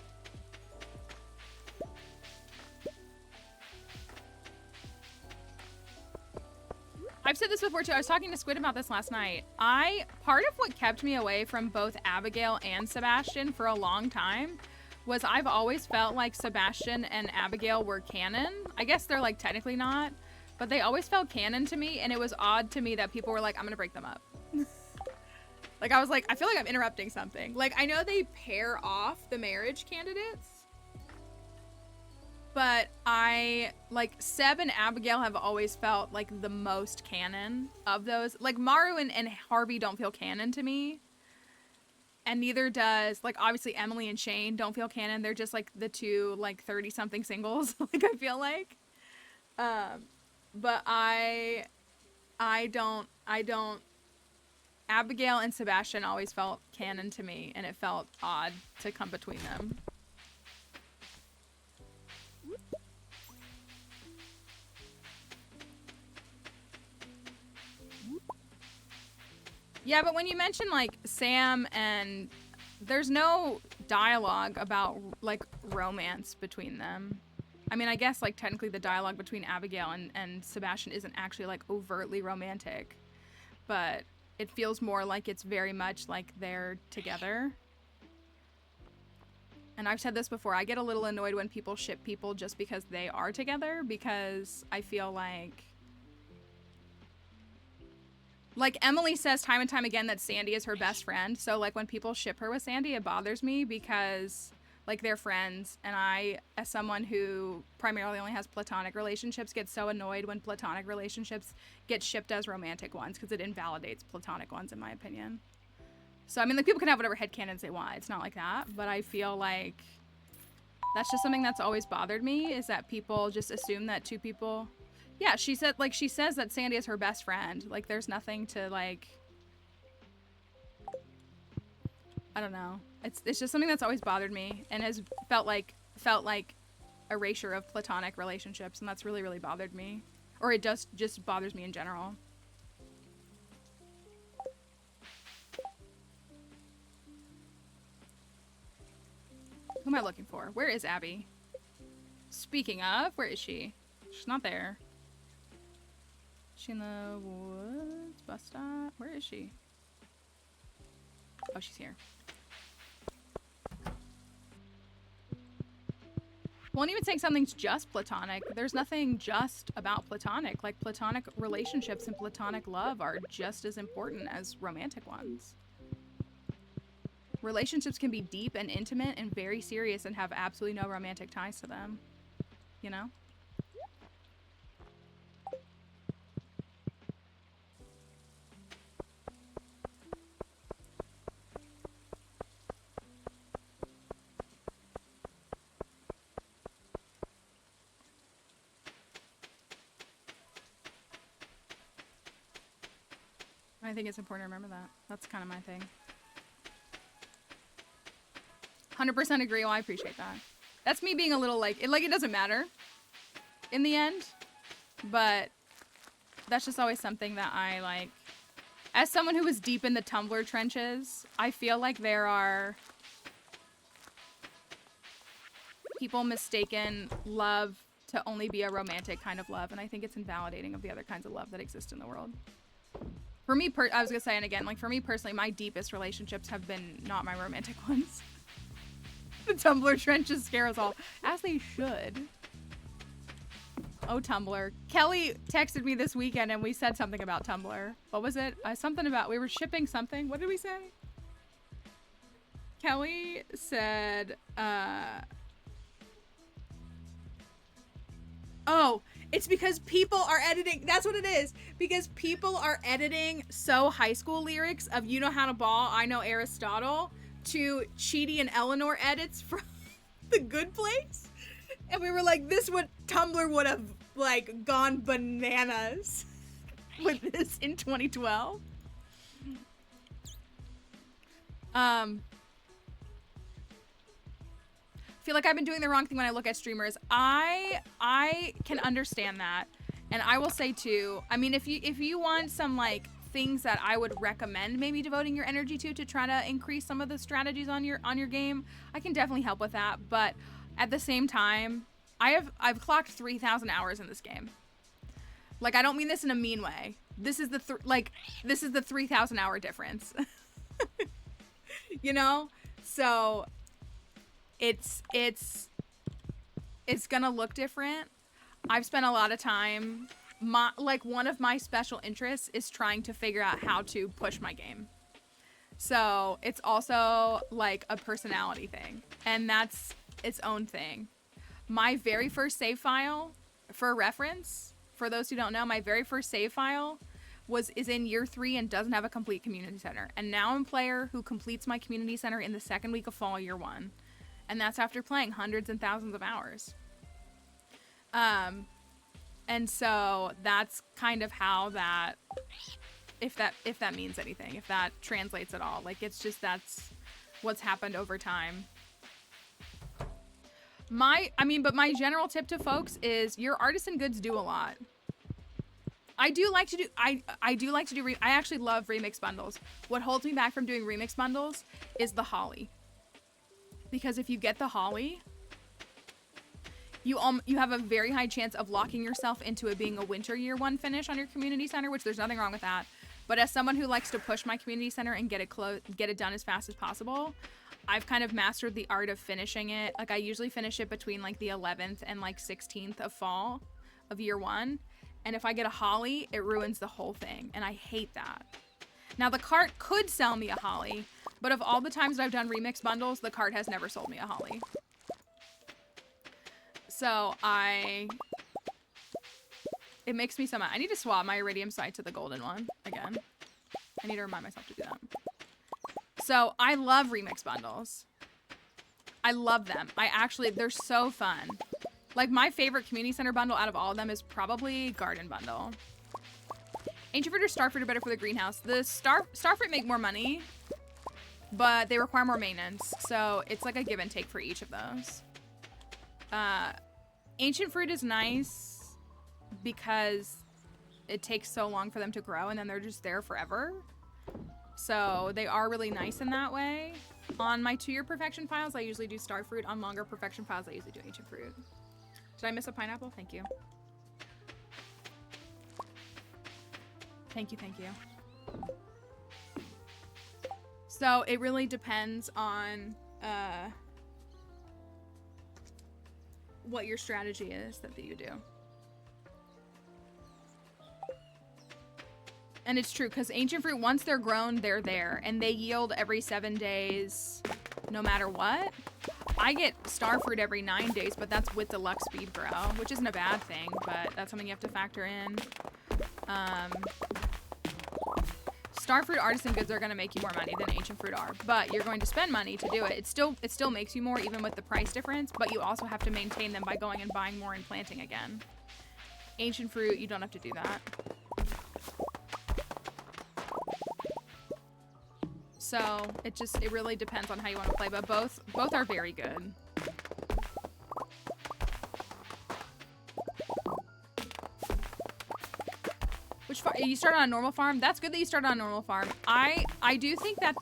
I've said this before too. I was talking to Squid about this last night. Part of what kept me away from both Abigail and Sebastian for a long time was I've always felt like Sebastian and Abigail were canon. I guess they're like technically not, but they always felt canon to me, and it was odd to me that people were like, I'm gonna break them up. Like, I was like, I feel like I'm interrupting something. Like, I know they pair off the marriage candidates, but Seb and Abigail have always felt like the most canon of those. Like, Maru and Harvey don't feel canon to me. And neither does, like, obviously Emily and Shane don't feel canon. They're just like the two, like, 30-something singles, like, I feel like. But I don't, Abigail and Sebastian always felt canon to me, and it felt odd to come between them. Yeah, but when you mention, like, Sam and... There's no dialogue about, like, romance between them. I mean, I guess, like, technically the dialogue between Abigail and Sebastian isn't actually, like, overtly romantic. But it feels more like it's very much like they're together. And I've said this before, I get a little annoyed when people ship people just because they are together, because I feel like... Like, Emily says time and time again that Sandy is her best friend. So, like, when people ship her with Sandy, it bothers me because, like, they're friends. And I, as someone who primarily only has platonic relationships, get so annoyed when platonic relationships get shipped as romantic ones because it invalidates platonic ones, in my opinion. So, I mean, like, people can have whatever headcanons they want. It's not like that. But I feel like that's just something that's always bothered me, is that people just assume that two people... Yeah, she said, like, she says that Sandy is her best friend. Like, there's nothing to, like... I don't know. It's just something that's always bothered me and has felt like erasure of platonic relationships, and that's really, really bothered me. Or it just bothers me in general. Who am I looking for? Where is Abby? Speaking of, where is she? She's not there. Is she in the woods? Bus stop? Where is she? Oh, she's here. Well, and even saying something's just platonic, there's nothing just about platonic. Like, platonic relationships and platonic love are just as important as romantic ones. Relationships can be deep and intimate and very serious and have absolutely no romantic ties to them. You know? I think it's important to remember that. That's kind of my thing. 100% agree. Well, I appreciate that. That's me being a little like it doesn't matter in the end, but that's just always something that I like. As someone who was deep in the Tumblr trenches, I feel like there are people mistaken love to only be a romantic kind of love, and I think it's invalidating of the other kinds of love that exist in the world. For me, I was gonna say, and again, like, for me personally, my deepest relationships have been not my romantic ones. The Tumblr trenches scare us all, as they should. Oh, Tumblr. Kelly texted me this weekend and we said something about Tumblr. What was it? Something about, we were shipping something. What did we say? Kelly said, oh, it's because people are editing. That's what it is. Because people are editing so high school lyrics of You Know How to Ball, I Know Aristotle to Chidi and Eleanor edits from The Good Place. And we were like, Tumblr would have, like, gone bananas with this in 2012. Feel like I've been doing the wrong thing when I look at streamers. I can understand that. And I will say too, I mean, if you want some like things that I would recommend maybe devoting your energy to try to increase some of the strategies on your game, I can definitely help with that. But at the same time, I've clocked 3,000 hours in this game. Like, I don't mean this in a mean way, this is the this is the 3,000 hour difference. You know? So it's gonna look different. I've spent a lot of time, one of my special interests is trying to figure out how to push my game. So it's also like a personality thing, and that's its own thing. My very first save file, for reference, for those who don't know, my very first save file is in year 3 and doesn't have a complete community center. And now I'm a player who completes my community center in the second week of fall, year 1. And that's after playing hundreds and thousands of hours. And so that's kind of how that, if that means anything, if that translates at all. Like, it's just, that's what's happened over time. But my general tip to folks is your artisan goods do a lot. I do like to do, I actually love remix bundles. What holds me back from doing remix bundles is the holly. Because if you get the holly, you have a very high chance of locking yourself into it being a winter year 1 finish on your community center, which there's nothing wrong with that. But as someone who likes to push my community center and get it done as fast as possible, I've kind of mastered the art of finishing it. Like, I usually finish it between like the 11th and like 16th of fall of year 1. And if I get a holly, it ruins the whole thing. And I hate that. Now, the cart could sell me a holly, but of all the times that I've done remix bundles, the cart has never sold me a holly. So it makes me so mad. I need to swap my iridium sight to the golden one again. I need to remind myself to do that. So I love remix bundles. I love them. They're so fun. Like, my favorite community center bundle out of all of them is probably garden bundle. Ancient fruit or starfruit are better for the greenhouse. The starfruit make more money, but they require more maintenance. So it's like a give and take for each of those. Ancient fruit is nice because it takes so long for them to grow, and then they're just there forever. So they are really nice in that way. On my 2-year perfection files, I usually do starfruit. On longer perfection files, I usually do ancient fruit. Did I miss a pineapple? Thank you. Thank you, thank you. So it really depends on what your strategy is that you do. And it's true, because ancient fruit, once they're grown, they're there. And they yield every 7 days, no matter what. I get starfruit every 9 days, but that's with deluxe speed grow, which isn't a bad thing, but that's something you have to factor in. Starfruit artisan goods are going to make you more money than ancient fruit are, but you're going to spend money to do it. It still makes you more, even with the price difference, but you also have to maintain them by going and buying more and planting again. Ancient fruit, you don't have to do that. So it really depends on how you want to play, but both are very good. You started on a normal farm? That's good that you started on a normal farm. I do think that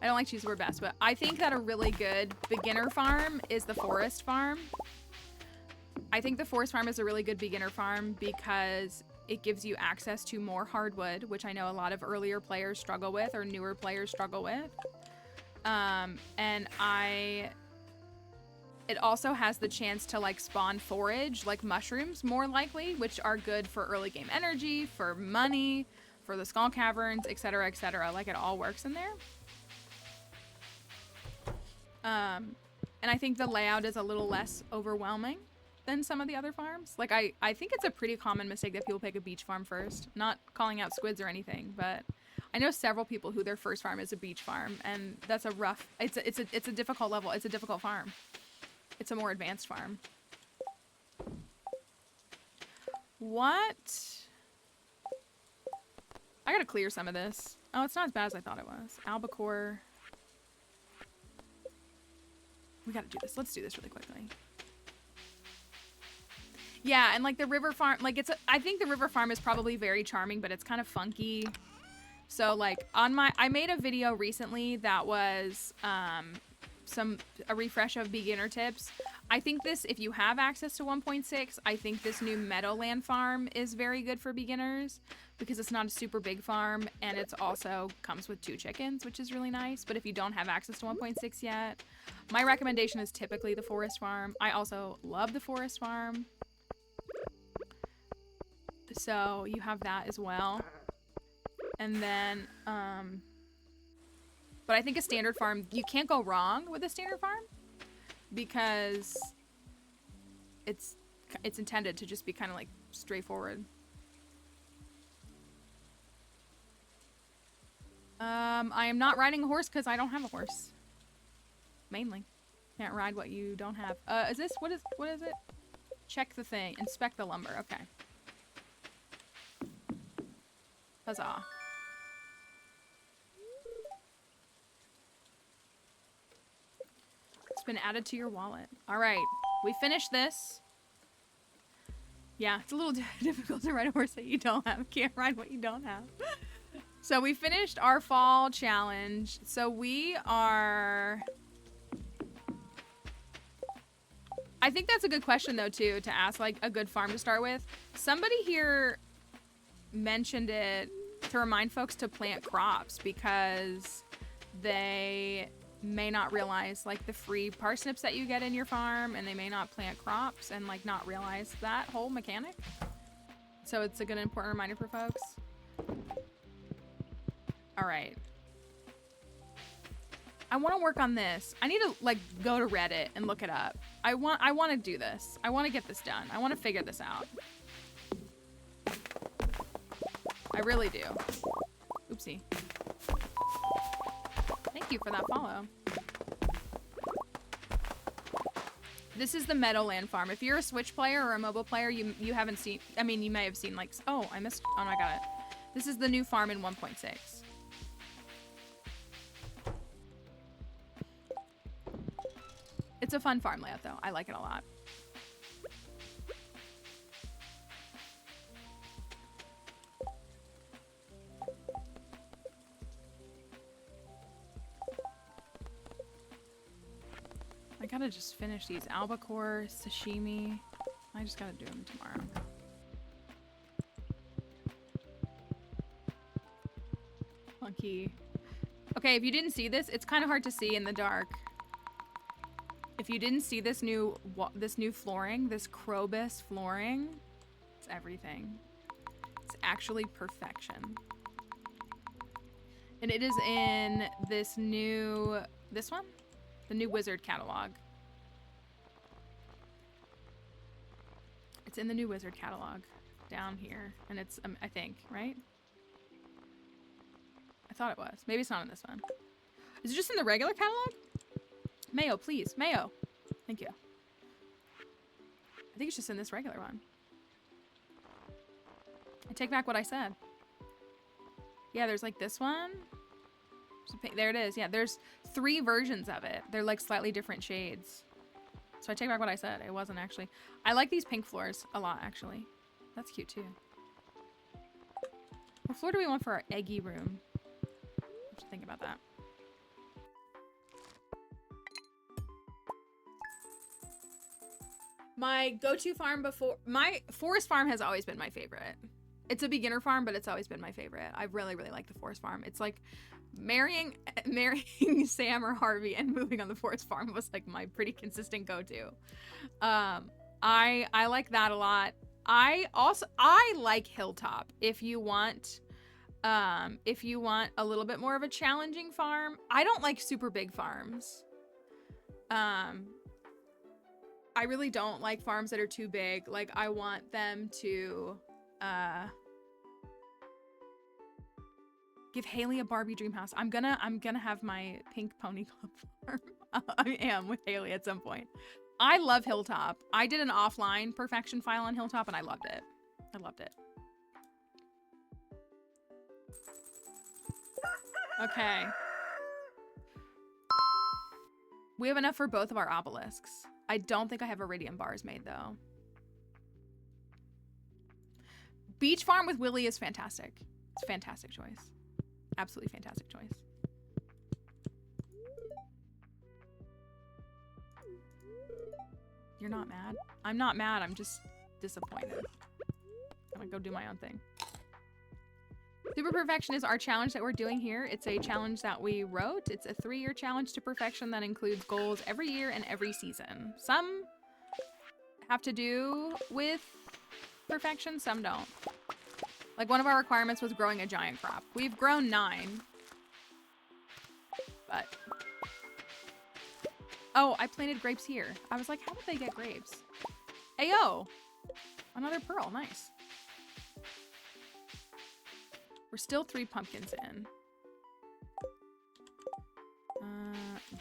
I don't like to use the word best, but I think that a really good beginner farm is the forest farm. I think the forest farm is a really good beginner farm because it gives you access to more hardwood, which I know a lot of earlier players struggle with, or newer players struggle with. It also has the chance to like spawn forage, like mushrooms more likely, which are good for early game energy, for money, for the skull caverns, etc., etc. Like, it all works in there. And I think the layout is a little less overwhelming than some of the other farms. Like, I think it's a pretty common mistake that people pick a beach farm first. Not calling out squids or anything, but I know several people who their first farm is a beach farm, and that's a rough, it's a difficult level. It's a difficult farm. It's a more advanced farm. What? I gotta clear some of this. Oh, it's not as bad as I thought it was. Albacore. We gotta do this. Let's do this really quickly. Yeah, and like the river farm, like I think the river farm is probably very charming, but it's kind of funky. So like I made a video recently that was a refresh of beginner tips. I think this, if you have access to 1.6, I think this new Meadowland farm is very good for beginners because it's not a super big farm and it's also comes with 2 chickens, which is really nice. But if you don't have access to 1.6 yet, my recommendation is typically the forest farm. I also love the forest farm. So you have that as well. And then, but I think a standard farm, you can't go wrong with a standard farm because it's intended to just be kind of like straightforward. I am not riding a horse because I don't have a horse. Mainly. Can't ride what you don't have. Is this, what is it? Check the thing. Inspect the lumber. Okay. Huzzah. It's been added to your wallet. All right. We finished this. Yeah, it's a little difficult to ride a horse that you don't have. Can't ride what you don't have. So we finished our fall challenge. So we are... I think that's a good question, though, too, to ask, like, a good farm to start with. Somebody here mentioned it to remind folks to plant crops because they may not realize, like, the free parsnips that you get in your farm, and they may not plant crops and, like, not realize that whole mechanic. So it's a good, important reminder for folks. All right. I want to work on this. I need to, like, go to Reddit and look it up. I want to do this. I want to get this done. I want to figure this out. I really do. Oopsie. Thank you for that follow. This is the Meadowland farm. If you're a Switch player or a mobile player, you haven't seen... I mean, you may have seen, like... Oh, I missed... Oh, no, I got it. This is the new farm in 1.6. It's a fun farm layout, though. I like it a lot. I gotta just finish these albacore, sashimi. I just gotta do them tomorrow. Monkey. Okay, if you didn't see this, it's kind of hard to see in the dark. If you didn't see this new flooring, this Krobus flooring, it's everything. It's actually perfection. And it is in this one? The new Wizard catalog. It's in the new Wizard catalog down here. And it's, I think, right? I thought it was. Maybe it's not in this one. Is it just in the regular catalog? Mayo, please. Mayo. Thank you. I think it's just in this regular one. I take back what I said. Yeah, there's like this one. There it is. Yeah, there's 3 versions of it. They're like slightly different shades. So I take back what I said. It wasn't actually. I like these pink floors a lot, actually. That's cute too. What floor do we want for our eggy room? I should think about that. My go-to farm before... My forest farm has always been my favorite. It's a beginner farm, but it's always been my favorite. I really, really like the forest farm. It's like marrying Sam or Harvey and moving on the forest farm was like my pretty consistent go-to. I like that a lot. I like Hilltop. If you want a little bit more of a challenging farm. I don't like super big farms. I really don't like farms that are too big. Like, I want them to give Haley a Barbie dream house. I'm gonna have my pink pony club farm. I am with Haley at some point. I love Hilltop. I did an offline perfection file on Hilltop and I loved it. I loved it. Okay. We have enough for both of our obelisks. I don't think I have iridium bars made, though. Beach farm with Willy is fantastic. It's a fantastic choice. Absolutely fantastic choice. You're not mad? I'm not mad. I'm just disappointed. I'm gonna go do my own thing. Super Perfection is our challenge that we're doing here. It's a challenge that we wrote. It's a 3-year challenge to perfection that includes goals every year and every season. Some have to do with perfection, some don't. Like one of our requirements was growing a giant crop. We've grown 9. But... Oh, I planted grapes here. I was like, how did they get grapes? Ayo! Another pearl, nice. We're still 3 pumpkins in.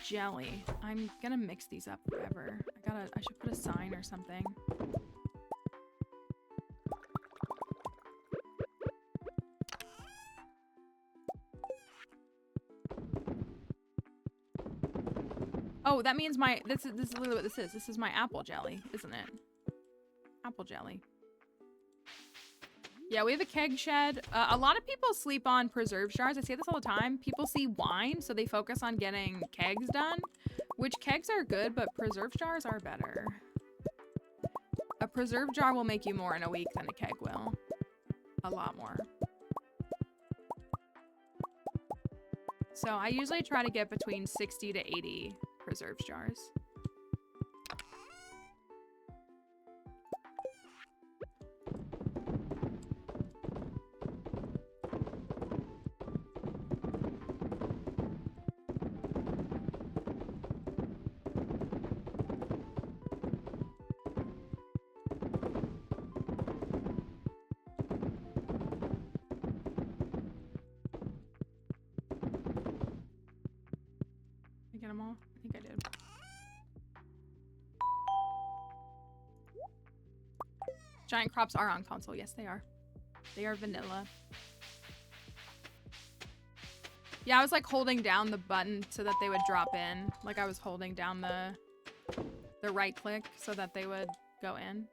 Jelly. I'm gonna mix these up forever. I should put a sign or something. Oh, that means this is literally what this is. This is my apple jelly, isn't it? Apple jelly. Yeah, we have a keg shed. A lot of people sleep on preserve jars. I say this all the time. People see wine, so they focus on getting kegs done, which kegs are good, but preserve jars are better. A preserve jar will make you more in a week than a keg will. A lot more. So I usually try to get between 60 to 80 preserve jars. Get them all? I think I did. Giant crops are on console. Yes, they are. They are vanilla. Yeah, I was like holding down the button so that they would drop in. Like I was holding down the right click so that they would go in.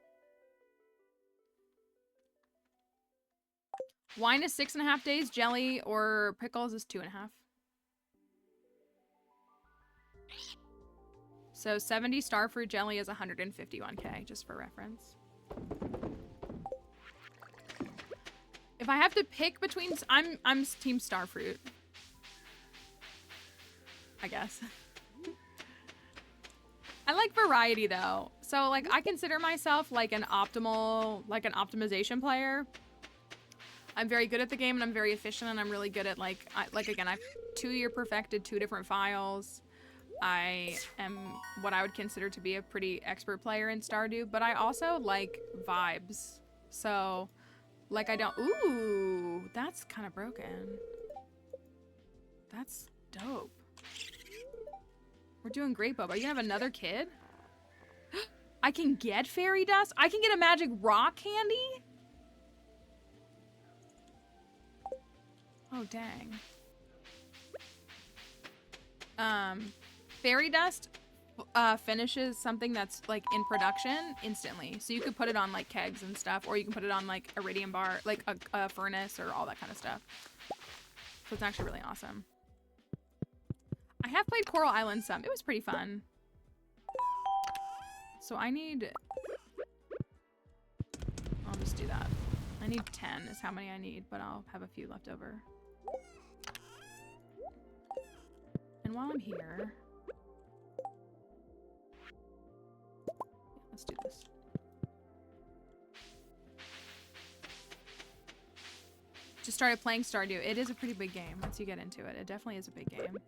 Wine is 6.5 days. Jelly or pickles is 2.5. So 70 starfruit jelly is 151k, just for reference. If I have to pick between, I'm team starfruit, I guess. I like variety though. So like I consider myself like an optimization player. I'm very good at the game and I'm very efficient and I'm really good at like again, I've 2-year perfected 2 different files. I am what I would consider to be a pretty expert player in Stardew, but I also like vibes. So, like I don't... Ooh, that's kind of broken. That's dope. We're doing great, Bob. Are you gonna have another kid? I can get fairy dust? I can get a magic rock candy? Oh, dang. Fairy dust finishes something that's like in production instantly. So you could put it on like kegs and stuff, or you can put it on like iridium bar, like a furnace or all that kind of stuff. So it's actually really awesome. I have played Coral Island some. It was pretty fun. So I need... I'll just do that. I need 10 is how many I need, but I'll have a few left over. And while I'm here... Let's do this. Just started playing Stardew. It is a pretty big game once you get into it. It definitely is a big game.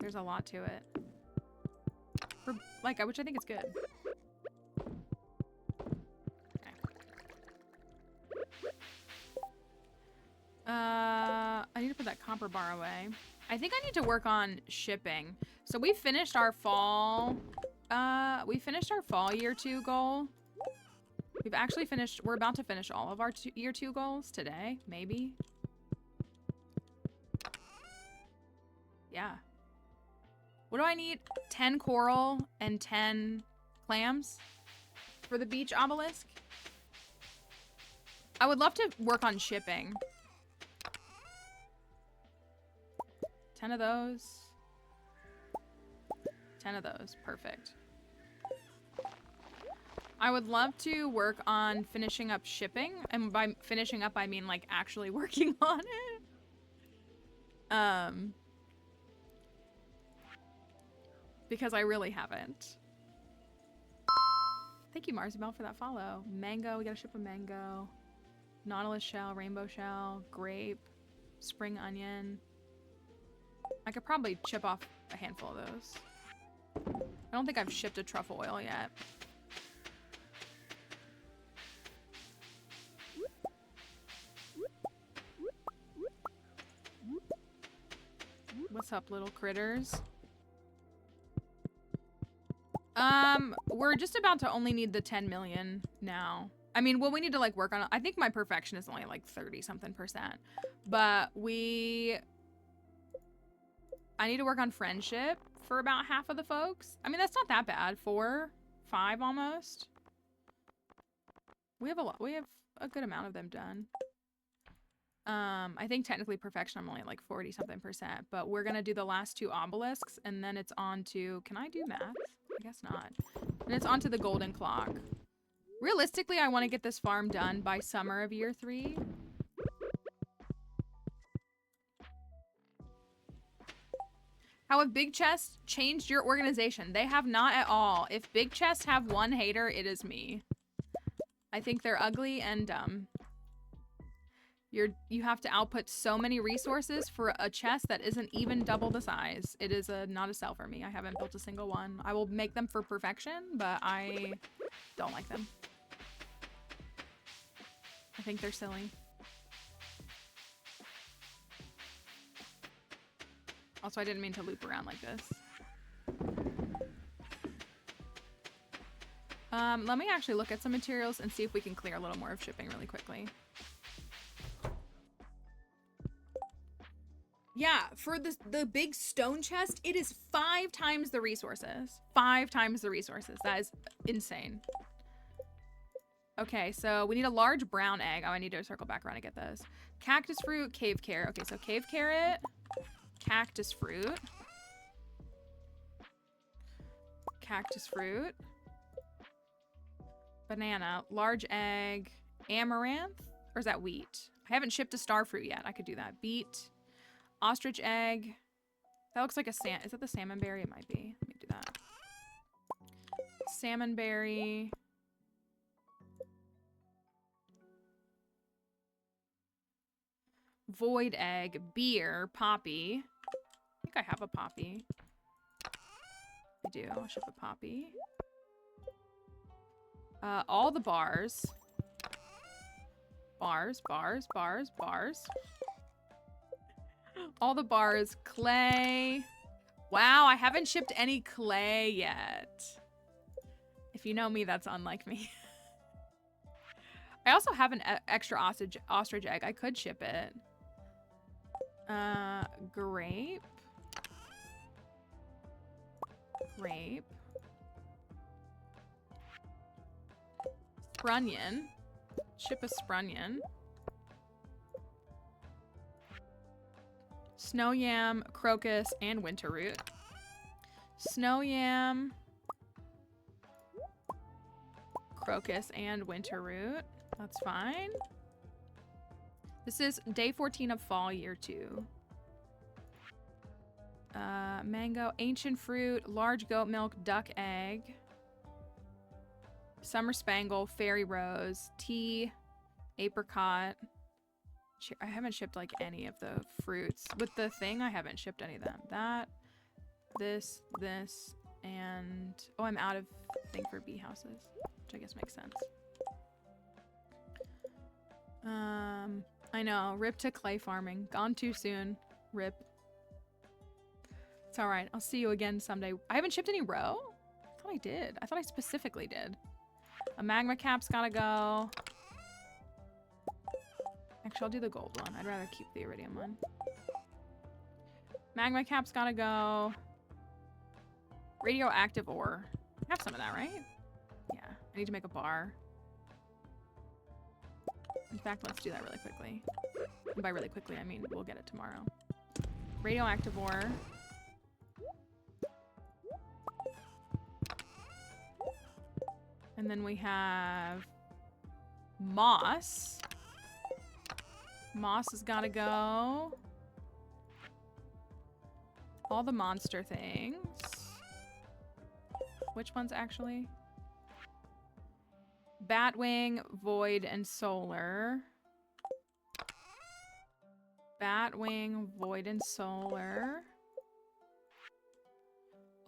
There's a lot to it. For, like, which I think is good. Okay. I need to put that copper bar away. I think I need to work on shipping. So we finished our fall... year 2 goal. We've actually finished, we're about to finish all of our year 2 goals today, maybe. Yeah. What do I need? 10 coral and 10 clams for the beach obelisk. I would love to work on shipping. 10 of those. 10 of those, perfect. I would love to work on finishing up shipping. And by finishing up, I mean, like, actually working on it. Because I really haven't. Thank you, Marsabel, for that follow. Mango, we gotta ship a mango. Nautilus shell, rainbow shell, grape, spring onion. I could probably chip off a handful of those. I don't think I've shipped a truffle oil yet. What's up, little critters? We're just about to only need the 10 million now. I mean, well, we need to like work on it. I think my perfection is only like 30-something%. But I need to work on friendship for about half of the folks. I mean, that's not that bad. 4, 5 almost. We have a lot. We have a good amount of them done. I think technically perfection, I'm only at like 40-something%, but we're gonna do the last 2 obelisks, and then it's on to, can I do math? I guess not. And it's on to the golden clock. Realistically, I want to get this farm done by summer of year 3. How have Big Chests changed your organization? They have not at all. If Big Chests have one hater, it is me. I think they're ugly and dumb. You have to output so many resources for a chest that isn't even double the size. It is not a sell for me. I haven't built a single one. I will make them for perfection, but I don't like them. I think they're silly. Also, I didn't mean to loop around like this. Let me actually look at some materials and see if we can clear a little more of shipping really quickly. Yeah, for the big stone chest, it is 5 times the resources. 5 times the resources. That is insane. Okay, so we need a large brown egg. Oh, I need to circle back around to get those. Cactus fruit, cave carrot. Okay, so cave carrot, cactus fruit. Cactus fruit. Banana, large egg, amaranth. Or is that wheat? I haven't shipped a star fruit yet. I could do that. Beet. Ostrich egg. That looks like a is that the salmon berry? It might be. Let me do that. Salmon berry. Void egg. Beer. Poppy. I think I have a poppy. I do. I'll ship a poppy. All the bars. Bars. All the bars. Clay. Wow, I haven't shipped any clay yet. If you know me, that's unlike me. I also have an extra ostrich egg. I could ship it. Grape. Grape. Sprunion. Ship a sprunion. Snow yam, crocus, and winter root. Snow yam, crocus, and winter root. That's fine. This is day 14 of fall, year 2. Mango, ancient fruit, large goat milk, duck egg. Summer spangle, fairy rose, tea, apricot. I haven't shipped like any of the fruits. With the thing, I haven't shipped any of them. That, this, and... Oh, I'm out of thing for bee houses, which I guess makes sense. I know. Rip to clay farming. Gone too soon. Rip. It's alright. I'll see you again someday. I haven't shipped any roe? I thought I did. I thought I specifically did. A magma cap's gotta go. Actually, I'll do the gold one. I'd rather keep the iridium one. Magma cap's gotta go. Radioactive ore. I have some of that, right? Yeah. I need to make a bar. In fact, let's do that really quickly. And by really quickly, I mean we'll get it tomorrow. Radioactive ore. And then we have moss. Moss has got to go. All the monster things. Which ones actually? Batwing, Void, and Solar. Batwing, Void, and Solar.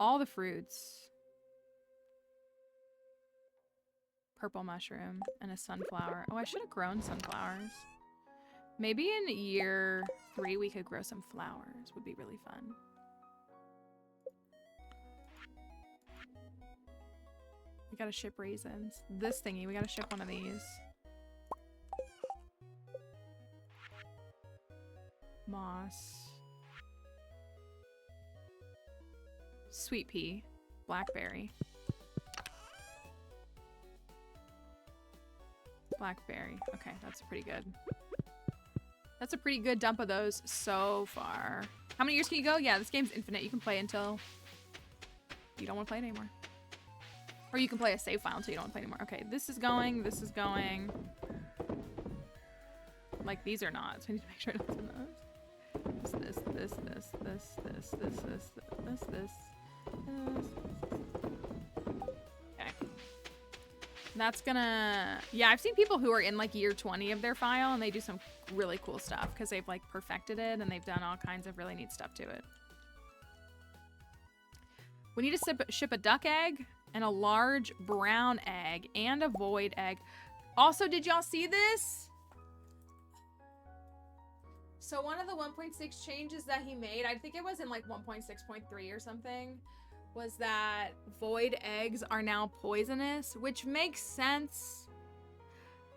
All the fruits. Purple mushroom and a sunflower. Oh, I should have grown sunflowers. Maybe in year 3 we could grow some flowers. Would be really fun. We gotta ship raisins. This thingy, we gotta ship one of these. Moss. Sweet pea. Blackberry. Blackberry. Okay, that's pretty good. That's a pretty good dump of those so far. How many years can you go? Yeah, this game's infinite. You can play until you don't want to play it anymore. Or you can play a save file until you don't want to play anymore. Okay, this is going. This is going. Like, these are not. So I need to make sure it's in those. This. Okay. That's gonna... Yeah, I've seen people who are in, like, year 20 of their file, and they do some really cool stuff because they've, like, perfected it, and they've done all kinds of really neat stuff to it. We need to ship a duck egg and a large brown egg and a void egg. Also, did y'all see this? So one of the 1.6 changes that he made, I think it was in like 1.6.3 or something, was that void eggs are now poisonous, which makes sense.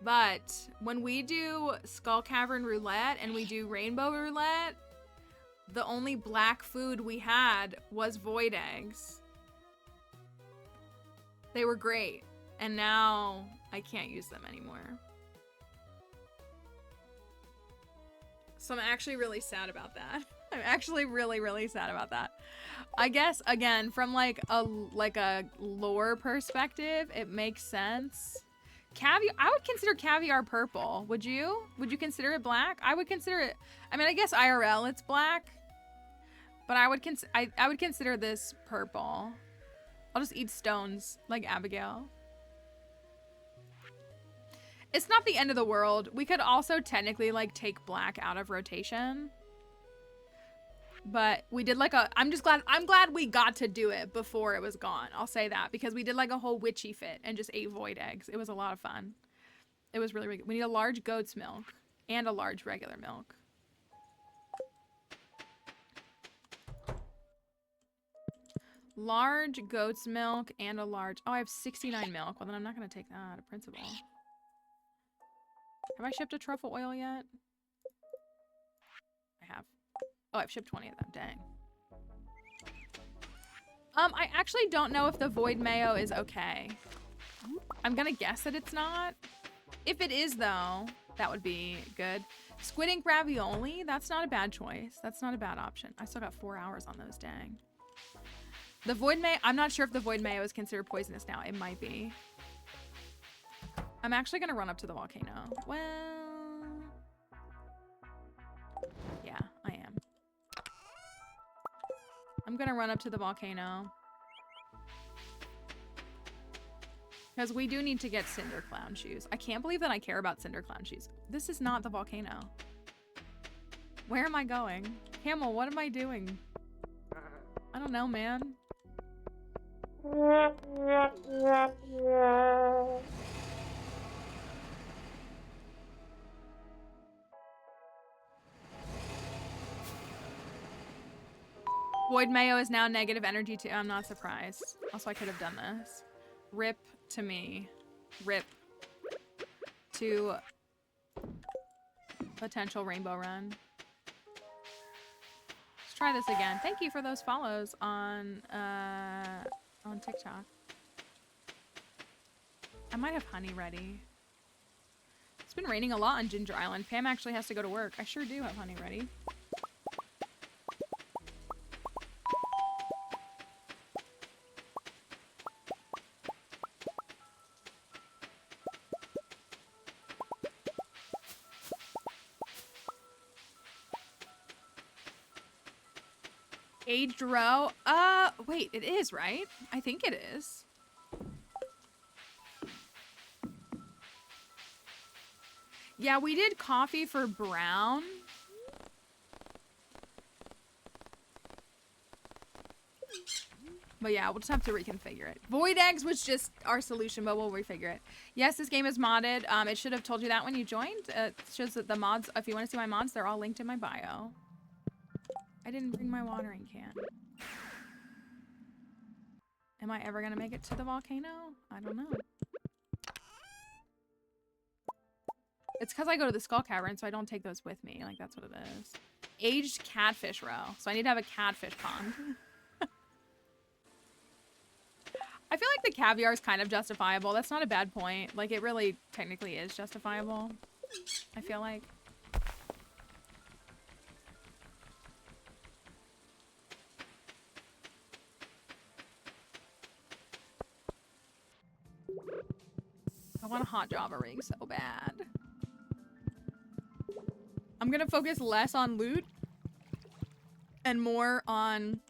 But when we do Skull Cavern Roulette and we do Rainbow Roulette, the only black food we had was void eggs. They were great, and now I can't use them anymore. So I'm actually really sad about that. I'm actually really, really sad about that. I guess, again, from like a lore perspective, it makes sense. Caviar, I would consider caviar purple. Would you? Would you consider it black? I would consider it, I mean, I guess IRL it's black, but I would consider this purple. I'll just eat stones like Abigail. It's not the end of the world. We could also technically like take black out of rotation. But we did like a, I'm glad we got to do it before it was gone. I'll say that because we did like a whole witchy fit and just ate void eggs. It was a lot of fun. It was really, really good. We need a large goat's milk and a large regular milk. Large goat's milk and a large, oh, I have 69 milk. Well, then I'm not going to take that out of principle. Have I shipped a truffle oil yet? I have. Oh, I've shipped 20 of them. Dang. I actually don't know if the void mayo is okay. I'm gonna guess that it's not. If it is, though, that would be good. Squid ink ravioli, that's not a bad choice. That's not a bad option. I still got 4 hours on those, dang. The void mayo, I'm not sure if the void mayo is considered poisonous now. It might be. I'm actually gonna run up to the volcano. Well, yeah, I am. I'm gonna run up to the volcano. Because we do need to get Cinder Clown shoes. I can't believe that I care about Cinder Clown shoes. This is not the volcano. Where am I going? Camel, what am I doing? I don't know, man. Void mayo is now negative energy too. I'm not surprised. Also, I could have done this. Rip to me. Rip to potential rainbow run. Let's try this again. Thank you for those follows on TikTok. I might have honey ready. It's been raining a lot on Ginger Island. Pam actually has to go to work. I sure do have honey ready. Aged row? Wait, it is, right? I think it is. Yeah, we did coffee for brown. But yeah, we'll just have to reconfigure it. Void eggs was just our solution, but we'll refigure it. Yes, this game is modded. It should have told you that when you joined. It shows that the mods, if you want to see my mods, they're all linked in my bio. I didn't bring my watering can. Am I ever gonna make it to the volcano? I don't know. It's because I go to the Skull Cavern, so I don't take those with me. Like, that's what it is. Aged catfish row. So I need to have a catfish pond. I feel like the caviar is kind of justifiable. That's not a bad point. Like, it really technically is justifiable. I feel like. I want a hot Java ring so bad. I'm gonna focus less on loot and more on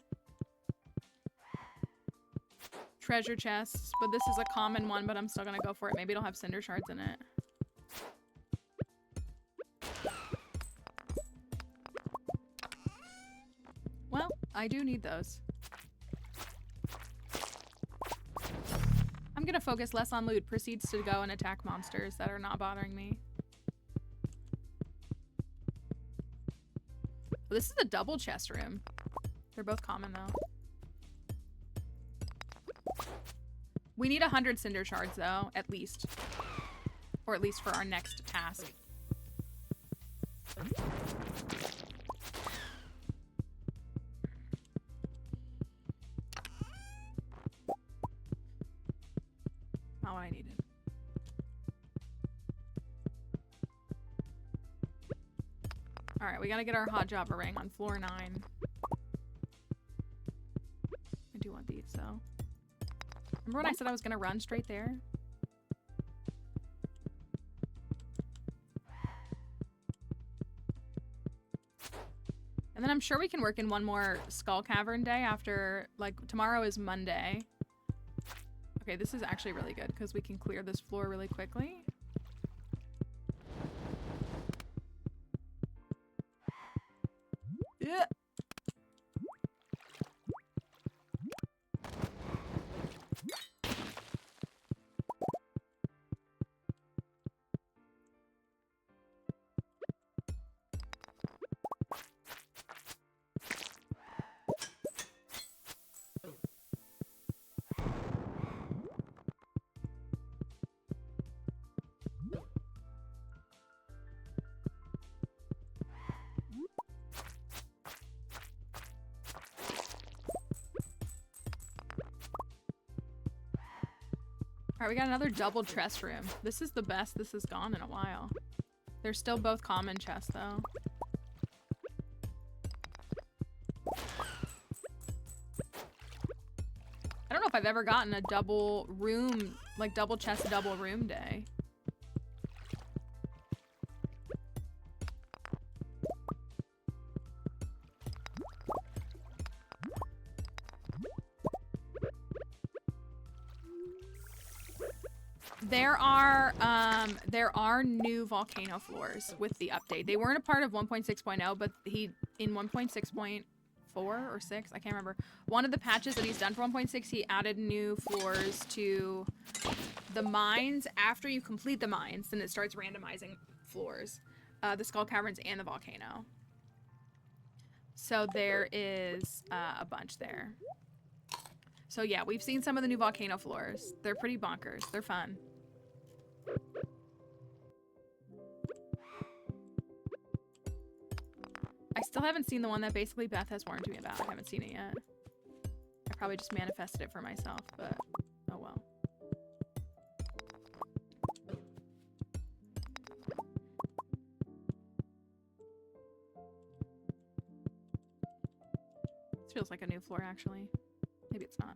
treasure chests, but this is a common one, but I'm still gonna go for it. Maybe it'll have cinder shards in it. Well, I do need those. I'm gonna focus less on loot. Proceeds to go and attack monsters that are not bothering me. Well, this is a double chest room. They're both common though. We need 100 cinder shards though, at least. Or at least for our next task. Not what I needed. Alright, we gotta get our hot Java ring on floor 9. I do want these though. Remember when I said I was gonna run straight there? And then I'm sure we can work in one more Skull Cavern day after, like, tomorrow is Monday. Okay, this is actually really good because we can clear this floor really quickly. Yeah. Alright, we got another double chest room. This is the best this has gone in a while. They're still both common chests, though. I don't know if I've ever gotten a double room, like double chest, double room day. There are new volcano floors with the update. They weren't a part of 1.6.0, but in 1.6.4 or 6, I can't remember. One of the patches that he's done for 1.6, he added new floors to the mines. After you complete the mines, then it starts randomizing floors, the Skull Caverns and the volcano. So there is a bunch there. So yeah, we've seen some of the new volcano floors. They're pretty bonkers. They're fun. I still haven't seen the one that basically Beth has warned me about. I haven't seen it yet. I probably just manifested it for myself, but oh well. This feels like a new floor, actually. Maybe it's not.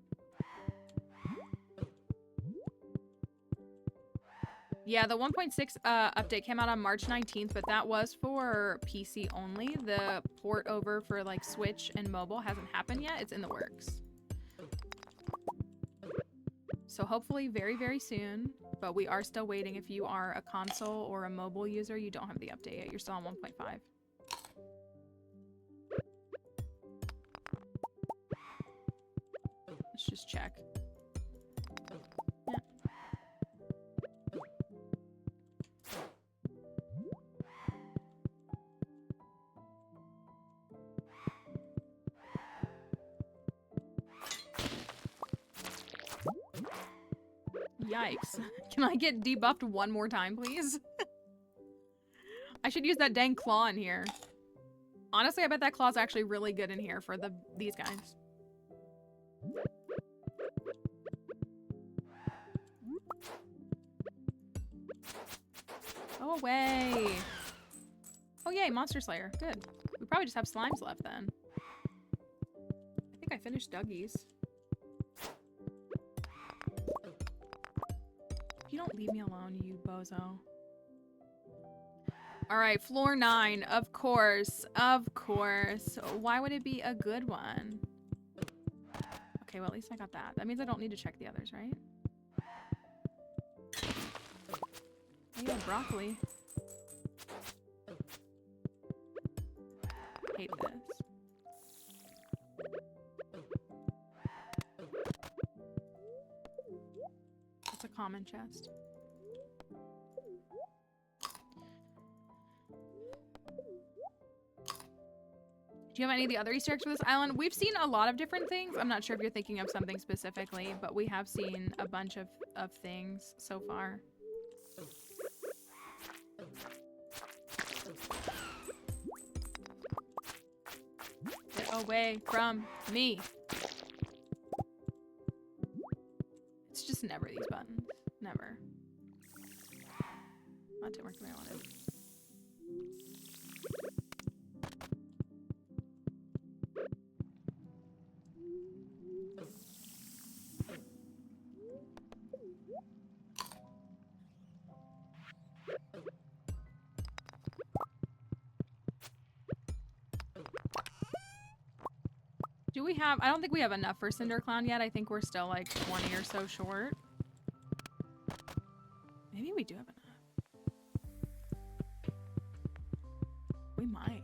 Yeah, the 1.6 update came out on March 19th, but that was for PC only. The port over for like Switch and mobile hasn't happened yet. It's in the works. So hopefully very, very soon, but we are still waiting. If you are a console or a mobile user, you don't have the update yet. You're still on 1.5. Let's just check. Yikes. Can I get debuffed one more time, please? I should use that dang claw in here. Honestly, I bet that claw's actually really good in here for these guys. Go away. Oh, yay, Monster Slayer. Good. We probably just have slimes left then. I think I finished Dougie's. You don't leave me alone, you bozo. All right, floor 9. Of course. Of course. Why would it be a good one? Okay, well, at least I got that. That means I don't need to check the others, right? Oh, yeah, broccoli. Hate this. It's a common chest. Do you have any of the other Easter eggs for this island? We've seen a lot of different things. I'm not sure if you're thinking of something specifically, but we have seen a bunch of things so far. Get away from me. It's just never these buttons. Never. That didn't work the way I wanted. Do we have... I don't think we have enough for Cinder Clown yet. I think we're still like 20 or so short. Maybe we do have enough. We might.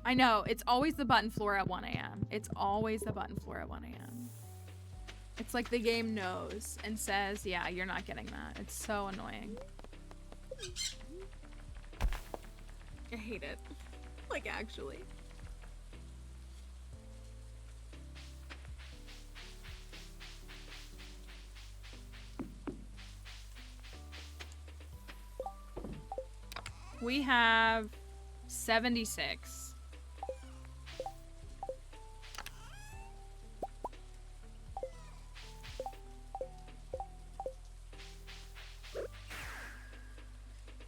I know. It's always the button floor at 1 a.m. It's always the button floor at 1 a.m. It's like the game knows and says, yeah, you're not getting that. It's so annoying. I hate it. Like, actually. We have 76.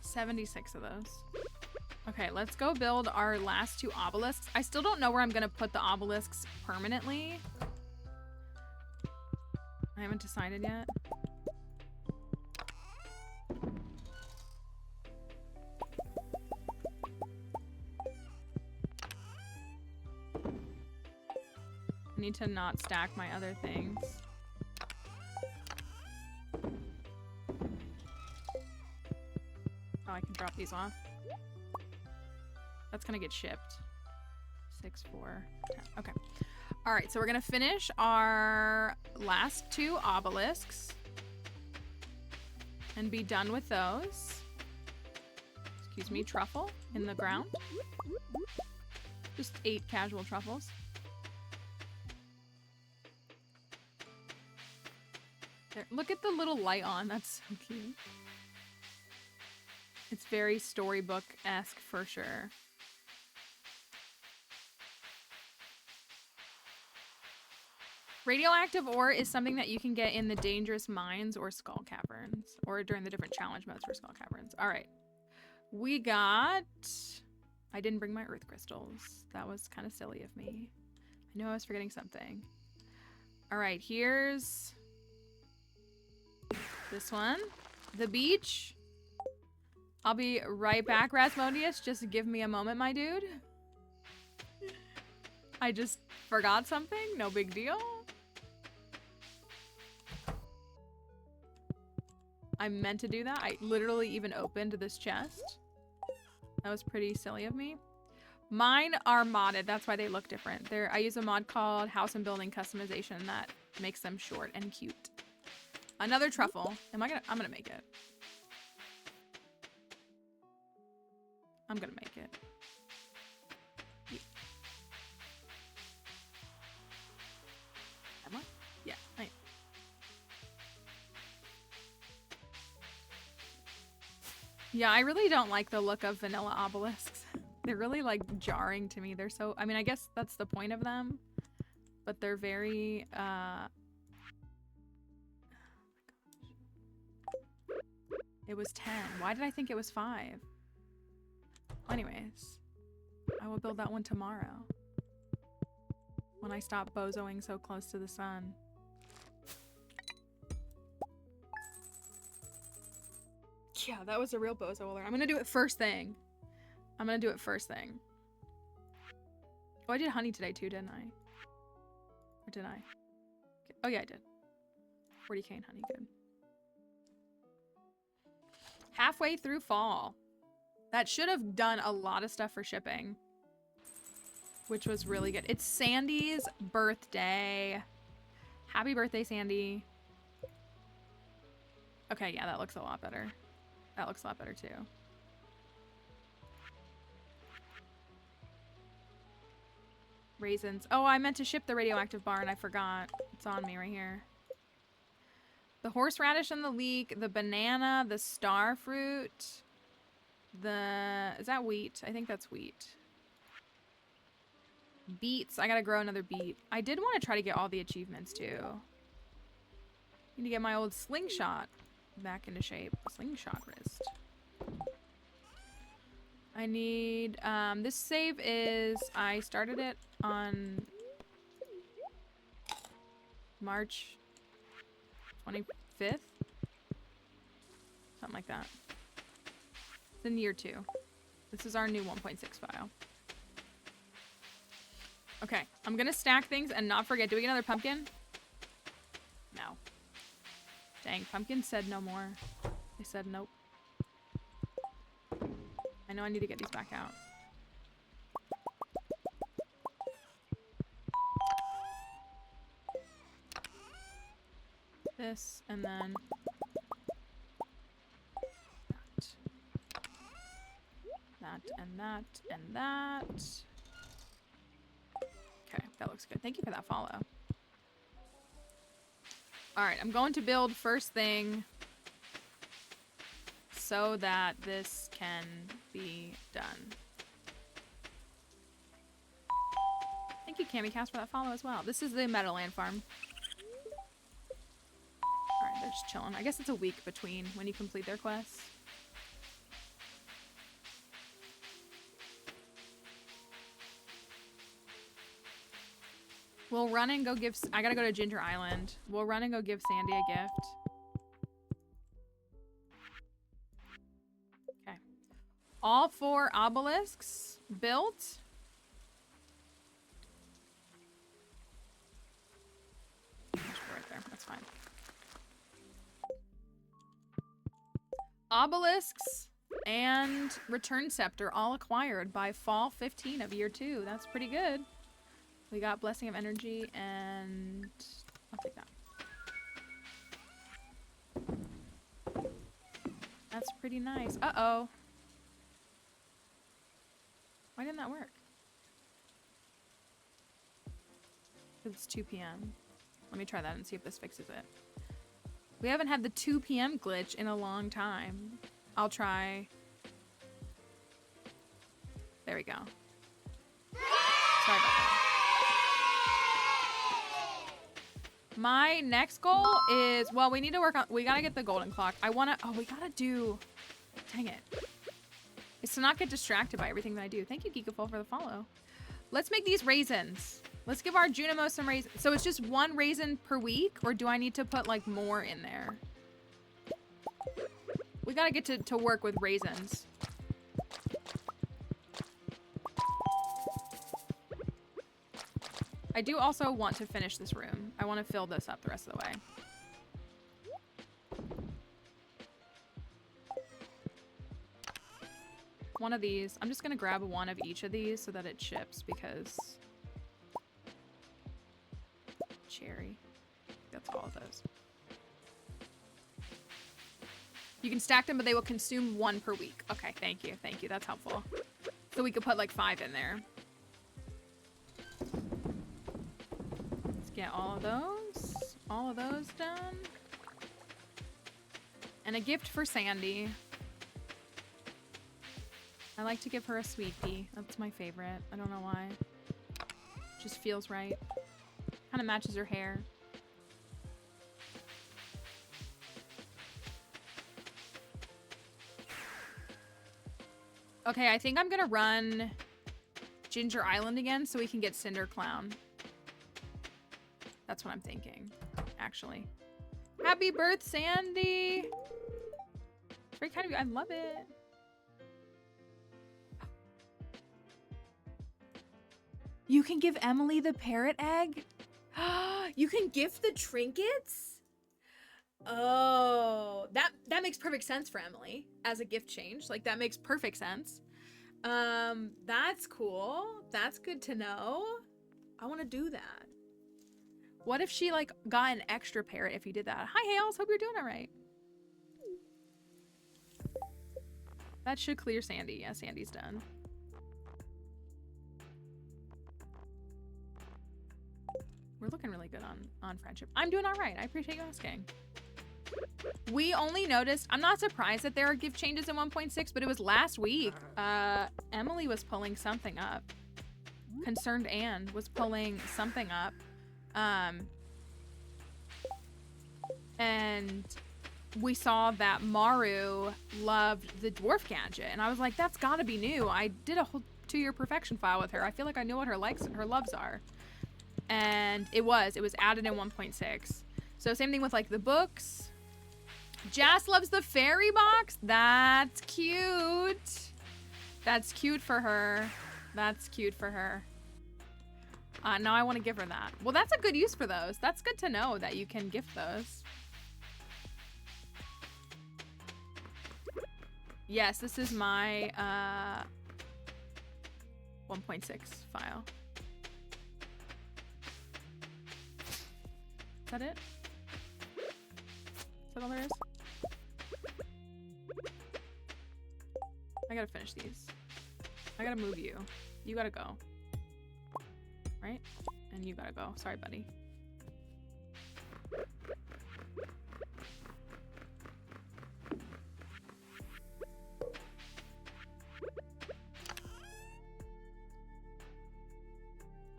$76 of those. Okay, let's go build our last 2 obelisks. I still don't know where I'm gonna put the obelisks permanently. I haven't decided yet. I need to not stack my other things. Oh, I can drop these off. That's gonna get shipped. 6, 4, 10. Okay. All right, so we're gonna finish our last 2 obelisks and be done with those. Excuse me, truffle in the ground. Just 8 casual truffles. There, look at the little light on. That's so cute. It's very storybook-esque for sure. Radioactive ore is something that you can get in the dangerous mines or skull caverns, or during the different challenge modes for skull caverns. All right. We got... I didn't bring my earth crystals. That was kind of silly of me. I know I was forgetting something. All right, here's This one. The beach. I'll be right back, Rasmodius. Just give me a moment, my dude. I just forgot something. No big deal. I meant to do that. I literally even opened this chest. That was pretty silly of me. Mine are modded. That's why they look different. I use a mod called House and Building Customization that makes them short and cute. Another truffle. I'm gonna make it. I'm gonna make it. Yeah. Am I? Yeah. Yeah, I really don't like the look of vanilla obelisks. They're really like jarring to me. They're so, I mean, I guess that's the point of them, but they're very, it was 10. Why did I think it was 5? Anyways, I will build that one tomorrow when I stop bozoing so close to the sun. Yeah, that was a real bozo alert. I'm gonna do it first thing. Oh, I did honey today too, didn't I? Or did I? Oh yeah, I did. 40 cane honey, good. Halfway through fall. That should have done a lot of stuff for shipping, which was really good. It's Sandy's birthday. Happy birthday, Sandy. Okay, yeah, that looks a lot better. That looks a lot better too. Raisins. Oh, I meant to ship the radioactive bar and I forgot. It's on me right here. The horseradish and the leek, the banana, the star fruit, is that wheat? I think that's wheat. Beets. I gotta grow another beet. I did want to try to get all the achievements too. Need to get my old slingshot back into shape. Slingshot wrist. I need, this save is, I started it on March 25th? Something like that. It's in year 2. This is our new 1.6 file. Okay, I'm gonna stack things and not forget. Do we get another pumpkin? No. Dang, pumpkin said no more. They said nope. I know I need to get these back out. This, and then that, and that, and that. Okay, that looks good. Thank you for that follow. Alright, I'm going to build first thing so that this can be done. Thank you, Kamikaze, for that follow as well. This is the Meadowland farm. Alright, they're just chilling. I guess it's a week between when you complete their quests. We'll run and go give... I gotta go to Ginger Island. We'll run and go give Sandy a gift. Okay. All 4 obelisks built. Right there. That's fine. Obelisks and Return Scepter all acquired by fall 15 of year 2. That's pretty good. We got Blessing of Energy and I'll take that. That's pretty nice. Uh-oh. Why didn't that work? It's 2 p.m. Let me try that and see if this fixes it. We haven't had the 2 p.m. glitch in a long time. I'll try. There we go. Sorry about that. My next goal is, well, we need to work on, we gotta get the golden clock. We gotta do, dang it. Is to not get distracted by everything that I do. Thank you, Geekaful, for the follow. Let's make these raisins. Let's give our Junimo some raisins. So it's just 1 raisin per week, or do I need to put like more in there? We gotta get to work with raisins. I do also want to finish this room. I want to fill this up the rest of the way. One of these. I'm just gonna grab one of each of these so that it ships because... Cherry. That's all of those. You can stack them, but they will consume 1 per week. Okay, thank you. Thank you. That's helpful. So we could put like 5 in there. Let's get all of those. All of those done. And a gift for Sandy. I like to give her a sweet pea. That's my favorite. I don't know why. Just feels right. Kind of matches her hair. Okay, I think I'm gonna run Ginger Island again so we can get Cinder Clown. That's what I'm thinking, actually. Happy birth, Sandy! It's very kind of you. I love it. You can give Emily the parrot egg? You can gift the trinkets? Oh, that makes perfect sense for Emily as a gift change. Like, that makes perfect sense. That's cool. That's good to know. I want to do that. What if she, like, got an extra parrot if you did that? Hi, Hales. Hope you're doing all right. That should clear Sandy. Yeah, Sandy's done. We're looking really good on friendship. I'm doing all right. I appreciate you asking. We only noticed, I'm not surprised that there are gift changes in 1.6, but it was last week. Emily was pulling something up. Concerned Anne was pulling something up. And we saw that Maru loved the dwarf gadget. And I was like, that's gotta be new. I did a whole 2-year perfection file with her. I feel like I know what her likes and her loves are. And it was added in 1.6. So same thing with like the books. Jas loves the fairy box. That's cute. That's cute for her. That's cute for her. Now I want to give her that. Well, that's a good use for those. That's good to know that you can gift those. Yes, this is my 1.6 file. Is that it? Is that all there is? I gotta finish these. I gotta move you. You gotta go. Right? And you gotta go. Sorry, buddy.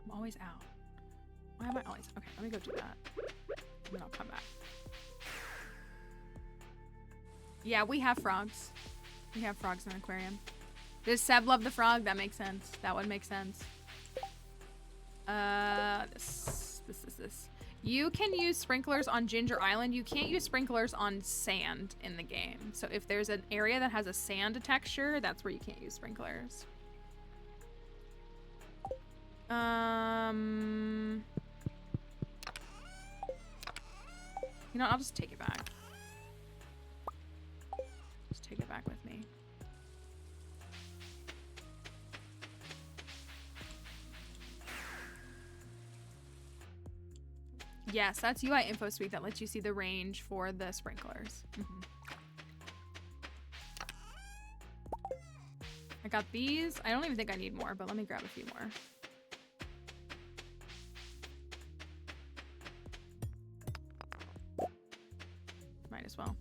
I'm always out. Why am I always... Okay, let me go do that. And then I'll come back. Yeah, we have frogs. We have frogs in the aquarium. Does Seb love the frog? That makes sense. That would make sense. This. You can use sprinklers on Ginger Island. You can't use sprinklers on sand in the game. So if there's an area that has a sand texture, that's where you can't use sprinklers. You know, I'll just take it back. Just take it back with me. Yes, that's UI info suite that lets you see the range for the sprinklers. I got these. I don't even think I need more, but let me grab a few more. Might as well.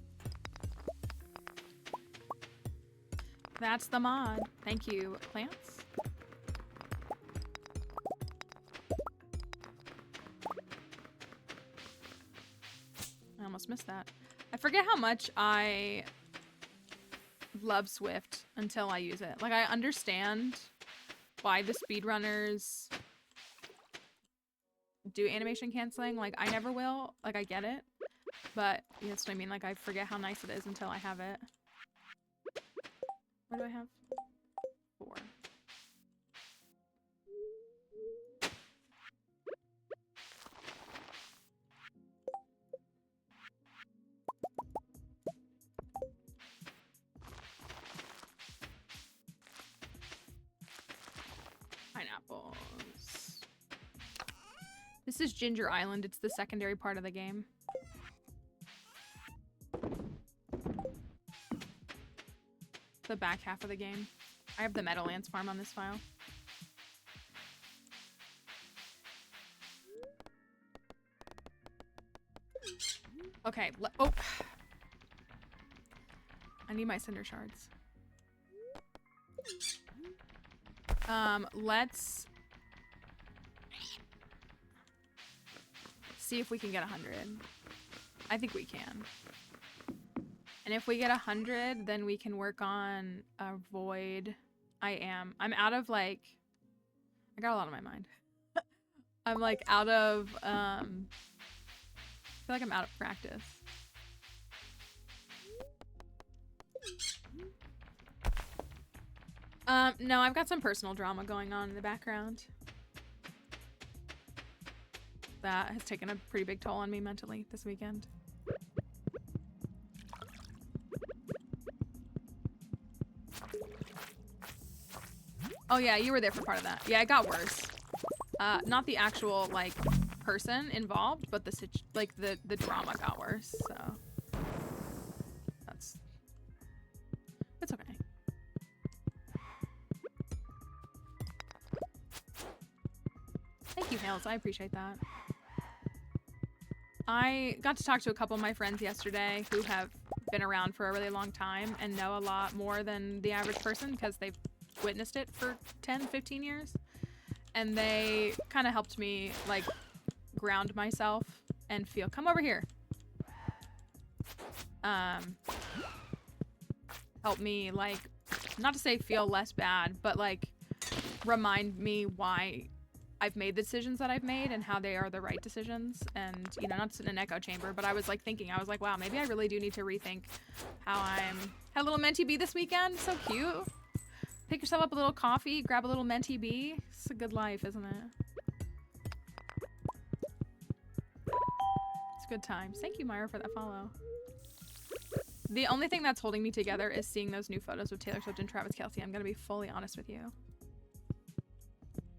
That's the mod. Thank you, plants. I almost missed that. I forget how much I love Swift until I use it. Like, I understand why the speedrunners do animation canceling. Like, I never will. Like, I get it. But that's what I mean. Like, I forget how nice it is until I have it. What do I have? 4. Pineapples. This is Ginger Island. It's the secondary part of the game. The back half of the game. I have the Meadowlands farm on this file. Okay, oh. I need my cinder shards. Let's see if we can get 100. I think we can. And if we get 100, then we can work on a void. I'm out of like, I got a lot on my mind. I'm like out of, I feel like I'm out of practice. No, I've got some personal drama going on in the background. That has taken a pretty big toll on me mentally this weekend. Oh yeah, you were there for part of that. Yeah, it got worse. Not the actual like person involved, but the drama got worse. So it's okay. Thank you, Hales. I appreciate that. I got to talk to a couple of my friends yesterday who have been around for a really long time and know a lot more than the average person because they've witnessed it for 10, 15 years. And they kind of helped me like ground myself and feel, come over here. Help me like, not to say feel less bad, but like remind me why I've made the decisions that I've made and how they are the right decisions. And, you know, not to sit in an echo chamber, but I was like thinking, I was like, wow, maybe I really do need to rethink how had a little mentee bee this weekend. So cute. Pick yourself up a little coffee, grab a little mentee bee. It's a good life, isn't it? It's good times. Thank you, Myra, for that follow. The only thing that's holding me together is seeing those new photos of Taylor Swift and Travis Kelce. I'm gonna be fully honest with you.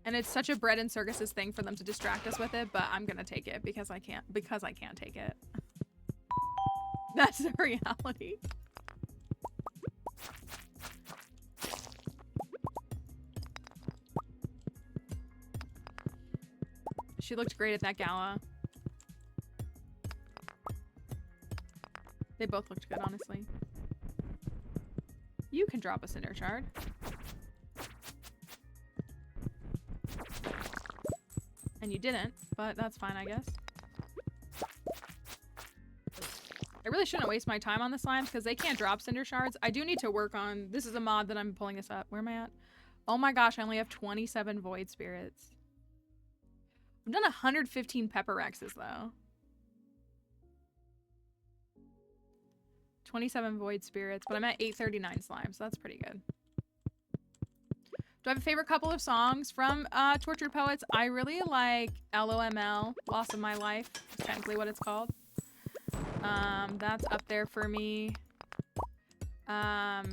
And it's such a bread and circuses thing for them to distract us with it, but I'm gonna take it because I can't take it. That's the reality. She looked great at that gala. They both looked good, honestly. You can drop a cinder shard. And you didn't, but that's fine, I guess. I really shouldn't waste my time on the slimes because they can't drop cinder shards. I do need to work on... This is a mod that I'm pulling this up. Where am I at? Oh my gosh, I only have 27 void spirits. I've done 115 pepper rexes, though. 27 void spirits, but I'm at 839 slimes, so that's pretty good. Do I have a favorite couple of songs from Tortured Poets? I really like LOML, Loss of My Life. That's technically what it's called. That's up there for me. I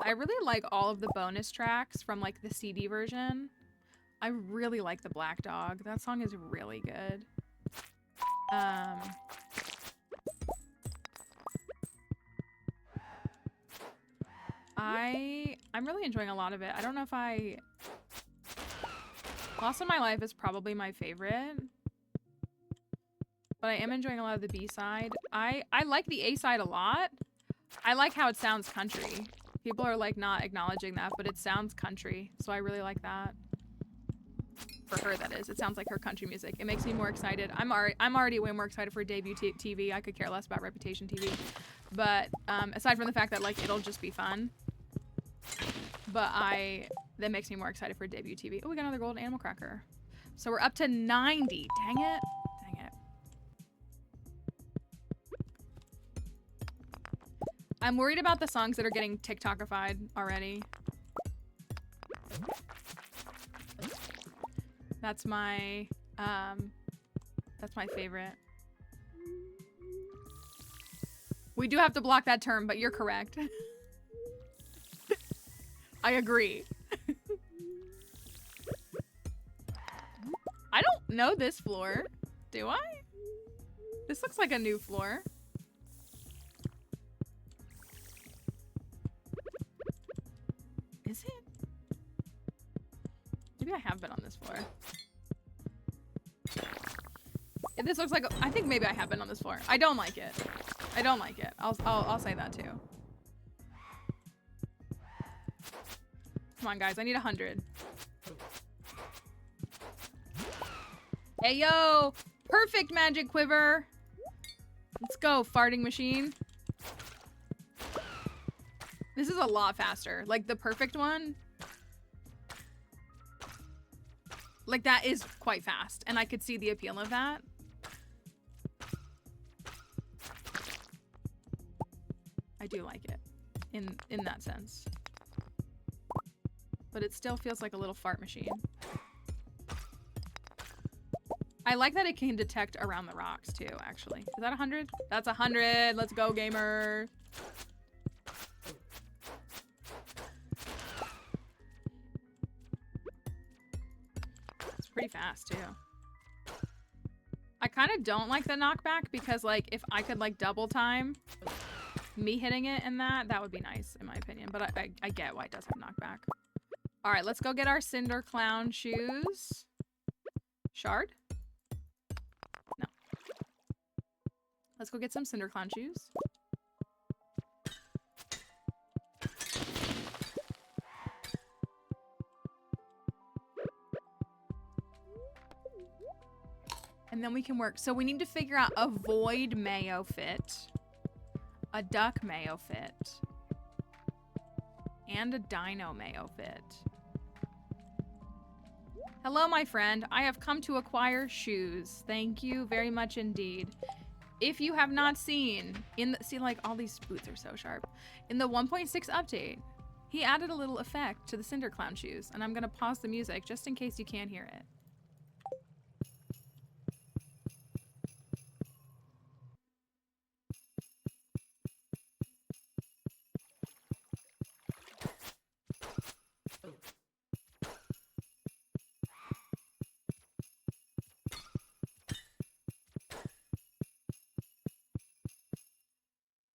really like all of the bonus tracks from like the CD version. I really like the Black Dog. That song is really good. I'm really enjoying a lot of it. I don't know if Lost in My Life is probably my favorite. But I am enjoying a lot of the B-side. I like the A-side a lot. I like how it sounds country. People are like not acknowledging that, but it sounds country. So I really like that. For her, that is. It sounds like her country music. It makes me more excited. I'm already way more excited for debut TV. I could care less about Reputation TV. But aside from the fact that like it'll just be fun. But that makes me more excited for debut TV. Oh, we got another golden animal cracker. So we're up to 90. Dang it. Dang it. I'm worried about the songs that are getting TikTokified already. That's my favorite. We do have to block that term, but you're correct. I agree. I don't know this floor. Do I? This looks like a new floor. Is it? Maybe I have been on this floor. If this looks like I think maybe I have been on this floor. I don't like it. I don't like it. I'll say that too. Come on, guys. I need 100. Hey, yo! Perfect magic quiver! Let's go, farting machine. This is a lot faster. Like, the perfect one. Like, that is quite fast. And I could see the appeal of that. I do like it. In that sense. But it still feels like a little fart machine. I like that it can detect around the rocks too, actually. Is that 100? That's 100. Let's go, gamer. It's pretty fast too. I kind of don't like the knockback because like if I could like double time me hitting it and that would be nice in my opinion. But I get why it does have knockback. All right, let's go get our Cinder Clown shoes. Shard? No. Let's go get some Cinder Clown shoes. And then we can work. So we need to figure out a void mayo fit, a duck mayo fit, and a dino mayo fit. Hello, my friend. I have come to acquire shoes. Thank you very much indeed. If you have not seen, see, like, all these boots are so sharp. In the 1.6 update, he added a little effect to the Cinder Clown shoes, and I'm gonna pause the music just in case you can't hear it.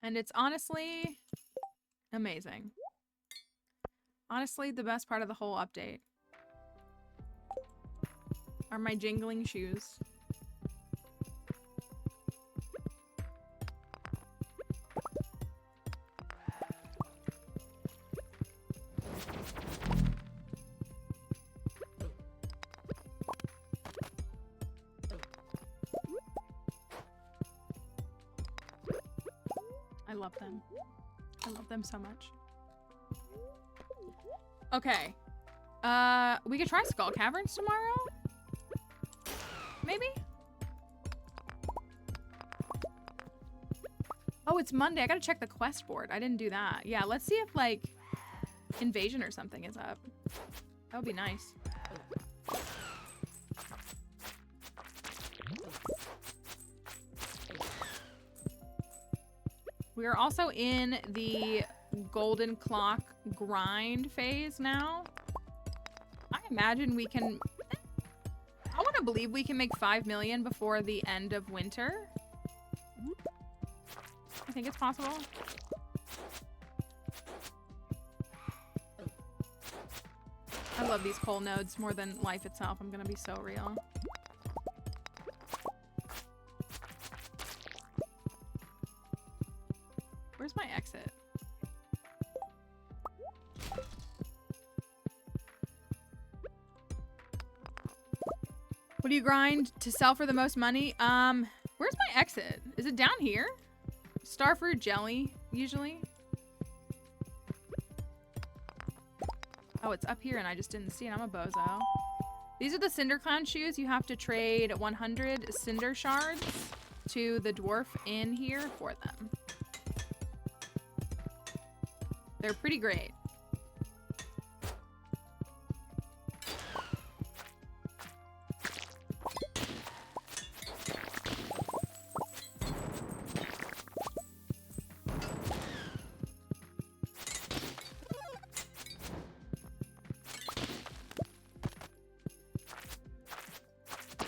And it's honestly amazing. Honestly, the best part of the whole update are my jingling shoes. I love them. I love them so much. Okay. We could try Skull Caverns tomorrow? Maybe? Oh, it's Monday. I gotta check the quest board. I didn't do that. Yeah, let's see if, like, Invasion or something is up. That would be nice. We are also in the golden clock grind phase now. I imagine we can... I want to believe we can make 5 million before the end of winter. I think it's possible. I love these coal nodes more than life itself. I'm gonna be so real. Where's my exit? What do you grind to sell for the most money? Where's my exit? Is it down here? Starfruit jelly, usually. Oh, it's up here and I just didn't see it. I'm a bozo. These are the Cinder Clown shoes. You have to trade 100 cinder shards to the dwarf in here for them. They're pretty great.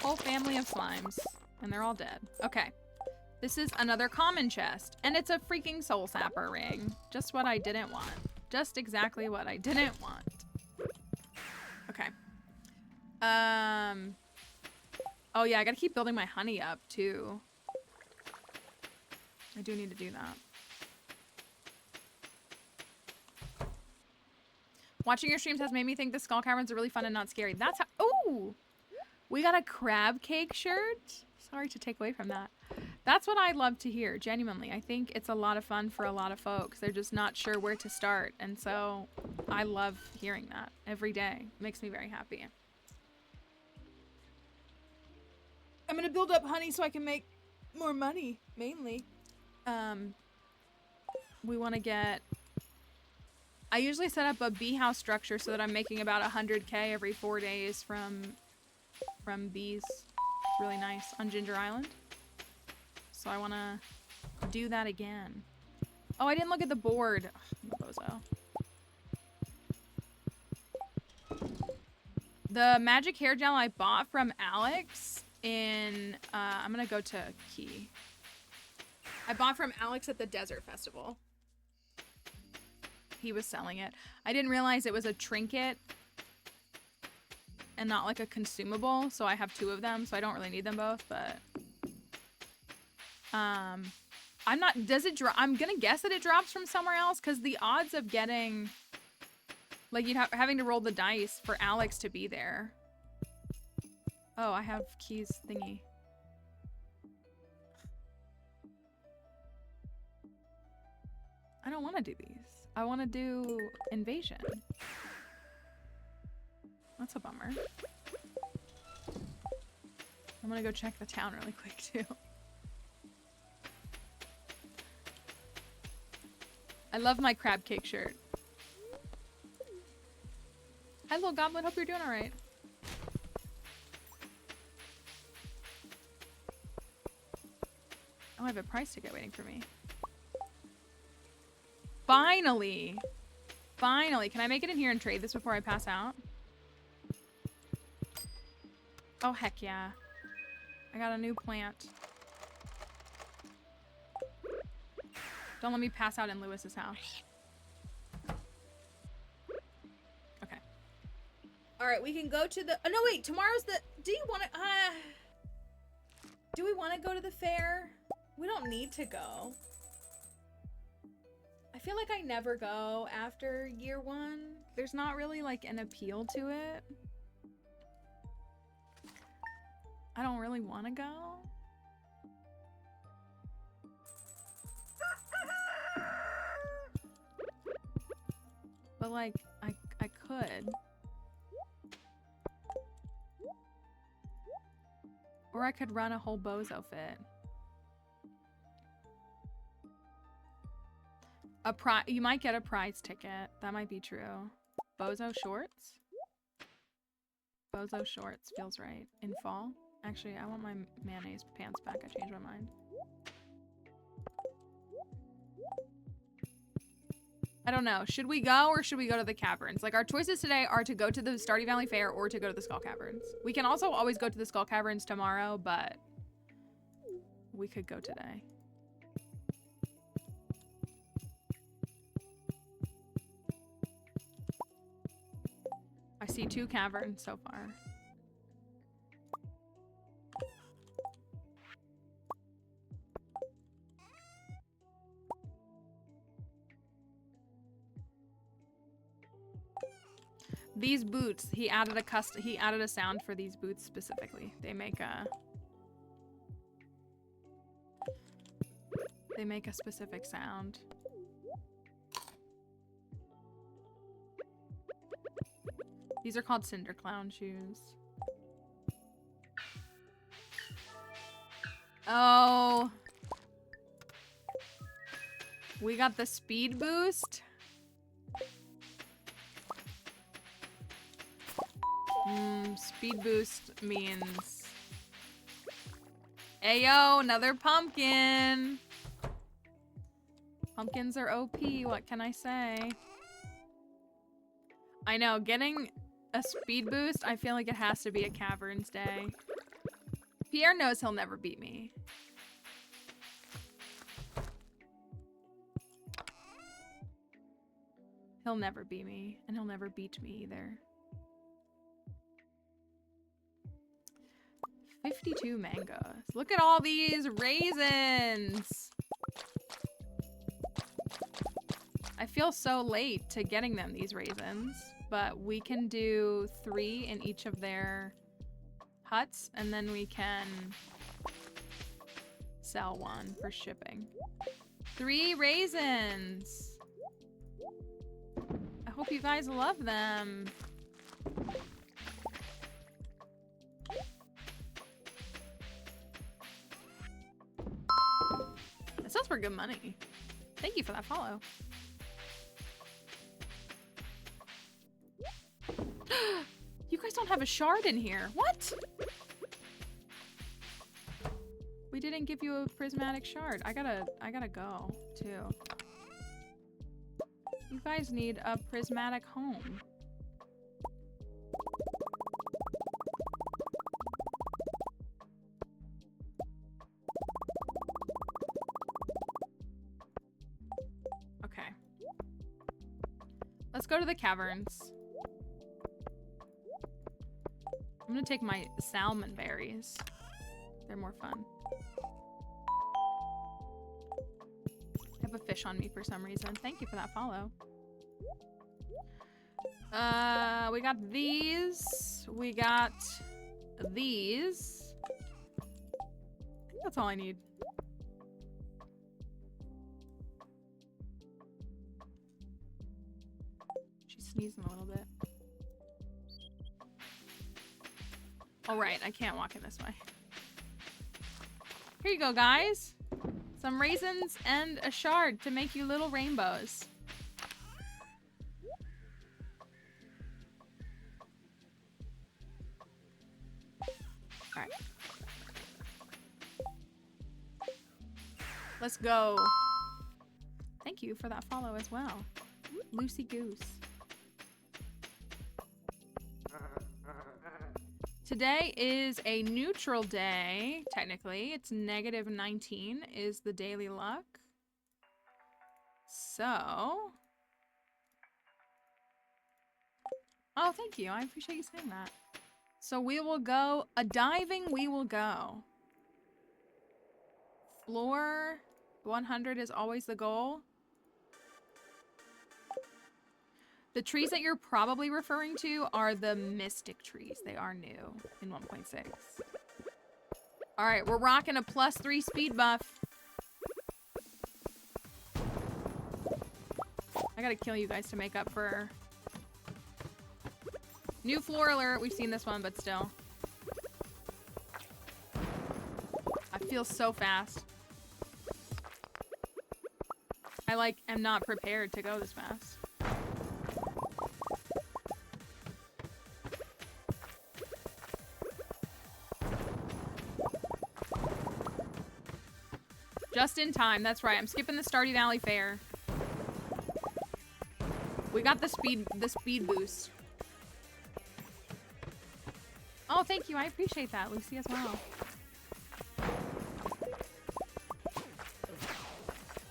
Whole family of slimes, and they're all dead. Okay. This is another common chest, and it's a freaking soul sapper ring. Just what I didn't want. Just exactly what I didn't want. Okay. Oh yeah, I gotta keep building my honey up too. I do need to do that. Watching your streams has made me think the skull caverns are really fun and not scary. That's how— ooh! We got a crab cake shirt? Sorry to take away from that. That's what I'd love to hear, genuinely. I think it's a lot of fun for a lot of folks. They're just not sure where to start. And so I love hearing that every day. It makes me very happy. I'm gonna build up honey so I can make more money, mainly. We want to get— I usually set up a bee house structure so that I'm making about 100K every 4 days from bees. It's really nice on Ginger Island. So I want to do that again. Oh, I didn't look at the board. Ugh, I'm a bozo. The magic hair gel I bought from Alex in, I'm gonna go to Key. I bought from Alex at the Desert Festival. He was selling it. I didn't realize it was a trinket and not like a consumable, so I have 2 of them, so I don't really need them both, but I'm not— does it drop? I'm gonna guess that it drops from somewhere else, because the odds of getting, like, having to roll the dice for Alex to be there. Oh, I have Key's thingy. I don't want to do these. I want to do Invasion. That's a bummer. I'm gonna go check the town really quick too. I love my crab cake shirt. Hi, little goblin. Hope you're doing all right. Oh, I have a price ticket waiting for me. Finally! Finally! Can I make it in here and trade this before I pass out? Oh, heck yeah. I got a new plant. Don't let me pass out in Lewis's house. Okay. Alright, we can go to the— oh, no, wait! Tomorrow's the— do you want to— do we want to go to the fair? We don't need to go. I feel like I never go after year 1. There's not really like an appeal to it. I don't really want to go. But like, I could. Or I could run a whole bozo fit. You might get a prize ticket. That might be true. Bozo shorts? Bozo shorts feels right. In fall? Actually, I want my mayonnaise pants back. I changed my mind. I don't know. Should we go or should we go to the caverns? Like, our choices today are to go to the Stardew Valley Fair or to go to the Skull Caverns. We can also always go to the Skull Caverns tomorrow, but we could go today. I see 2 caverns so far. These boots, he added a sound for these boots specifically. They make a specific sound. These are called Cinder Clown shoes. Oh. We got the speed boost. speed boost means... Ayo, another pumpkin! Pumpkins are OP, what can I say? I know, getting a speed boost, I feel like it has to be a Caverns day. Pierre knows he'll never beat me. He'll never beat me, and he'll never beat me either. 52 mangoes. Look at all these raisins! I feel so late to getting them these raisins, but we can do 3 in each of their huts, and then we can sell 1 for shipping. 3 raisins! I hope you guys love them. That sells for good money. Thank you for that follow. You guys don't have a shard in here. What? We didn't give you a prismatic shard. I gotta go too. You guys need a prismatic home. Okay. Let's go to the caverns. I'm gonna take my salmon berries. They're more fun. I have a fish on me for some reason. Thank you for that follow. We got these. We got these. I think that's all I need. She's sneezing a little bit. All right, I can't walk in this way. Here you go, guys. Some raisins and a shard to make you little rainbows. All right. Let's go. Thank you for that follow as well. Lucy Goose. Today is a neutral day, technically. It's -19 is the daily luck. So... Oh, thank you. I appreciate you saying that. So we will go... A diving we will go. Floor 100 is always the goal. The trees that you're probably referring to are the mystic trees. They are new in 1.6. All right, we're rocking a +3 speed buff. I gotta kill you guys to make up for... New floor alert. We've seen this one, but still. I feel so fast. I, like, am not prepared to go this fast. Just in time, that's right. I'm skipping the Stardew Valley fair. We got the speed boost. Oh, thank you. I appreciate that, Lucy, as well.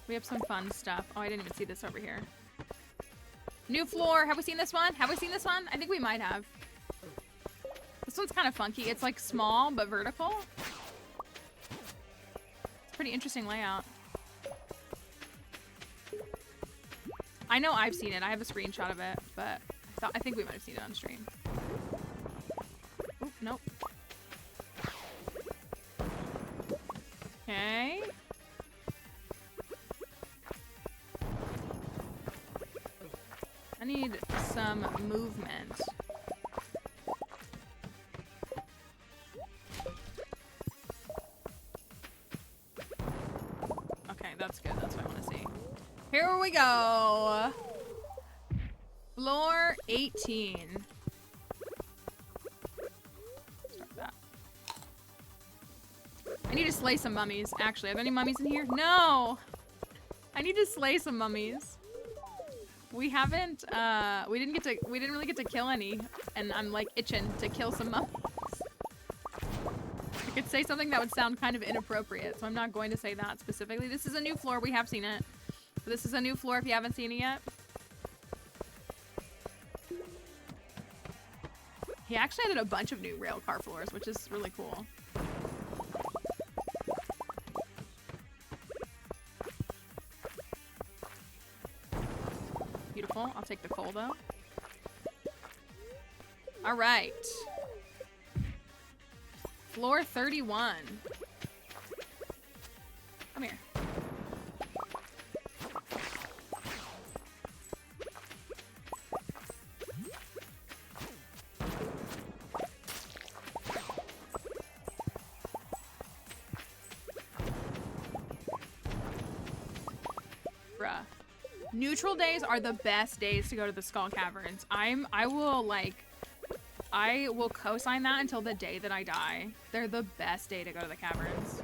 We have some fun stuff. Oh, I didn't even see this over here. New floor. Have we seen this one? Have we seen this one? I think we might have. This one's kind of funky. It's like small, but vertical. Pretty interesting layout. I know I've seen it. I have a screenshot of it, but I think we might have seen it on stream. Oop, nope. Okay. I need some movement. That's good. That's what I want to see. Here we go. Floor 18. need to slay some mummies, actually. Are there any mummies in here? No! I need to slay some mummies. We haven't, we didn't really get to kill any, and I'm like itching to kill some mummies. I could say something that would sound kind of inappropriate, so I'm not going to say that specifically. This is a new floor, we have seen it. But this is a new floor if you haven't seen it yet. He actually added a bunch of new rail car floors, which is really cool. Beautiful. I'll take the coal though. All right. Floor 31. Come here. Bruh. Neutral days are the best days to go to the Skull Caverns. I will co-sign that until the day that I die. They're the best day to go to the caverns.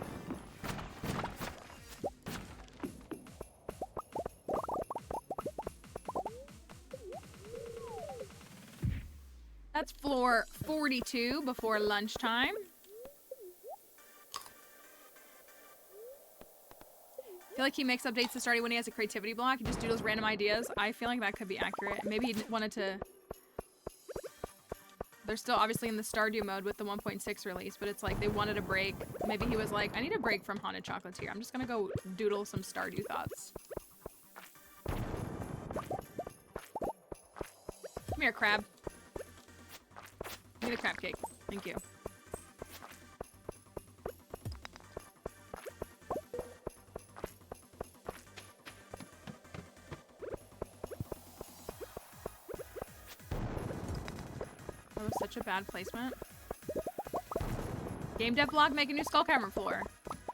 That's floor 42 before lunchtime. I feel like he makes updates to Stardew when he has a creativity block. He just doodles random ideas. I feel like that could be accurate. Maybe he wanted to... They're still obviously in the Stardew mode with the 1.6 release, but it's like they wanted a break. Maybe he was like, I need a break from Haunted Chocolatier. I'm just gonna go doodle some Stardew thoughts. Come here, crab. Give me the crab cake. Thank you. That was such a bad placement. Game dev blog, make a new Skull Cavern floor.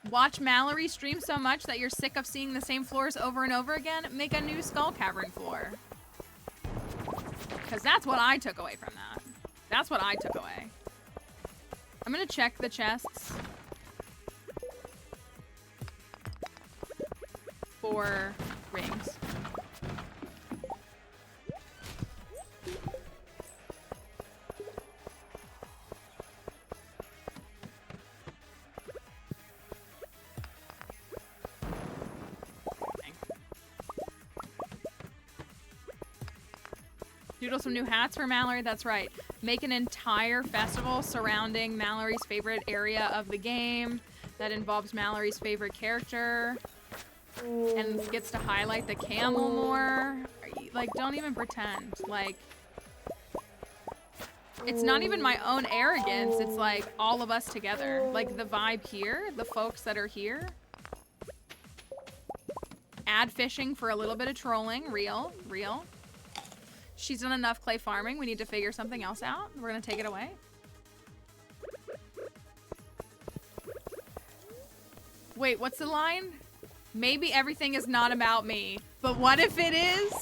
Watch Mallory stream so much that you're sick of seeing the same floors over and over again. Make a new Skull Cavern floor. Because that's what I took away from that. That's what I took away. I'm gonna check the chests for rings. Doodle some new hats for Mallory, that's right. Make an entire festival surrounding Mallory's favorite area of the game that involves Mallory's favorite character and gets to highlight the camel more. Like, don't even pretend. Like, it's not even my own arrogance, it's like all of us together. Like, the vibe here, the folks that are here. Add fishing for a little bit of trolling, real. She's done enough clay farming. We need to figure something else out. We're gonna take it away. Wait, what's the line? Maybe everything is not about me, but what if it is?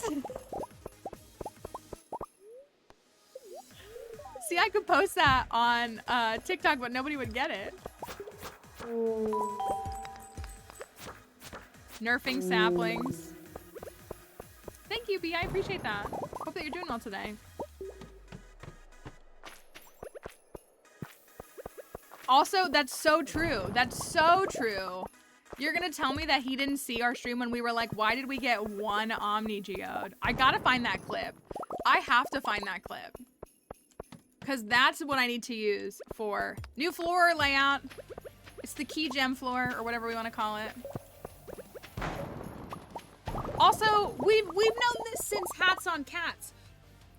See, I could post that on TikTok, but nobody would get it. Nerfing saplings. Thank you, B. I appreciate that. Hope that you're doing well today. Also, that's so true. That's so true. You're gonna tell me that he didn't see our stream when we were like, why did we get one Omni Geode? I gotta find that clip. I have to find that clip. Because that's what I need to use for new floor layout. It's the key gem floor, or whatever we want to call it. Also, we've known this since Hats on Cats.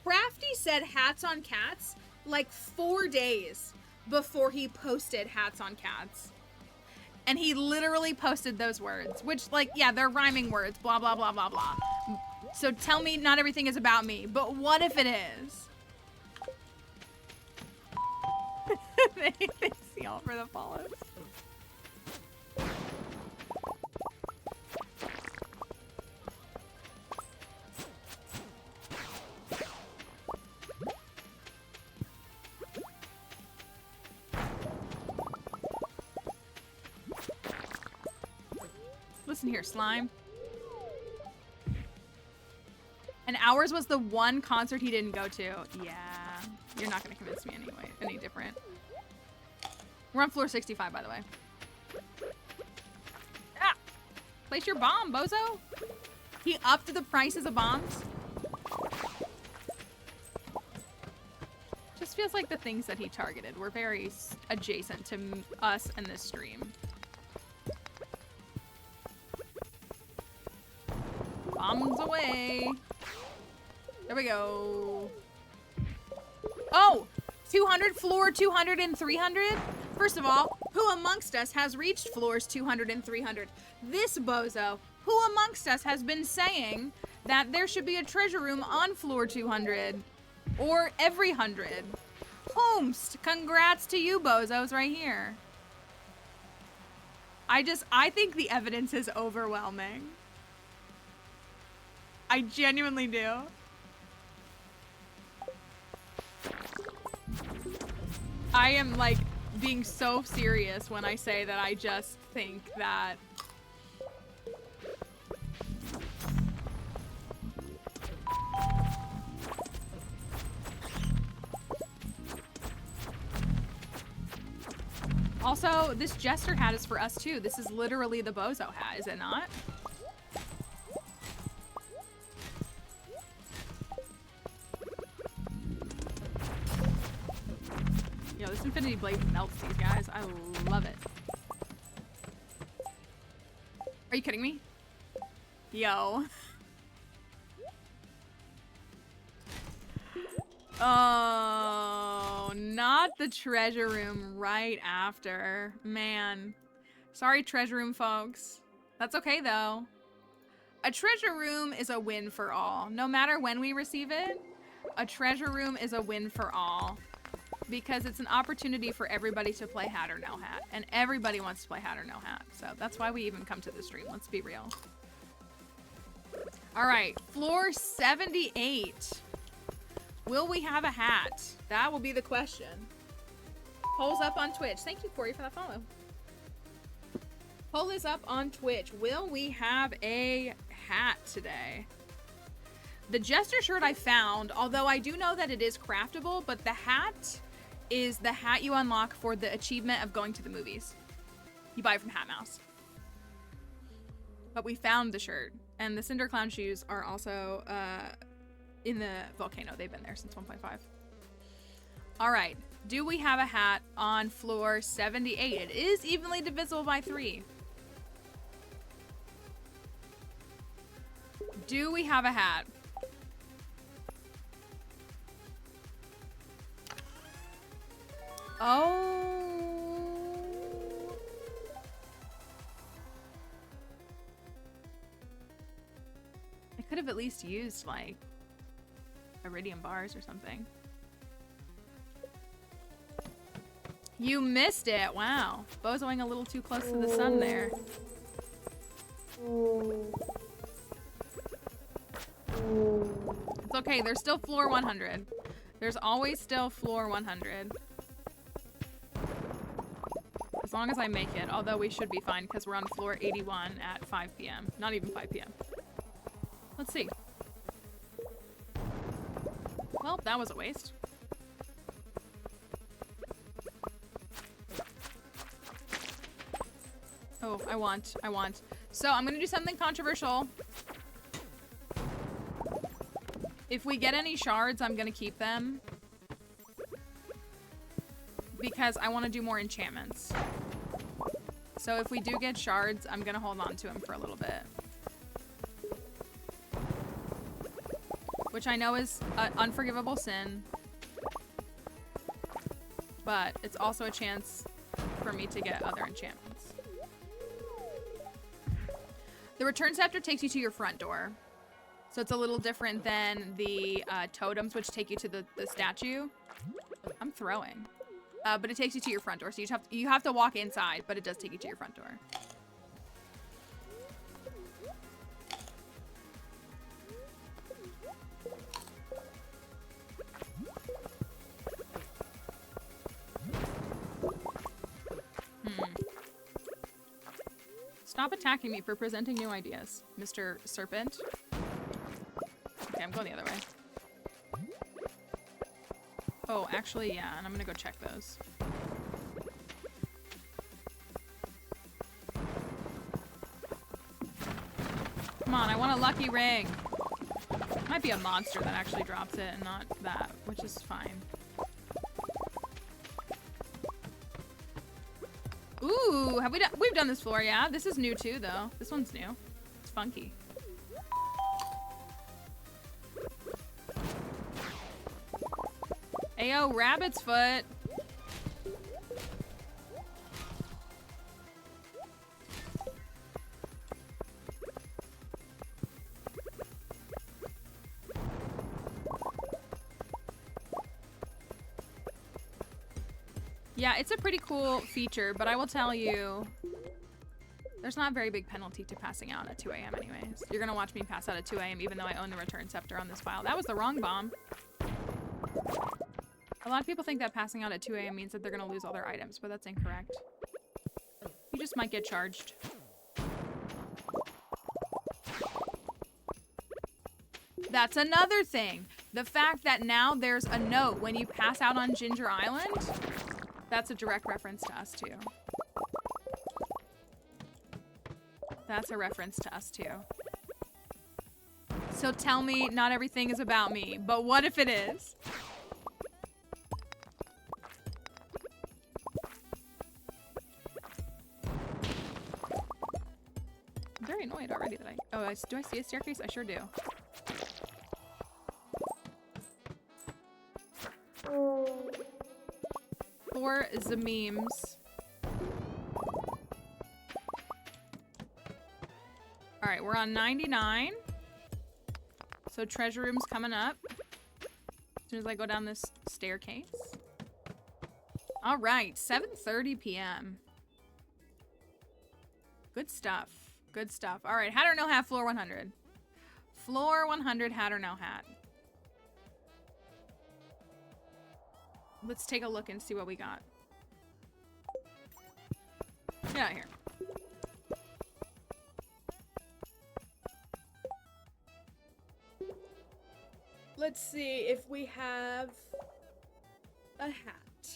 Crafty said Hats on Cats like 4 days before he posted Hats on Cats. And he literally posted those words, which, like, yeah, they're rhyming words, blah, blah, blah, blah, blah. So tell me not everything is about me, but what if it is? Thanks y'all for the follows. Listen here, slime. And ours was the one concert he didn't go to. Yeah, you're not gonna convince me anyway, any different. We're on floor 65, by the way. Ah! Place your bomb, bozo. He upped the prices of bombs. Just feels like the things that he targeted were very adjacent to us and this stream. Bombs away. There we go. Oh! 200, floor 200 and 300? First of all, who amongst us has reached floors 200 and 300? This bozo. Who amongst us has been saying that there should be a treasure room on floor 200? Or every 100? Whomst, congrats to you bozos right here. I think the evidence is overwhelming. I genuinely do. I am like being so serious when I say that I just think that also, this jester hat is for us too. This is literally the bozo hat, is it not? Yo, this Infinity Blade melts these guys. I love it. Are you kidding me? Yo. Oh, not the treasure room right after. Man. Sorry, treasure room folks. That's okay, though. A treasure room is a win for all. No matter when we receive it, a treasure room is a win for all. Because it's an opportunity for everybody to play hat or no hat. And everybody wants to play hat or no hat. So that's why we even come to the stream. Let's be real. All right, floor 78. Will we have a hat? That will be the question. Polls up on Twitch. Thank you, Corey, for that follow. Poll is up on Twitch. Will we have a hat today? The Jester shirt I found, although I do know that it is craftable, but the hat is the hat you unlock for the achievement of going to the movies. You buy it from Hat Mouse. But we found the shirt. And the Cinder Clown shoes are also in the volcano. They've been there since 1.5. All right. Do we have a hat on floor 78? It is evenly divisible by 3. Do we have a hat? Oh. I could have at least used like iridium bars or something. You missed it. Wow. Bozoing a little too close to the sun there. It's okay. There's still floor 100. There's always still floor 100. As long as I make it, although we should be fine because we're on floor 81 at 5 p.m. Not even 5 p.m. Let's see. Well, that was a waste. Oh, I want. So I'm gonna do something controversial. If we get any shards, I'm gonna keep them. Because I want to do more enchantments. So if we do get shards, I'm gonna hold on to them for a little bit. Which I know is an unforgivable sin. But it's also a chance for me to get other enchantments. The return scepter takes you to your front door. So it's a little different than the totems, which take you to the statue. I'm throwing. But it takes you to your front door. So you have to walk inside, but it does take you to your front door. Stop attacking me for presenting new ideas, Mr. Serpent. Okay, I'm going the other way. Oh, actually, yeah, and I'm gonna go check those. Come on, I want a lucky ring. Might be a monster that actually drops it and not that, which is fine. Ooh, have we've done this floor, yeah. This is new too, though. This one's new. It's funky. Ayo, rabbit's foot. Yeah, it's a pretty cool feature, but I will tell you, there's not a very big penalty to passing out at 2 a.m. anyways. You're gonna watch me pass out at 2 a.m. even though I own the return scepter on this file. That was the wrong bomb. A lot of people think that passing out at 2 a.m. means that they're gonna lose all their items, but that's incorrect. You just might get charged. That's another thing. The fact that now there's a note when you pass out on Ginger Island, that's a direct reference to us too. That's a reference to us too. So tell me not everything is about me, but what if it is? I'm very annoyed already that do I see a staircase? I sure do. For the memes. Alright, we're on 99. So treasure room's coming up. As soon as I go down this staircase. Alright, 7:30 p.m. Good stuff. Good stuff. Alright, hat or no hat, floor 100. Floor 100, hat or no hat. Let's take a look and see what we got. Get out of here. Let's see if we have a hat.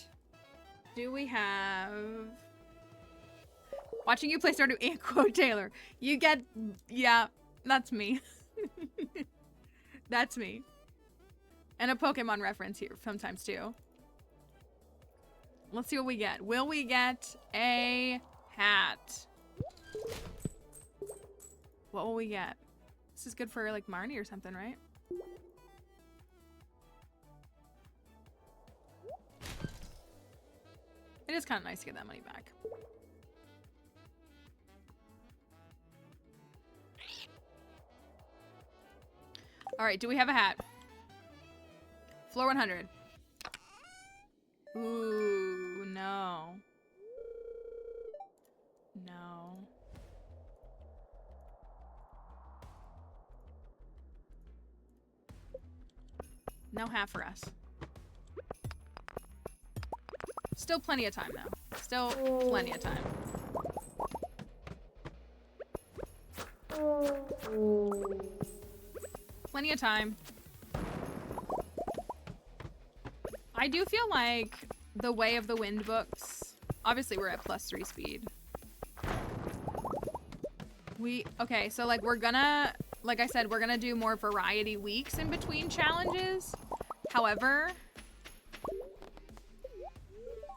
Do we have... Watching you play Stardew and quote Taylor. You get... Yeah, that's me. That's me. And a Pokemon reference here sometimes too. Let's see what we get. Will we get a hat? What will we get? This is good for like Marnie or something, right? It is kind of nice to get that money back. All right, do we have a hat? Floor 100. Ooh, no. No. No hat for us. Still plenty of time, though. Still plenty of time. Plenty of time. I do feel like the Way of the Wind books, obviously we're at +3 speed. Okay, so like we're gonna, like I said, we're gonna do more variety weeks in between challenges. However,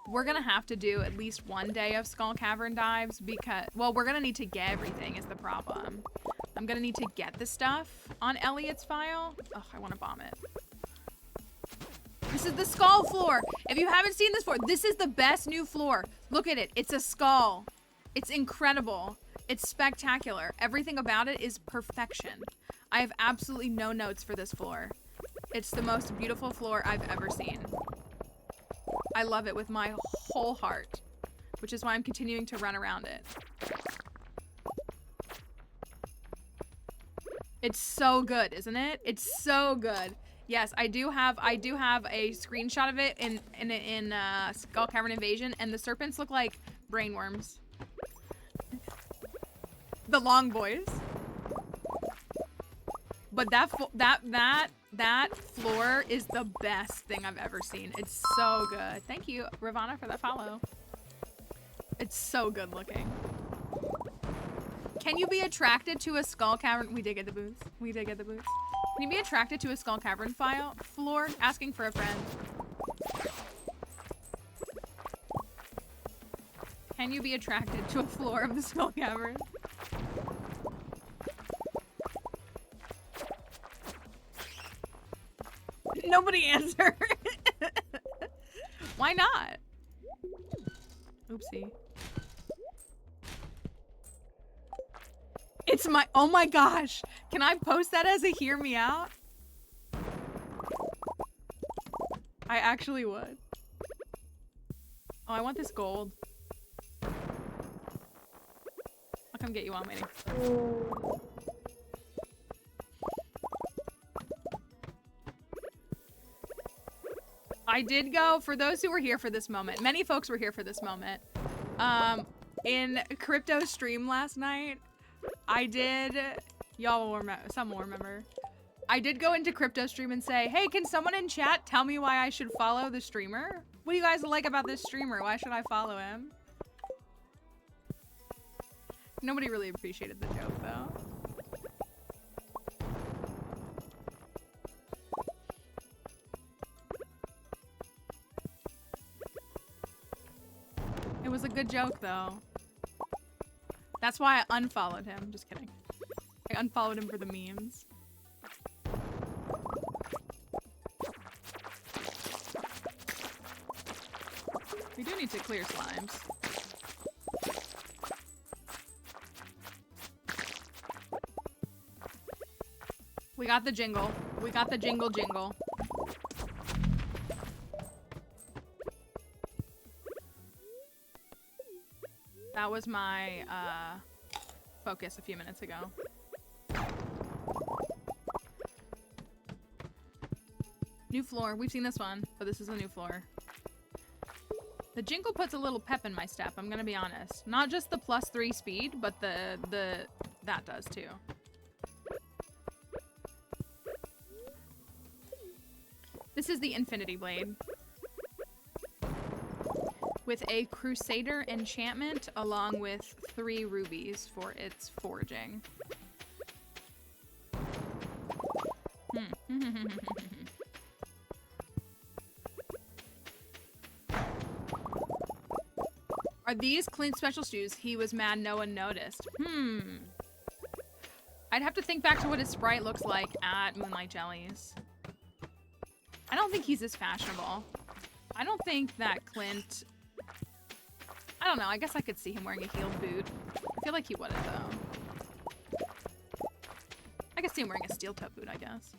we're gonna have to do at least one day of Skull Cavern dives because, well, we're gonna need to get everything is the problem. I'm gonna need to get the stuff on Elliot's file. Oh, I wanna bomb it. This is the skull floor. If you haven't seen this floor, this is the best new floor. Look at it. It's a skull. It's incredible. It's spectacular. Everything about it is perfection. I have absolutely no notes for this floor. It's the most beautiful floor I've ever seen. I love it with my whole heart, which is why I'm continuing to run around it. It's so good, isn't it? It's so good. Yes, I do have a screenshot of it in Skull Cavern Invasion, and the serpents look like brainworms. The long boys. But that floor is the best thing I've ever seen. It's so good. Thank you, Ravana, for that follow. It's so good looking. Can you be attracted to a skull cavern? We did get the boots. We did get the boots. Can you be attracted to a skull cavern floor? Asking for a friend. Can you be attracted to a floor of the skull cavern? Nobody answered. Why not? Oopsie. It's my, oh my gosh. Can I post that as a hear me out? I actually would. Oh, I want this gold. I'll come get you while I'm waiting. I did go, for those who were here for this moment, many folks were here for this moment. In crypto stream last night, I did, y'all will remember, some will remember. I did go into crypto stream and say, hey, can someone in chat tell me why I should follow the streamer? What do you guys like about this streamer? Why should I follow him? Nobody really appreciated the joke though. It was a good joke though. That's why I unfollowed him. Just kidding. I unfollowed him for the memes. We do need to clear slimes. We got the jingle. We got the jingle jingle. That was my focus a few minutes ago. New floor. We've seen this one, but this is a new floor. The jingle puts a little pep in my step, I'm gonna be honest. Not just the +3 speed, but that does too. This is the Infinity Blade. With a Crusader enchantment along with 3 rubies for its forging. Are these Clint's special shoes? He was mad no one noticed. I'd have to think back to what his sprite looks like at Moonlight Jellies. I don't think he's as fashionable. I don't think that Clint... I don't know, I guess I could see him wearing a heeled boot. I feel like he wouldn't though. I could see him wearing a steel toe boot, I guess.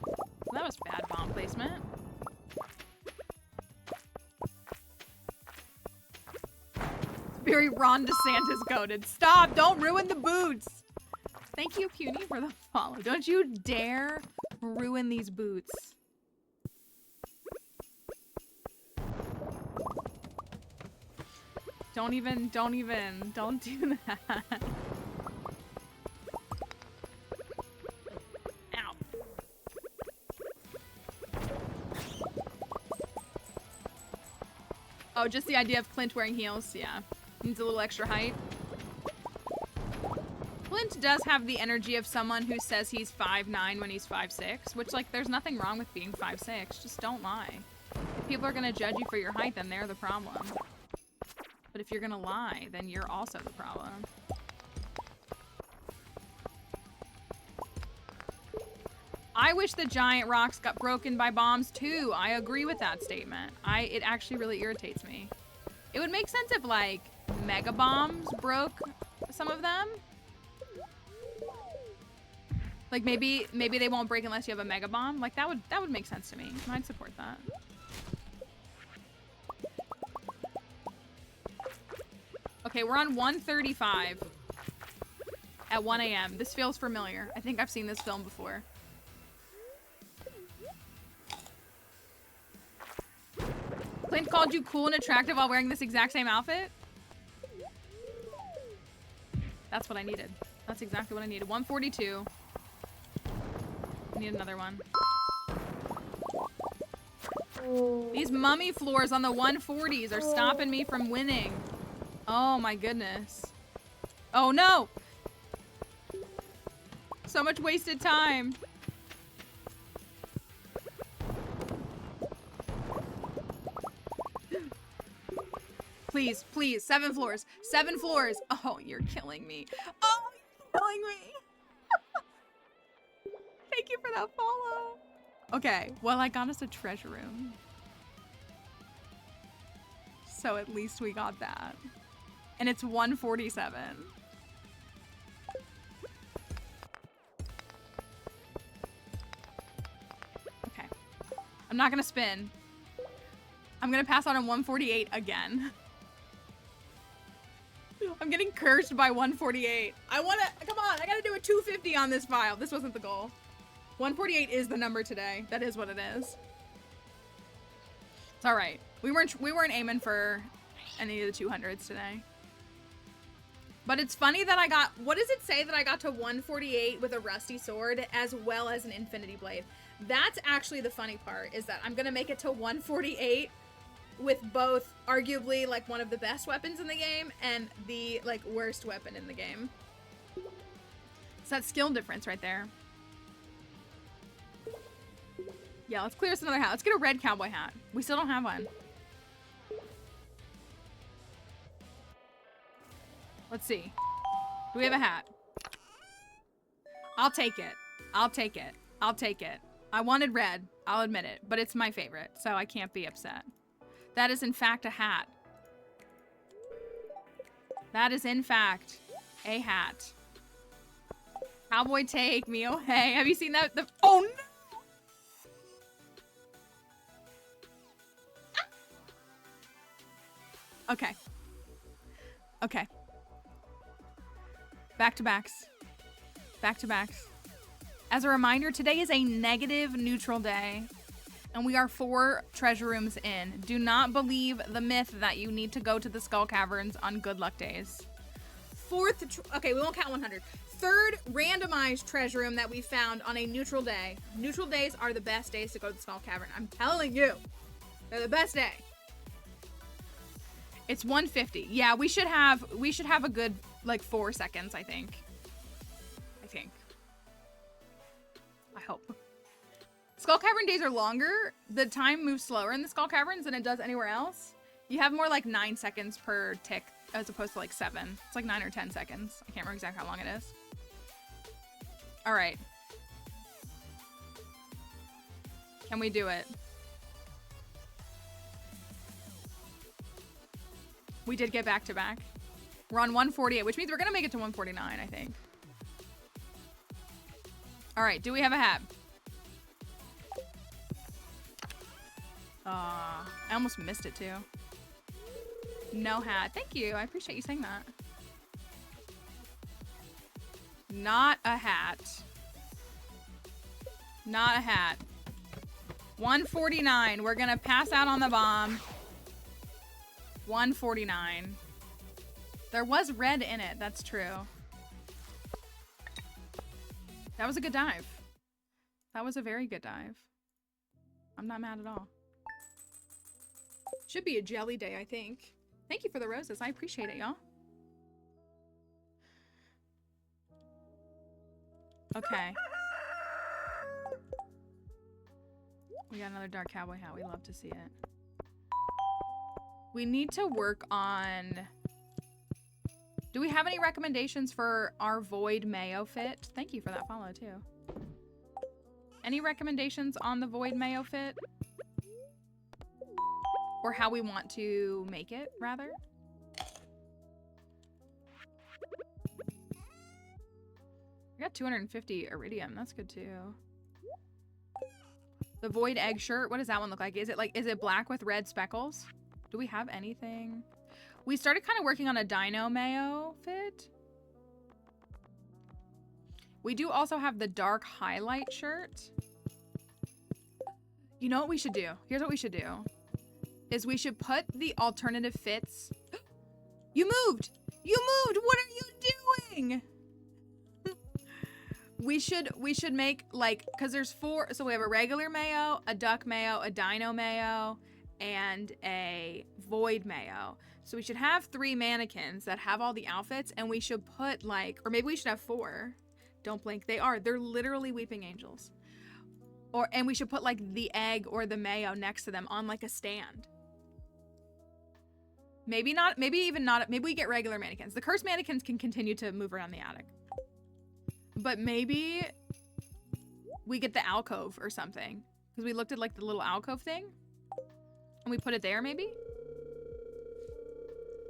Well, that was bad bomb placement. Very Ron DeSantis coded. Stop! Don't ruin the boots! Thank you, Puny, for the follow. Don't you dare ruin these boots. Don't do that. Ow. Oh, just the idea of Clint wearing heels, yeah. Needs a little extra height. Clint does have the energy of someone who says he's 5'9" when he's 5'6", which, like, there's nothing wrong with being 5'6", just don't lie. If people are gonna judge you for your height, then they're the problem. But if you're gonna lie, then you're also the problem. I wish the giant rocks got broken by bombs too. I agree with that statement. It actually really irritates me. It would make sense if, like, mega bombs broke some of them. Like maybe they won't break unless you have a mega bomb. Like that would make sense to me. I'd support that. Okay, we're on 135 at 1 a.m. This feels familiar. I think I've seen this film before. Clint called you cool and attractive while wearing this exact same outfit? That's what I needed. That's exactly what I needed. 142. I need another one. These mummy floors on the 140s are stopping me from winning. Oh my goodness. Oh no! So much wasted time. Please, please, 7 floors. 7 floors. Oh, you're killing me. Oh, you're killing me. Thank you for that follow. Okay, well, I got us a treasure room. So at least we got that. And it's 147. Okay. I'm not gonna spin. I'm gonna pass on 148 again. I'm getting cursed by 148. Come on, I gotta do a 250 on this file. This wasn't the goal. 148 is the number today. That is what it is. It's all right. We weren't aiming for any of the 200s today. But it's funny that I got, what does it say that I got to 148 with a rusty sword as well as an infinity blade? That's actually the funny part, is that I'm gonna make it to 148 with both arguably like one of the best weapons in the game and the like worst weapon in the game. It's that skill difference right there. Yeah, let's clear us another hat. Let's get a red cowboy hat. We still don't have one. Let's see. Do we have a hat? I'll take it. I'll take it. I'll take it. I wanted red. I'll admit it. But it's my favorite, so I can't be upset. That is in fact a hat. That is in fact a hat. Cowboy take me, oh hey. Have you seen that? Oh no! Okay. Okay. Back to backs. Back to backs. As a reminder, today is a negative neutral day. And we are 4 treasure rooms in. Do not believe the myth that you need to go to the Skull Caverns on good luck days. 4th, okay, we won't count 100. 3rd randomized treasure room that we found on a neutral day. Neutral days are the best days to go to the Skull Cavern. I'm telling you, they're the best day. It's 150. Yeah, we should have a good like 4 seconds, I think. I hope. Skull Cavern days are longer. The time moves slower in the Skull Caverns than it does anywhere else. You have more like 9 seconds per tick as opposed to like 7. It's like 9 or 10 seconds. I can't remember exactly how long it is. All right. Can we do it? We did get back to back. We're on 148, which means we're gonna make it to 149, I think. All right, do we have a hat? I almost missed it too. No hat. Thank you. I appreciate you saying that. Not a hat. Not a hat. 149. We're gonna pass out on the bomb. 149. There was red in it. That's true. That was a good dive. That was a very good dive. I'm not mad at all. Should be a jelly day, I think. Thank you for the roses. I appreciate it, y'all. Okay. We got another dark cowboy hat. We love to see it. We need to work on... Do we have any recommendations for our Void Mayo fit? Thank you for that follow, too. Any recommendations on the Void Mayo fit? Or how we want to make it, rather? We got 250 iridium. That's good, too. The Void Egg shirt. What does that one look like? Is it black with red speckles? Do we have anything? We started kind of working on a Dino Mayo fit. We do also have the dark highlight shirt. You know what we should do? Here's what we should do. is we should put the alternative fits. You moved! You moved! What are you doing? we should make like, cause there's 4, so we have a regular mayo, a duck mayo, a dino mayo, and a void mayo. So we should have 3 mannequins that have all the outfits, and we should put like, or maybe we should have 4. Don't blink. They're literally weeping angels. And we should put like the egg or the mayo next to them on like a stand. Maybe not, maybe even not, maybe we get regular mannequins. The cursed mannequins can continue to move around the attic. But maybe we get the alcove or something. Because we looked at like the little alcove thing. And we put it there maybe?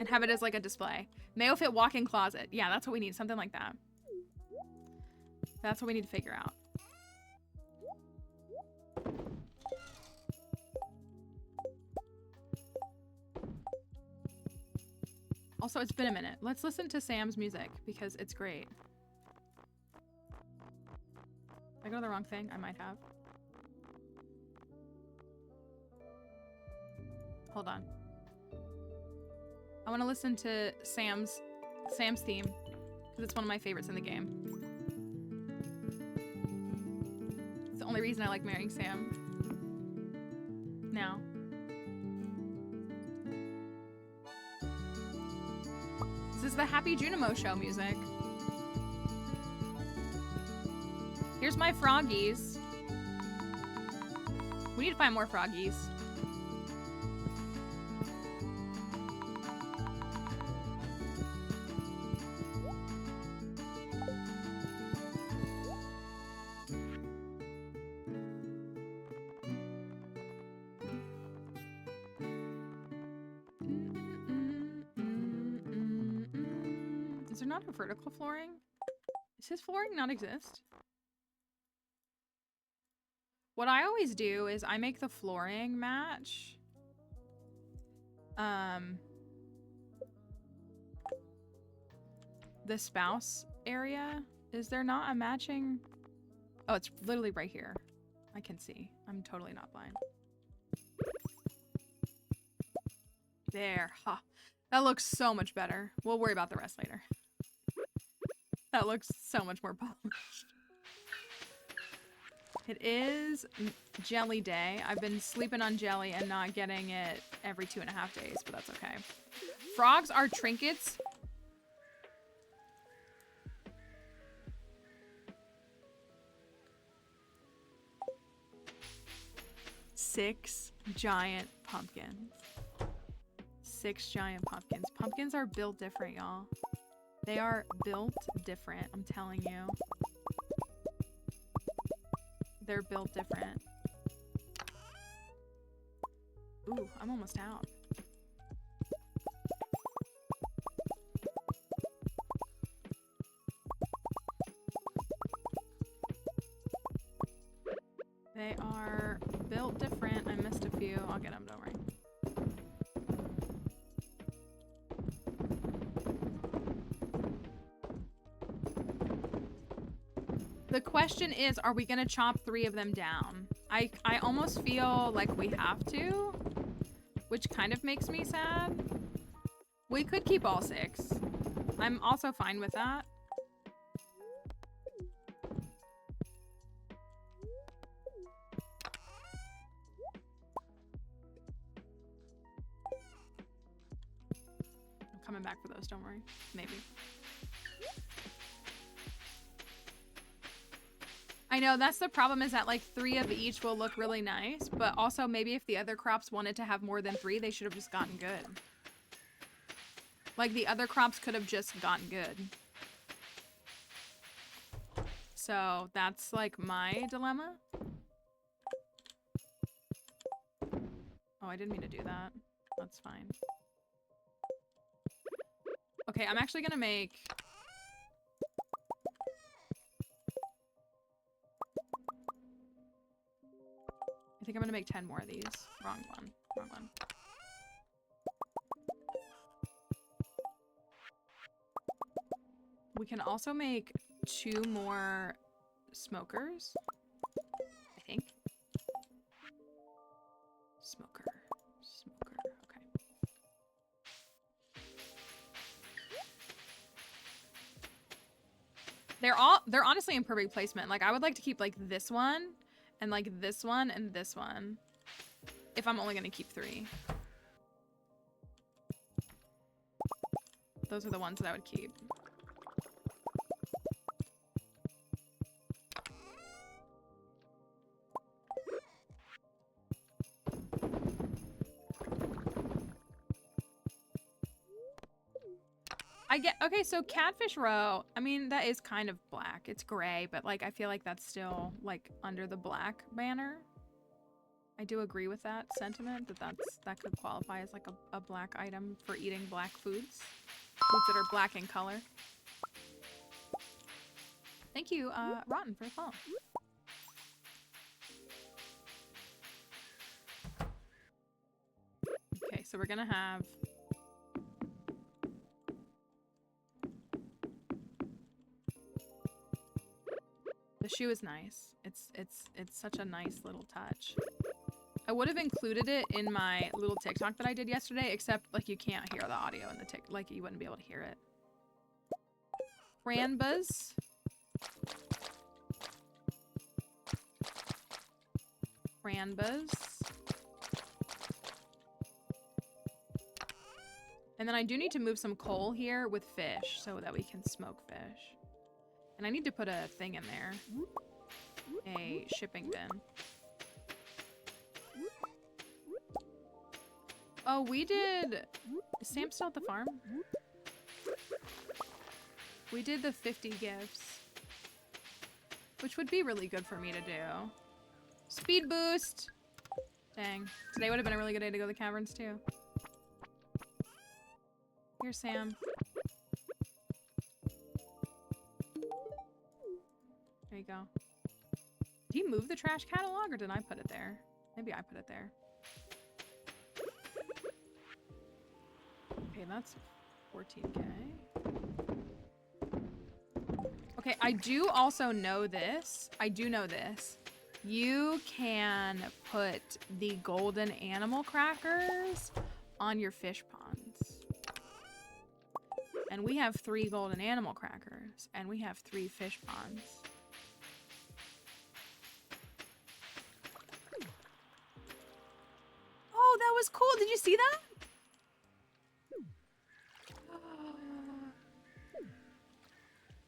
And have it as like a display. Mayo fit walk-in closet. Yeah, that's what we need. Something like that. That's what we need to figure out. Also, it's been a minute. Let's listen to Sam's music because it's great. Did I go to the wrong thing? I might have. Hold on. I want to listen to Sam's theme because it's one of my favorites in the game. It's the only reason I like marrying Sam. Now. This is the Happy Junimo show music. Here's my froggies. We need to find more froggies. Is there not a vertical flooring? Does his flooring not exist? What I always do is I make the flooring match. The spouse area. Is there not a matching? Oh, it's literally right here. I can see. I'm totally not blind. There. Ha. That looks so much better. We'll worry about the rest later. That looks so much more polished. It is jelly day. I've been sleeping on jelly and not getting it every 2.5 days, but that's okay. Frogs are trinkets. Six giant pumpkins. 6 giant pumpkins. Pumpkins are built different, y'all. They are built different, I'm telling you. They're built different. Ooh, I'm almost out. They are built different. I missed a few. I'll get them, don't worry. The question is, are we gonna chop 3 of them down? I almost feel like we have to, which kind of makes me sad. We could keep all 6. I'm also fine with that. I'm coming back for those, don't worry. Maybe. I know, that's the problem, is that like 3 of each will look really nice, but also maybe if the other crops wanted to have more than 3, they should have just gotten good. Like the other crops could have just gotten good. So that's like my dilemma. Oh, I didn't mean to do that. That's fine. Okay, I'm actually gonna make... I think I'm gonna make 10 more of these. Wrong one. Wrong one. We can also make 2 more smokers. I think. Smoker. Smoker. they're honestly in perfect placement. Like I would like to keep like this one and like this one and this one if I'm only gonna keep 3. Those are the ones that I would keep. Okay, so Catfish Row, I mean, that is kind of black. It's gray, but like I feel like that's still like under the black banner. I do agree with that sentiment that could qualify as like a black item for eating black foods. Foods that are black in color. Thank you, Rotten, for the follow. Okay, so we're gonna have the shoe is nice. It's such a nice little touch. I would have included it in my little TikTok that I did yesterday, except like you can't hear the audio in the like you wouldn't be able to hear it. Ranbas. Ranbas. And then I do need to move some coal here with fish so that we can smoke fish. And I need to put a thing in there. A shipping bin. Oh, we did... Is Sam still at the farm? We did the 50 gifts. Which would be really good for me to do. Speed boost! Dang. Today would have been a really good day to go to the caverns, too. Here's Sam. There you go. Did he move the trash catalog, or did I put it there? Maybe I put it there. Okay, that's 14K. Okay, I do also know this. I do know this. You can put the golden animal crackers on your fish ponds. And we have 3 golden animal crackers, and we have 3 fish ponds. Oh, that was cool. Did you see that?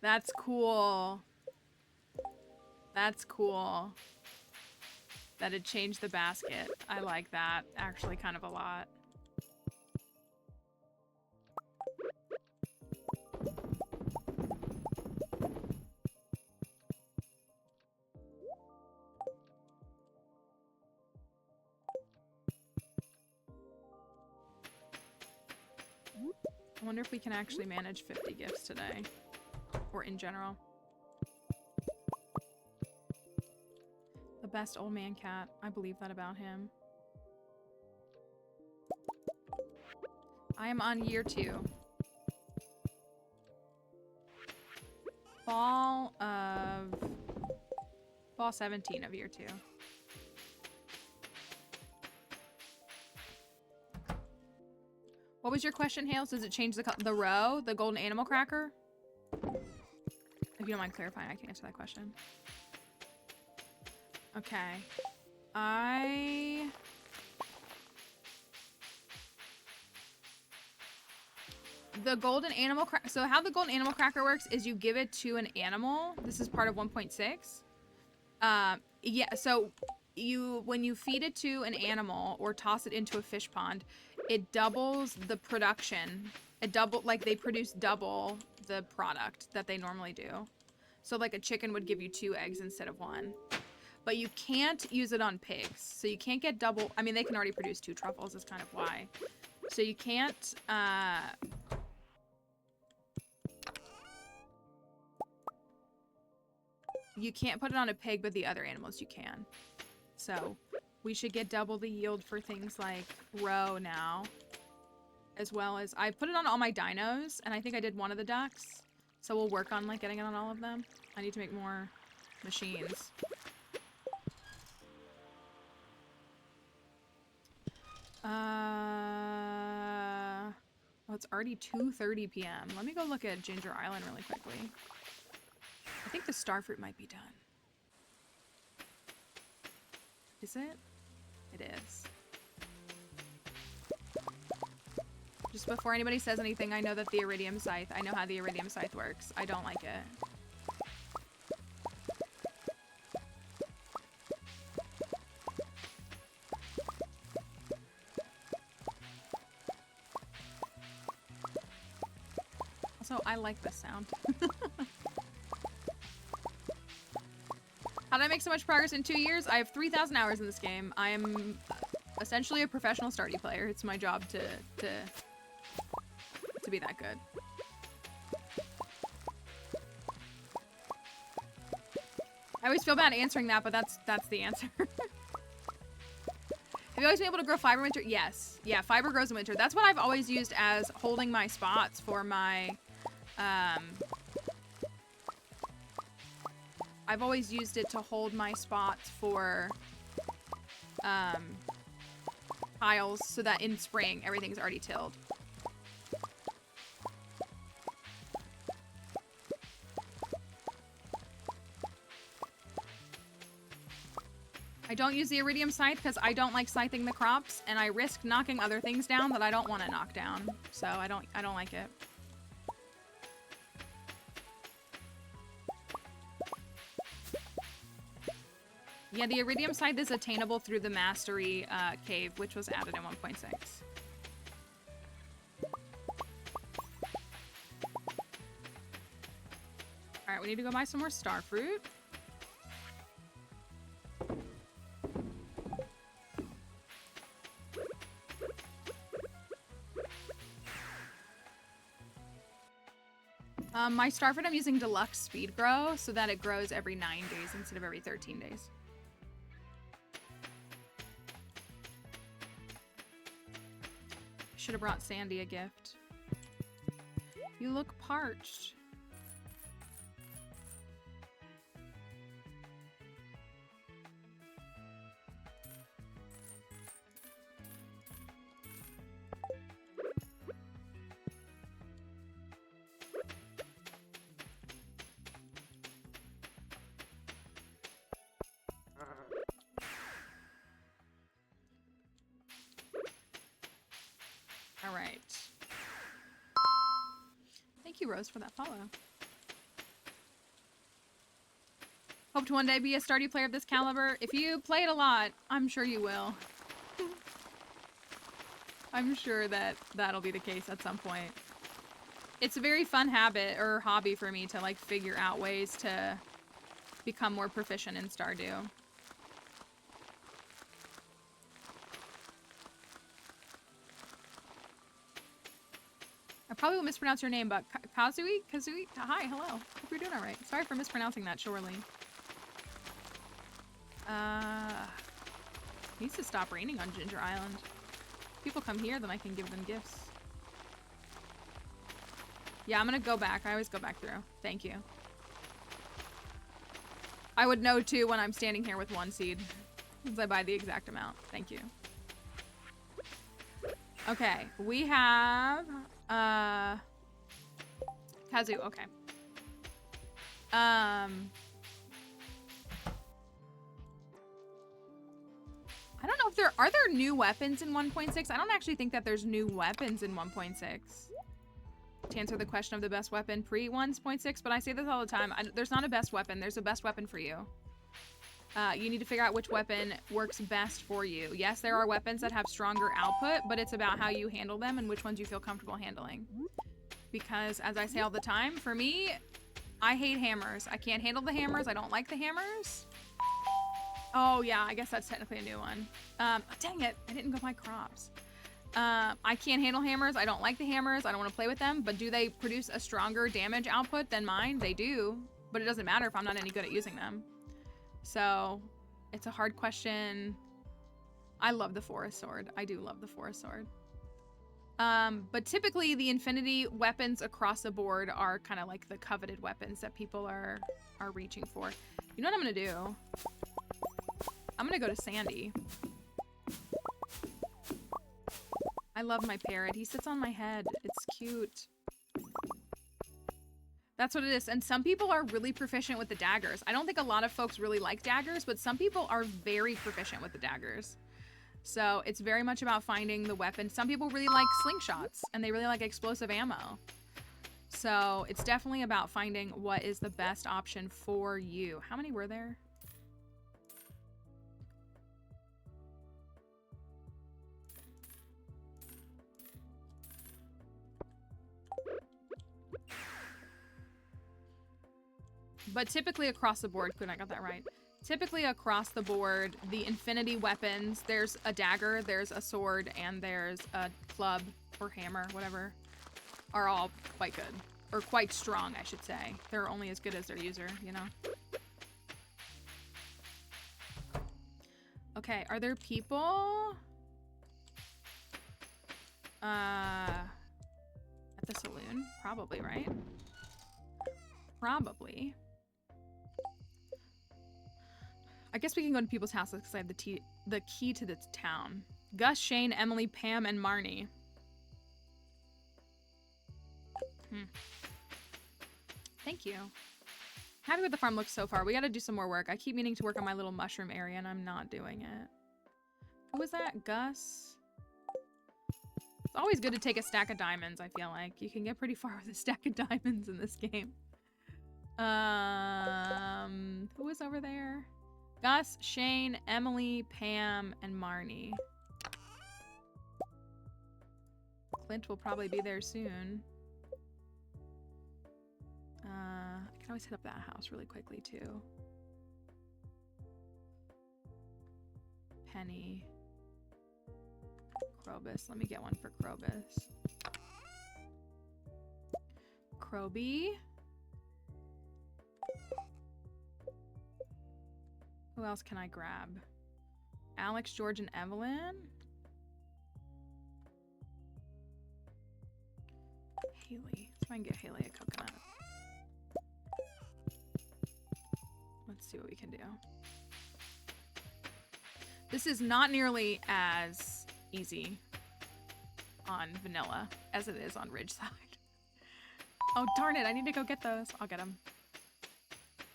That's cool. That's cool. That it changed the basket. I like that actually kind of a lot. I wonder if we can actually manage 50 gifts today. Or in general. The best old man cat. I believe that about him. I am on year 2. Fall 17 of year 2. What was your question, Hales? Does it change the row? The golden animal cracker? If you don't mind clarifying, I can answer that question. Okay. The golden animal cracker. So how the golden animal cracker works is you give it to an animal. This is part of 1.6. Yeah, so when you feed it to an animal or toss it into a fish pond, it doubles the production. Like they produce double the product that they normally do. So like a chicken would give you 2 eggs instead of 1. But you can't use it on pigs. So you can't get double. I mean, they can already produce 2 truffles is kind of why. So you can't put it on a pig, but the other animals you can. So we should get double the yield for things like roe now. As well as I put it on all my dinos, and I think I did one of the ducks. So we'll work on like getting it on all of them. I need to make more machines. Oh, it's already 2:30 p.m. Let me go look at Ginger Island really quickly. I think the starfruit might be done. Is it? It is. Just before anybody says anything, I know that the iridium scythe, I know how the iridium scythe works. I don't like it. Also, I like this sound. How did I make so much progress in 2 years? I have 3,000 hours in this game. I am essentially a professional Stardew player. It's my job to be that good. I always feel bad answering that, but that's the answer. Have you always been able to grow fiber in winter? Yes. Yeah, fiber grows in winter. That's what I've always used as holding my spots for my I've always used it to hold my spots for piles so that in spring everything's already tilled. I don't use the iridium scythe because I don't like scything the crops and I risk knocking other things down that I don't want to knock down. So I don't like it. Yeah, the iridium scythe is attainable through the mastery cave, which was added in 1.6. Alright, we need to go buy some more starfruit. My starfruit I'm using deluxe speed grow so that it grows every 9 days instead of every 13 days. Should have brought Sandy a gift. You look parched. All right. Thank you, Rose, for that follow. Hope to one day be a Stardew player of this caliber. If you play it a lot, I'm sure you will. I'm sure that that'll be the case at some point. It's a very fun habit or hobby for me to like figure out ways to become more proficient in Stardew. I probably will mispronounce your name, but Kazui? Hi, hello. Hope you're doing all right. Sorry for mispronouncing that, surely. Needs to stop raining on Ginger Island. If people come here, then I can give them gifts. Yeah, I'm gonna go back. I always go back through. Thank you. I would know, too, when I'm standing here with 1 seed. Since I buy the exact amount. Thank you. Okay, we have... Kazu, okay. I don't know if are there new weapons in 1.6? I don't actually think that there's new weapons in 1.6. To answer the question of the best weapon pre 1.6, but I say this all the time. There's not a best weapon. There's a best weapon for you. You need to figure out which weapon works best for you. Yes, there are weapons that have stronger output, but it's about how you handle them and which ones you feel comfortable handling. Because, as I say all the time, for me, I hate hammers. I can't handle the hammers. I don't like the hammers. Oh, yeah, I guess that's technically a new one. Dang it, I didn't go buy crops. I can't handle hammers. I don't like the hammers. I don't want to play with them, but do they produce a stronger damage output than mine? They do, but it doesn't matter if I'm not any good at using them. So, it's a hard question. I love the forest sword. I do love the forest sword. But typically the infinity weapons across the board are kind of like the coveted weapons that people are reaching for. You know what I'm gonna do? I'm gonna go to Sandy. I love my parrot. He sits on my head. It's cute. That's what it is. And some people are really proficient with the daggers. I don't think a lot of folks really like daggers, but some people are very proficient with the daggers. So it's very much about finding the weapon. Some people really like slingshots and they really like explosive ammo. So it's definitely about finding what is the best option for you. How many were there? But typically across the board, good, I got that right. Typically across the board, the infinity weapons, there's a dagger, there's a sword, and there's a club or hammer, whatever, are all quite good. Or quite strong, I should say. They're only as good as their user, you know? Okay, are there people? At the saloon? Probably, right? Probably. I guess we can go to people's houses because I have the key to this town. Gus, Shane, Emily, Pam, and Marnie. Thank you. Happy with the farm looks so far. We gotta do some more work. I keep meaning to work on my little mushroom area and I'm not doing it. Who was that? Gus? It's always good to take a stack of diamonds, I feel like. You can get pretty far with a stack of diamonds in this game. Who was over there? Gus, Shane, Emily, Pam, and Marnie. Clint will probably be there soon. I can always hit up that house really quickly too. Penny. Krobus. Let me get one for Krobus. Kroby. Who else can I grab? Alex, George, and Evelyn? Haley. Let's see if I can get Haley a coconut. Let's see what we can do. This is not nearly as easy on vanilla as it is on Ridgeside. Oh, darn it. I need to go get those. I'll get them.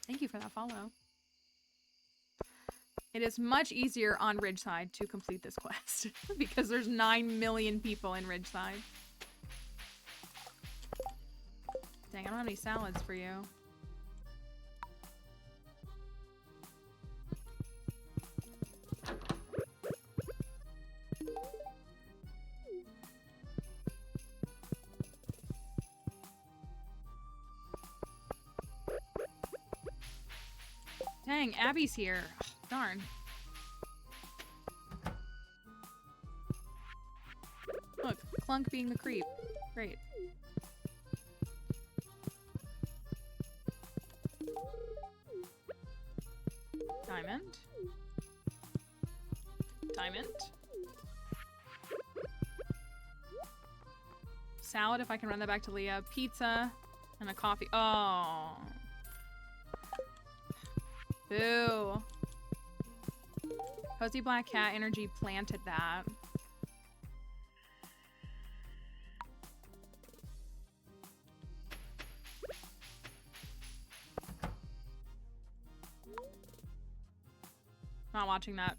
Thank you for that follow. It is much easier on Ridgeside to complete this quest because there's 9 million people in Ridgeside. Dang, I don't have any salads for you. Dang, Abby's here. Oh, darn. Look, Clunk being the creep. Great. Diamond. Diamond. Salad, if I can run that back to Leah. Pizza. And a coffee. Oh. Boo. Cozy Black Cat Energy planted that. Not watching that.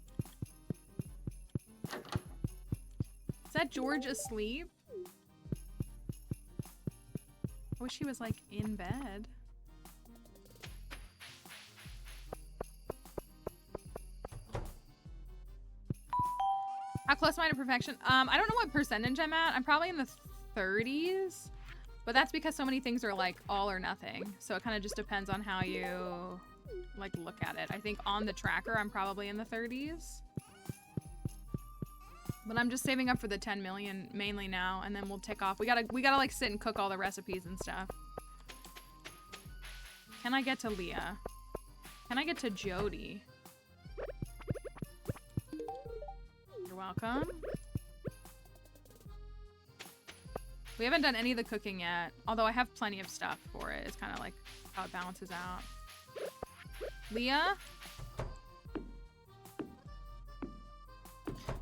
Is that George asleep? I wish he was like in bed. How close am I to perfection? I don't know what percentage I'm at. I'm probably in the 30s, but that's because so many things are like all or nothing. So it kind of just depends on how you like look at it. I think on the tracker, I'm probably in the 30s, but I'm just saving up for the 10 million mainly now, and then we'll tick off. We gotta like sit and cook all the recipes and stuff. Can I get to Leah? Can I get to Jody? You're welcome. We haven't done any of the cooking yet, although I have plenty of stuff for it. It's kind of like how it balances out. Leah?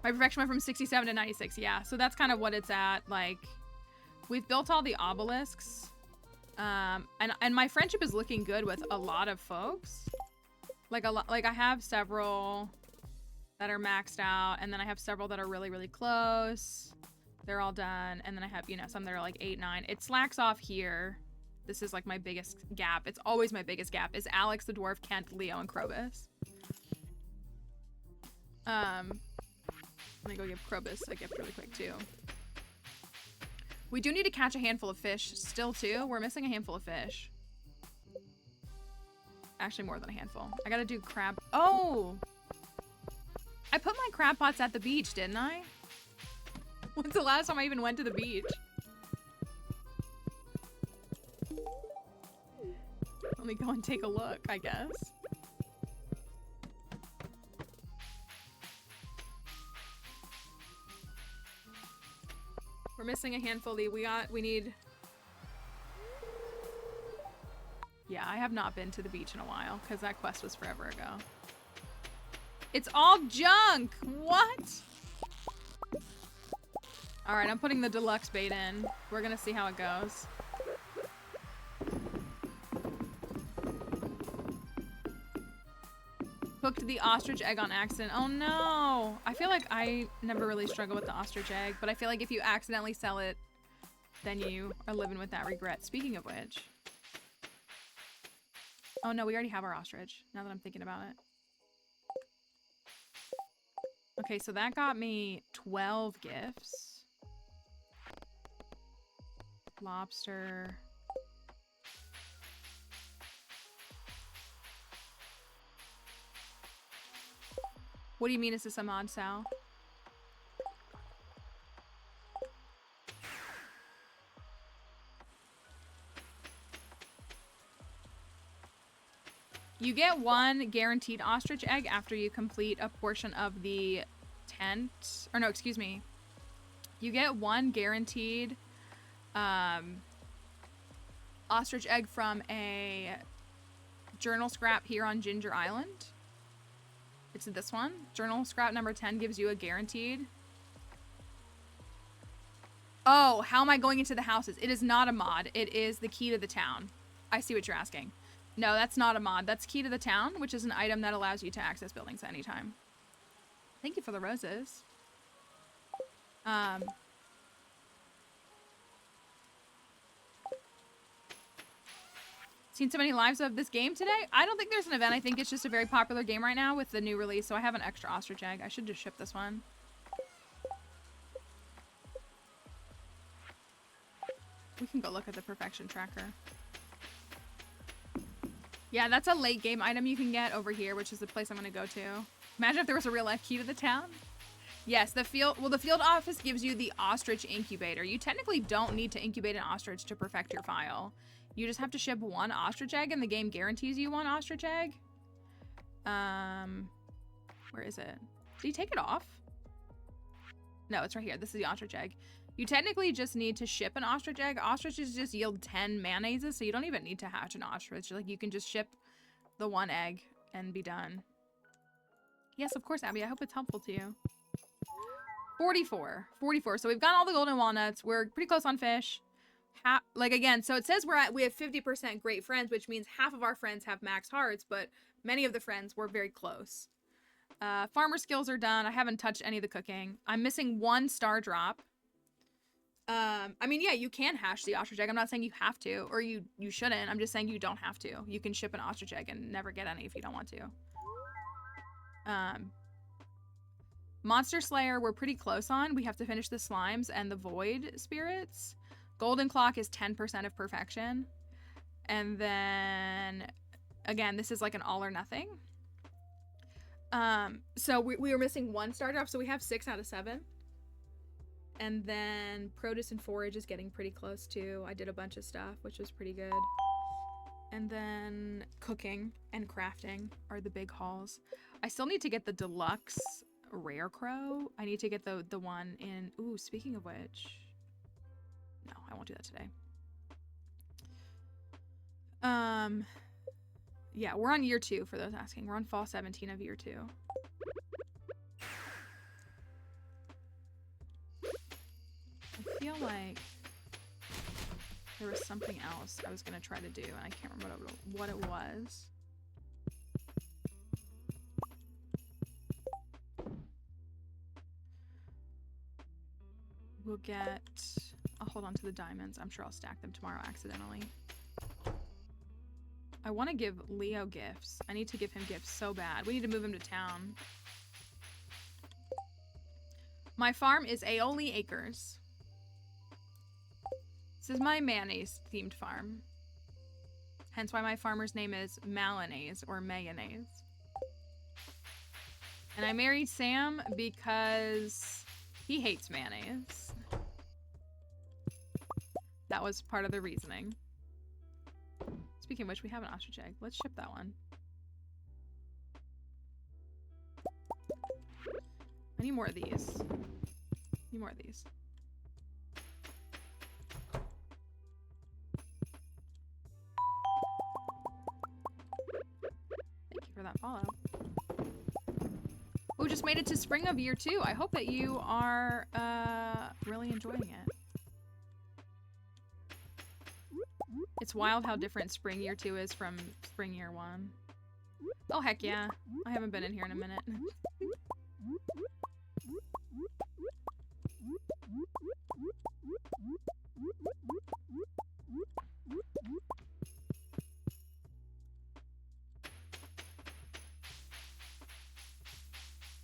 My perfection went from 67 to 96. Yeah, so that's kind of what it's at. Like, we've built all the obelisks. And my friendship is looking good with a lot of folks. Like I have several that are maxed out, and then I have several that are really, really close. They're all done. And then I have, you know, some that are like 8, 9. It slacks off here. This is like my biggest gap. It's always my biggest gap is Alex, the dwarf, Kent, Leo, and Krobus. Let me go give Krobus a gift really quick too. We do need to catch a handful of fish still too. We're missing a handful of fish. Actually more than a handful. I gotta do crab. Oh! I put my crab pots at the beach, didn't I? When's the last time I even went to the beach? Let me go and take a look, I guess. We're missing a handful. We need... Yeah, I have not been to the beach in a while because that quest was forever ago. It's all junk! What? Alright, I'm putting the deluxe bait in. We're gonna see how it goes. Hooked the ostrich egg on accident. Oh no! I feel like I never really struggle with the ostrich egg, but I feel like if you accidentally sell it, then you are living with that regret. Speaking of which... Oh no, we already have our ostrich, now that I'm thinking about it. Okay, so that got me 12 gifts. Lobster. What do you mean, is this a mod, Sal? You get 1 guaranteed ostrich egg after you complete a portion of the tent. Or no, excuse me. You get 1 guaranteed ostrich egg from a journal scrap here on Ginger Island. It's this one. Journal scrap number 10 gives you a guaranteed. Oh, how am I going into the houses? It is not a mod. It is the key to the town. I see what you're asking. No, that's not a mod. That's key to the town, which is an item that allows you to access buildings at any time. Thank you for the roses. Seen so many lives of this game today? I don't think there's an event. I think it's just a very popular game right now with the new release, so I have an extra ostrich egg. I should just ship this one. We can go look at the perfection tracker. Yeah, that's a late game item you can get over here, which is the place I'm going to go to. Imagine if there was a real life key to the town. Yes, the field office gives you the ostrich incubator. You technically don't need to incubate an ostrich to perfect your file. You just have to ship 1 ostrich egg and the game guarantees you 1 ostrich egg. Where is it? Did he take it off? No, it's right here. This is the ostrich egg. You technically just need to ship an ostrich egg. Ostriches just yield 10 mayonnaises, so you don't even need to hatch an ostrich. Like, you can just ship the 1 egg and be done. Yes, of course, Abby. I hope it's helpful to you. 44. 44. So we've got all the golden walnuts. We're pretty close on fish. Like, again, so it says we have 50% great friends, which means half of our friends have max hearts, but many of the friends were very close. Farmer skills are done. I haven't touched any of the cooking. I'm missing 1 star drop. I mean, yeah, you can hash the ostrich egg. I'm not saying you have to, or you shouldn't. I'm just saying you don't have to. You can ship an ostrich egg and never get any if you don't want to. Monster Slayer, we're pretty close on. We have to finish the slimes and the void spirits. Golden Clock is 10% of perfection. And then, again, this is like an all or nothing. So we were missing 1 star drop, so we have 6 out of 7. And then produce and forage is getting pretty close too. I did a bunch of stuff, which was pretty good. And then cooking and crafting are the big hauls. I still need to get the deluxe rare crow. I need to get the one in... Ooh, speaking of which... No, I won't do that today. Yeah, we're on year 2 for those asking. We're on fall 17 of year 2. I feel like There was something else I was gonna try to do, and I can't remember what it was. We'll get... I'll hold on to the diamonds. I'm sure I'll stack them tomorrow accidentally. I want to give Leo gifts. I need to give him gifts so bad. We need to move him to town. My farm is Aioli Acres. This is my mayonnaise-themed farm. Hence why my farmer's name is Mayonnaise or Mayonnaise. And I married Sam because he hates mayonnaise. That was part of the reasoning. Speaking of which, we have an ostrich egg. Let's ship that one. I need more of these. Need more of these. Thank you for that follow. Oh, just made it to spring of year 2. I hope that you are really enjoying it. It's wild how different spring year 2 is from spring year 1. Oh, heck yeah. I haven't been in here in a minute.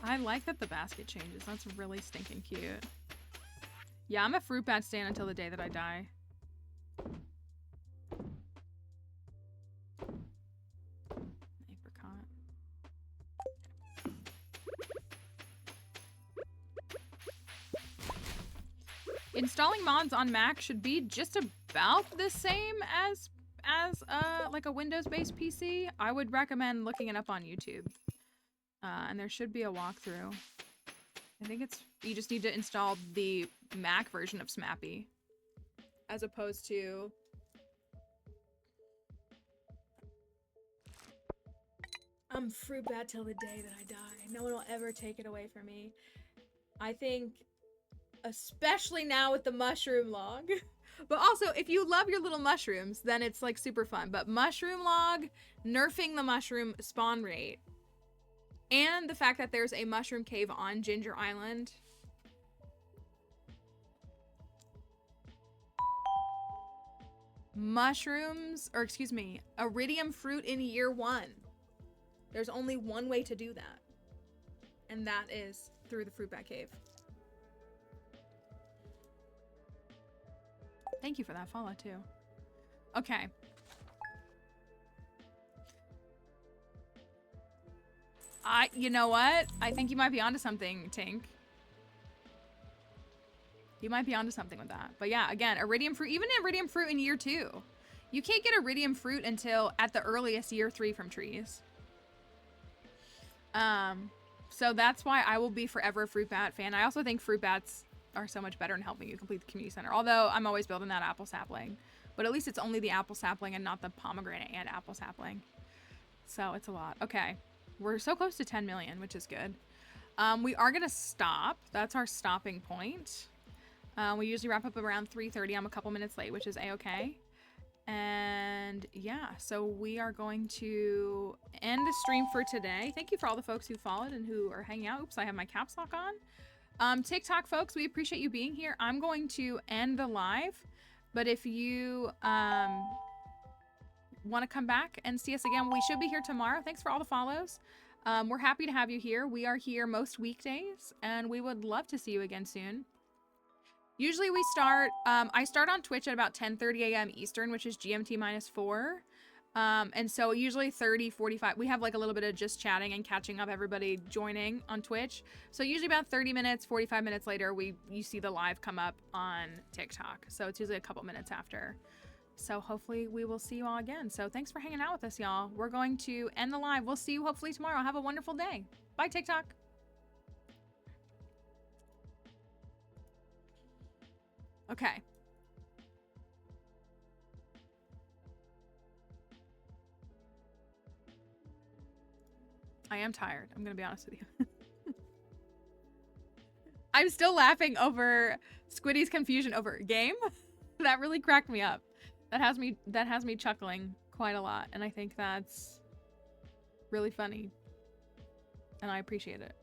I like that the basket changes. That's really stinking cute. Yeah, I'm a fruit bat stand until the day that I die. Apricot. Installing mods on Mac should be just about the same as like a Windows-based PC. I would recommend looking it up on YouTube. And there should be a walkthrough. I think it's, you just need to install the Mac version of Smappy. As opposed to... I'm fruit bat till the day that I die. No one will ever take it away from me. I think, especially now with the mushroom log. But also, if you love your little mushrooms, then it's like super fun. But mushroom log, nerfing the mushroom spawn rate, and the fact that there's a mushroom cave on Ginger Island. Mushrooms, or excuse me, iridium fruit in year 1. There's only one way to do that. And that is through the fruit bat cave. Thank you for that follow too. Okay. You know what? I think you might be onto something, Tink. You might be onto something with that. But yeah, again, iridium fruit, even iridium fruit in year 2. You can't get iridium fruit until at the earliest year 3 from trees. So that's why I will be forever a fruit bat fan. I also think fruit bats are so much better in helping you complete the community center. Although I'm always building that apple sapling. But at least it's only the apple sapling and not the pomegranate and apple sapling. So it's a lot. Okay. We're so close to 10 million, which is good. We are going to stop. That's our stopping point. We usually wrap up around 3:30. I'm a couple minutes late, which is a-okay. And yeah, so we are going to end the stream for today. Thank you for all the folks who followed and who are hanging out. Oops, I have my caps lock on. TikTok folks, we appreciate you being here. I'm going to end the live, but if you want to come back and see us again, we should be here tomorrow. Thanks for all the follows. We're happy to have you here. We are here most weekdays, and we would love to see you again soon. Usually we start, I start on Twitch at about 10:30 a.m. Eastern, which is GMT -4. And so usually 30, 45, we have like a little bit of just chatting and catching up, everybody joining on Twitch. So usually about 30 minutes, 45 minutes later, you see the live come up on TikTok. So it's usually a couple minutes after. So hopefully we will see you all again. So thanks for hanging out with us, y'all. We're going to end the live. We'll see you hopefully tomorrow. Have a wonderful day. Bye, TikTok. Okay. I am tired. I'm going to be honest with you. I'm still laughing over Squiddy's confusion over game. That really cracked me up. That has me chuckling quite a lot, and I think that's really funny. And I appreciate it.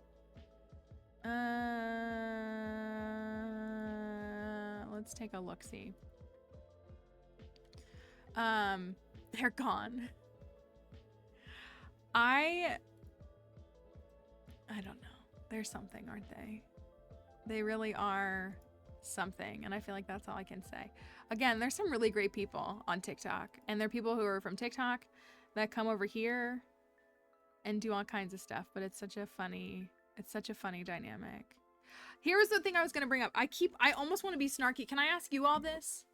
Let's take a look-see. They're gone. I don't know. They're something, aren't they? They really are something, and I feel like that's all I can say. Again, there's some really great people on TikTok, and there are people who are from TikTok that come over here and do all kinds of stuff, but it's such a funny dynamic. Here's the thing I was gonna bring up. I almost want to be snarky. Can I ask you all this?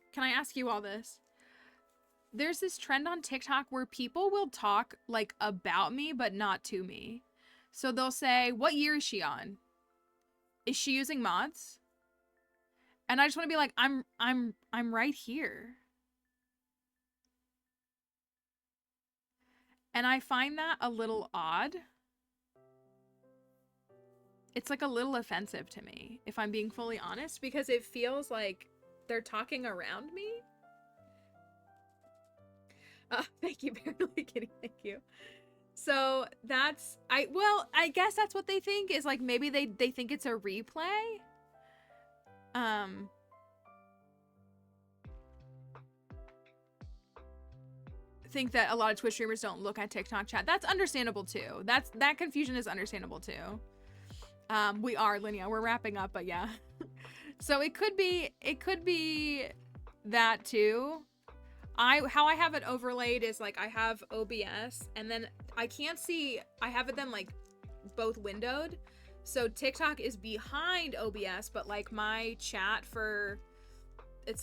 There's this trend on TikTok where people will talk like about me, but not to me. So they'll say, what year is she on? Is she using mods? And I just want to be like, I'm right here. And I find that a little odd. It's like a little offensive to me, if I'm being fully honest, because it feels like they're talking around me. Thank you, Barely Kitty, thank you. So that's, I guess that's what they think, is like maybe they think it's a replay. Think that a lot of Twitch streamers don't look at TikTok chat. That's understandable too. That confusion is understandable too. We are, Linnea, we're wrapping up, but yeah. So it could be that too. How I have it overlaid is like I have OBS, and then I can't see, I have it then like both windowed. So TikTok is behind OBS, but like my chat for,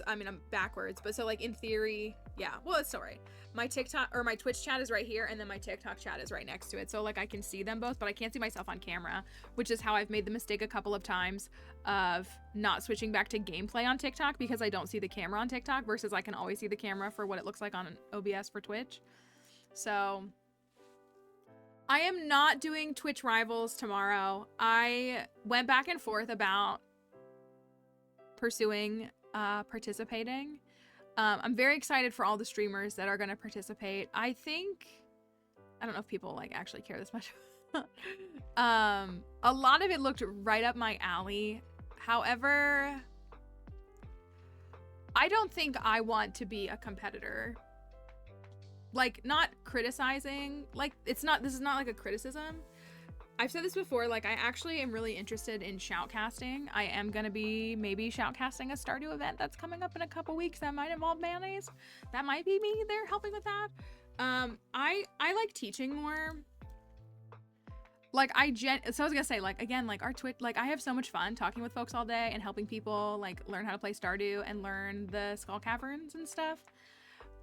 I'm backwards, but so like in theory, yeah, well, it's still right. My TikTok or my Twitch chat is right here, and then my TikTok chat is right next to it. So like I can see them both, but I can't see myself on camera, which is how I've made the mistake a couple of times of not switching back to gameplay on TikTok, because I don't see the camera on TikTok versus I can always see the camera for what it looks like on an OBS for Twitch. So I am not doing Twitch Rivals tomorrow. I went back and forth about pursuing participating. I'm very excited for all the streamers that are going to participate. I don't know if people like actually care this much. A lot of it looked right up my alley. However, I don't think I want to be a competitor. Like, not criticizing, like this is not like a criticism. I've said this before, like I actually am really interested in shoutcasting. I am gonna be maybe shoutcasting a Stardew event that's coming up in a couple weeks that might involve mayonnaise. That might be me there helping with that. I like teaching more. Like so I was gonna say, like, again, like our Twitch, like I have so much fun talking with folks all day and helping people like learn how to play Stardew and learn the Skull Caverns and stuff.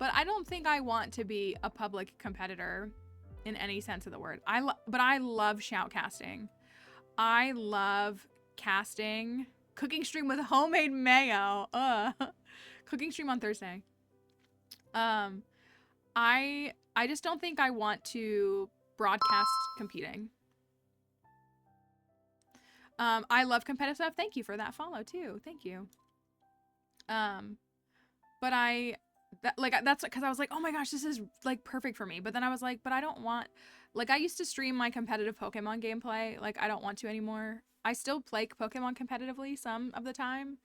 But I don't think I want to be a public competitor in any sense of the word. But I love shoutcasting. I love casting. Cooking stream with homemade mayo. Cooking stream on Thursday. I just don't think I want to broadcast competing. I love competitive stuff. Thank you for that follow too. Thank you. But that's because I was like, oh my gosh, this is like perfect for me. But then I was like, but I don't want, like, I used to stream my competitive Pokemon gameplay. Like, I don't want to anymore. I still play Pokemon competitively some of the time,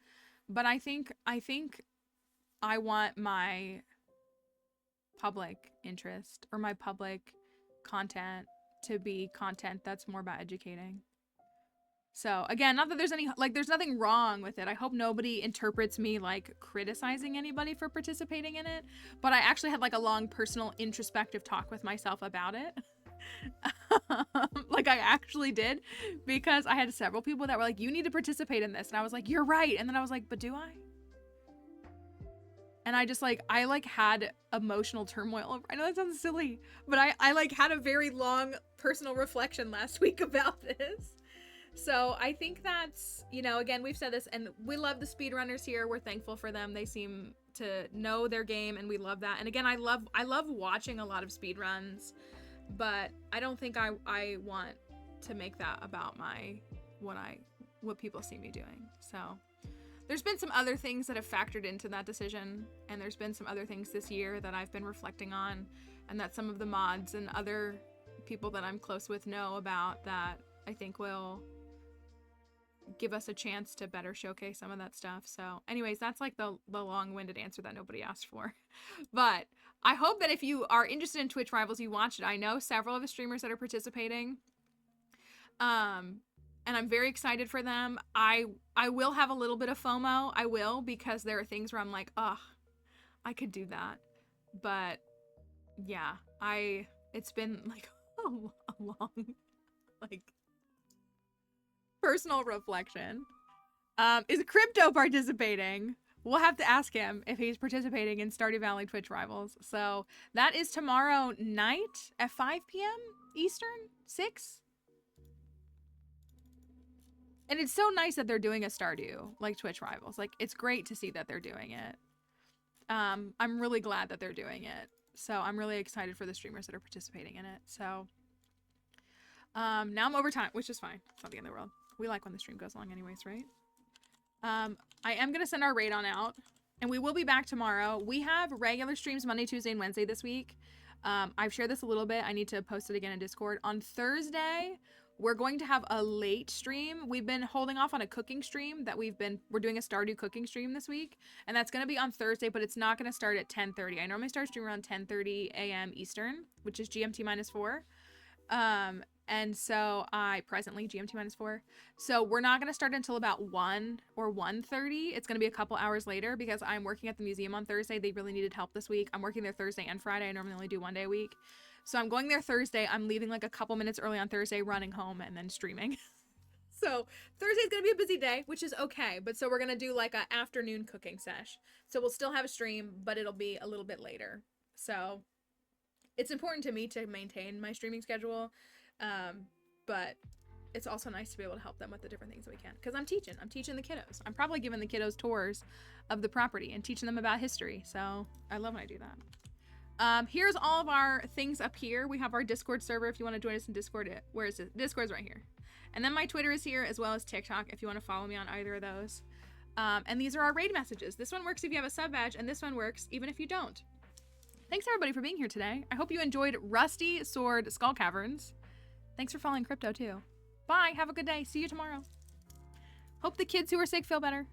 but I think I want my public interest or my public content to be content that's more about educating. So again, not that there's there's nothing wrong with it. I hope nobody interprets me like criticizing anybody for participating in it, but I actually had like a long personal introspective talk with myself about it. Like I actually did, because I had several people that were like, you need to participate in this. And I was like, you're right. And then I was like, but do I? And I just like, I like had emotional turmoil. I know that sounds silly, but I like had a very long personal reflection last week about this. So I think that's, you know, again, we've said this, and we love the speedrunners here. We're thankful for them. They seem to know their game, and we love that. And again, I love watching a lot of speedruns, but I don't think I want to make that about what people see me doing. So there's been some other things that have factored into that decision, and there's been some other things this year that I've been reflecting on, and that some of the mods and other people that I'm close with know about that I think will give us a chance to better showcase some of that stuff. So anyways, that's like the long-winded answer that nobody asked for. But I hope that if you are interested in Twitch Rivals, you watch it. I know several of the streamers that are participating. And I'm very excited for them. I will have a little bit of FOMO. I will, because there are things where I'm like, oh, I could do that. But yeah, it's been like a long, like, personal reflection. Is Crypto participating? We'll have to ask him if he's participating in Stardew Valley Twitch Rivals. So that is tomorrow night at 5 p.m. Eastern, 6. And it's so nice that they're doing a Stardew, like Twitch Rivals. Like, it's great to see that they're doing it. I'm really glad that they're doing it. So I'm really excited for the streamers that are participating in it. So now I'm over time, which is fine. It's not the end of the world. We like when the stream goes long anyways, right? I am going to send our raid on out, and we will be back tomorrow. We have regular streams Monday, Tuesday, and Wednesday this week. I've shared this a little bit. I need to post it again in Discord. On Thursday, we're going to have a late stream. We've been holding off on a cooking stream that we're doing a Stardew cooking stream this week, and that's going to be on Thursday, but it's not going to start at 10:30. I normally start streaming around 10:30 a.m. Eastern, which is GMT -4. And so presently GMT -4. So we're not going to start until about 1 or 1:30. It's going to be a couple hours later because I'm working at the museum on Thursday. They really needed help this week. I'm working there Thursday and Friday. I normally only do 1 day a week. So I'm going there Thursday. I'm leaving like a couple minutes early on Thursday, running home, and then streaming. So Thursday's going to be a busy day, which is okay. But so we're going to do like an afternoon cooking sesh. So we'll still have a stream, but it'll be a little bit later. So it's important to me to maintain my streaming schedule. But it's also nice to be able to help them with the different things that we can. Because I'm teaching the kiddos. I'm probably giving the kiddos tours of the property and teaching them about history. So I love when I do that. Here's all of our things up here. We have our Discord server if you want to join us in Discord. Where is it? Discord's right here. And then my Twitter is here, as well as TikTok if you want to follow me on either of those. And these are our raid messages. This one works if you have a sub badge, and this one works even if you don't. Thanks everybody for being here today. I hope you enjoyed Rusty Sword Skull Caverns. Thanks for following Crypto too. Bye, have a good day. See you tomorrow. Hope the kids who are sick feel better.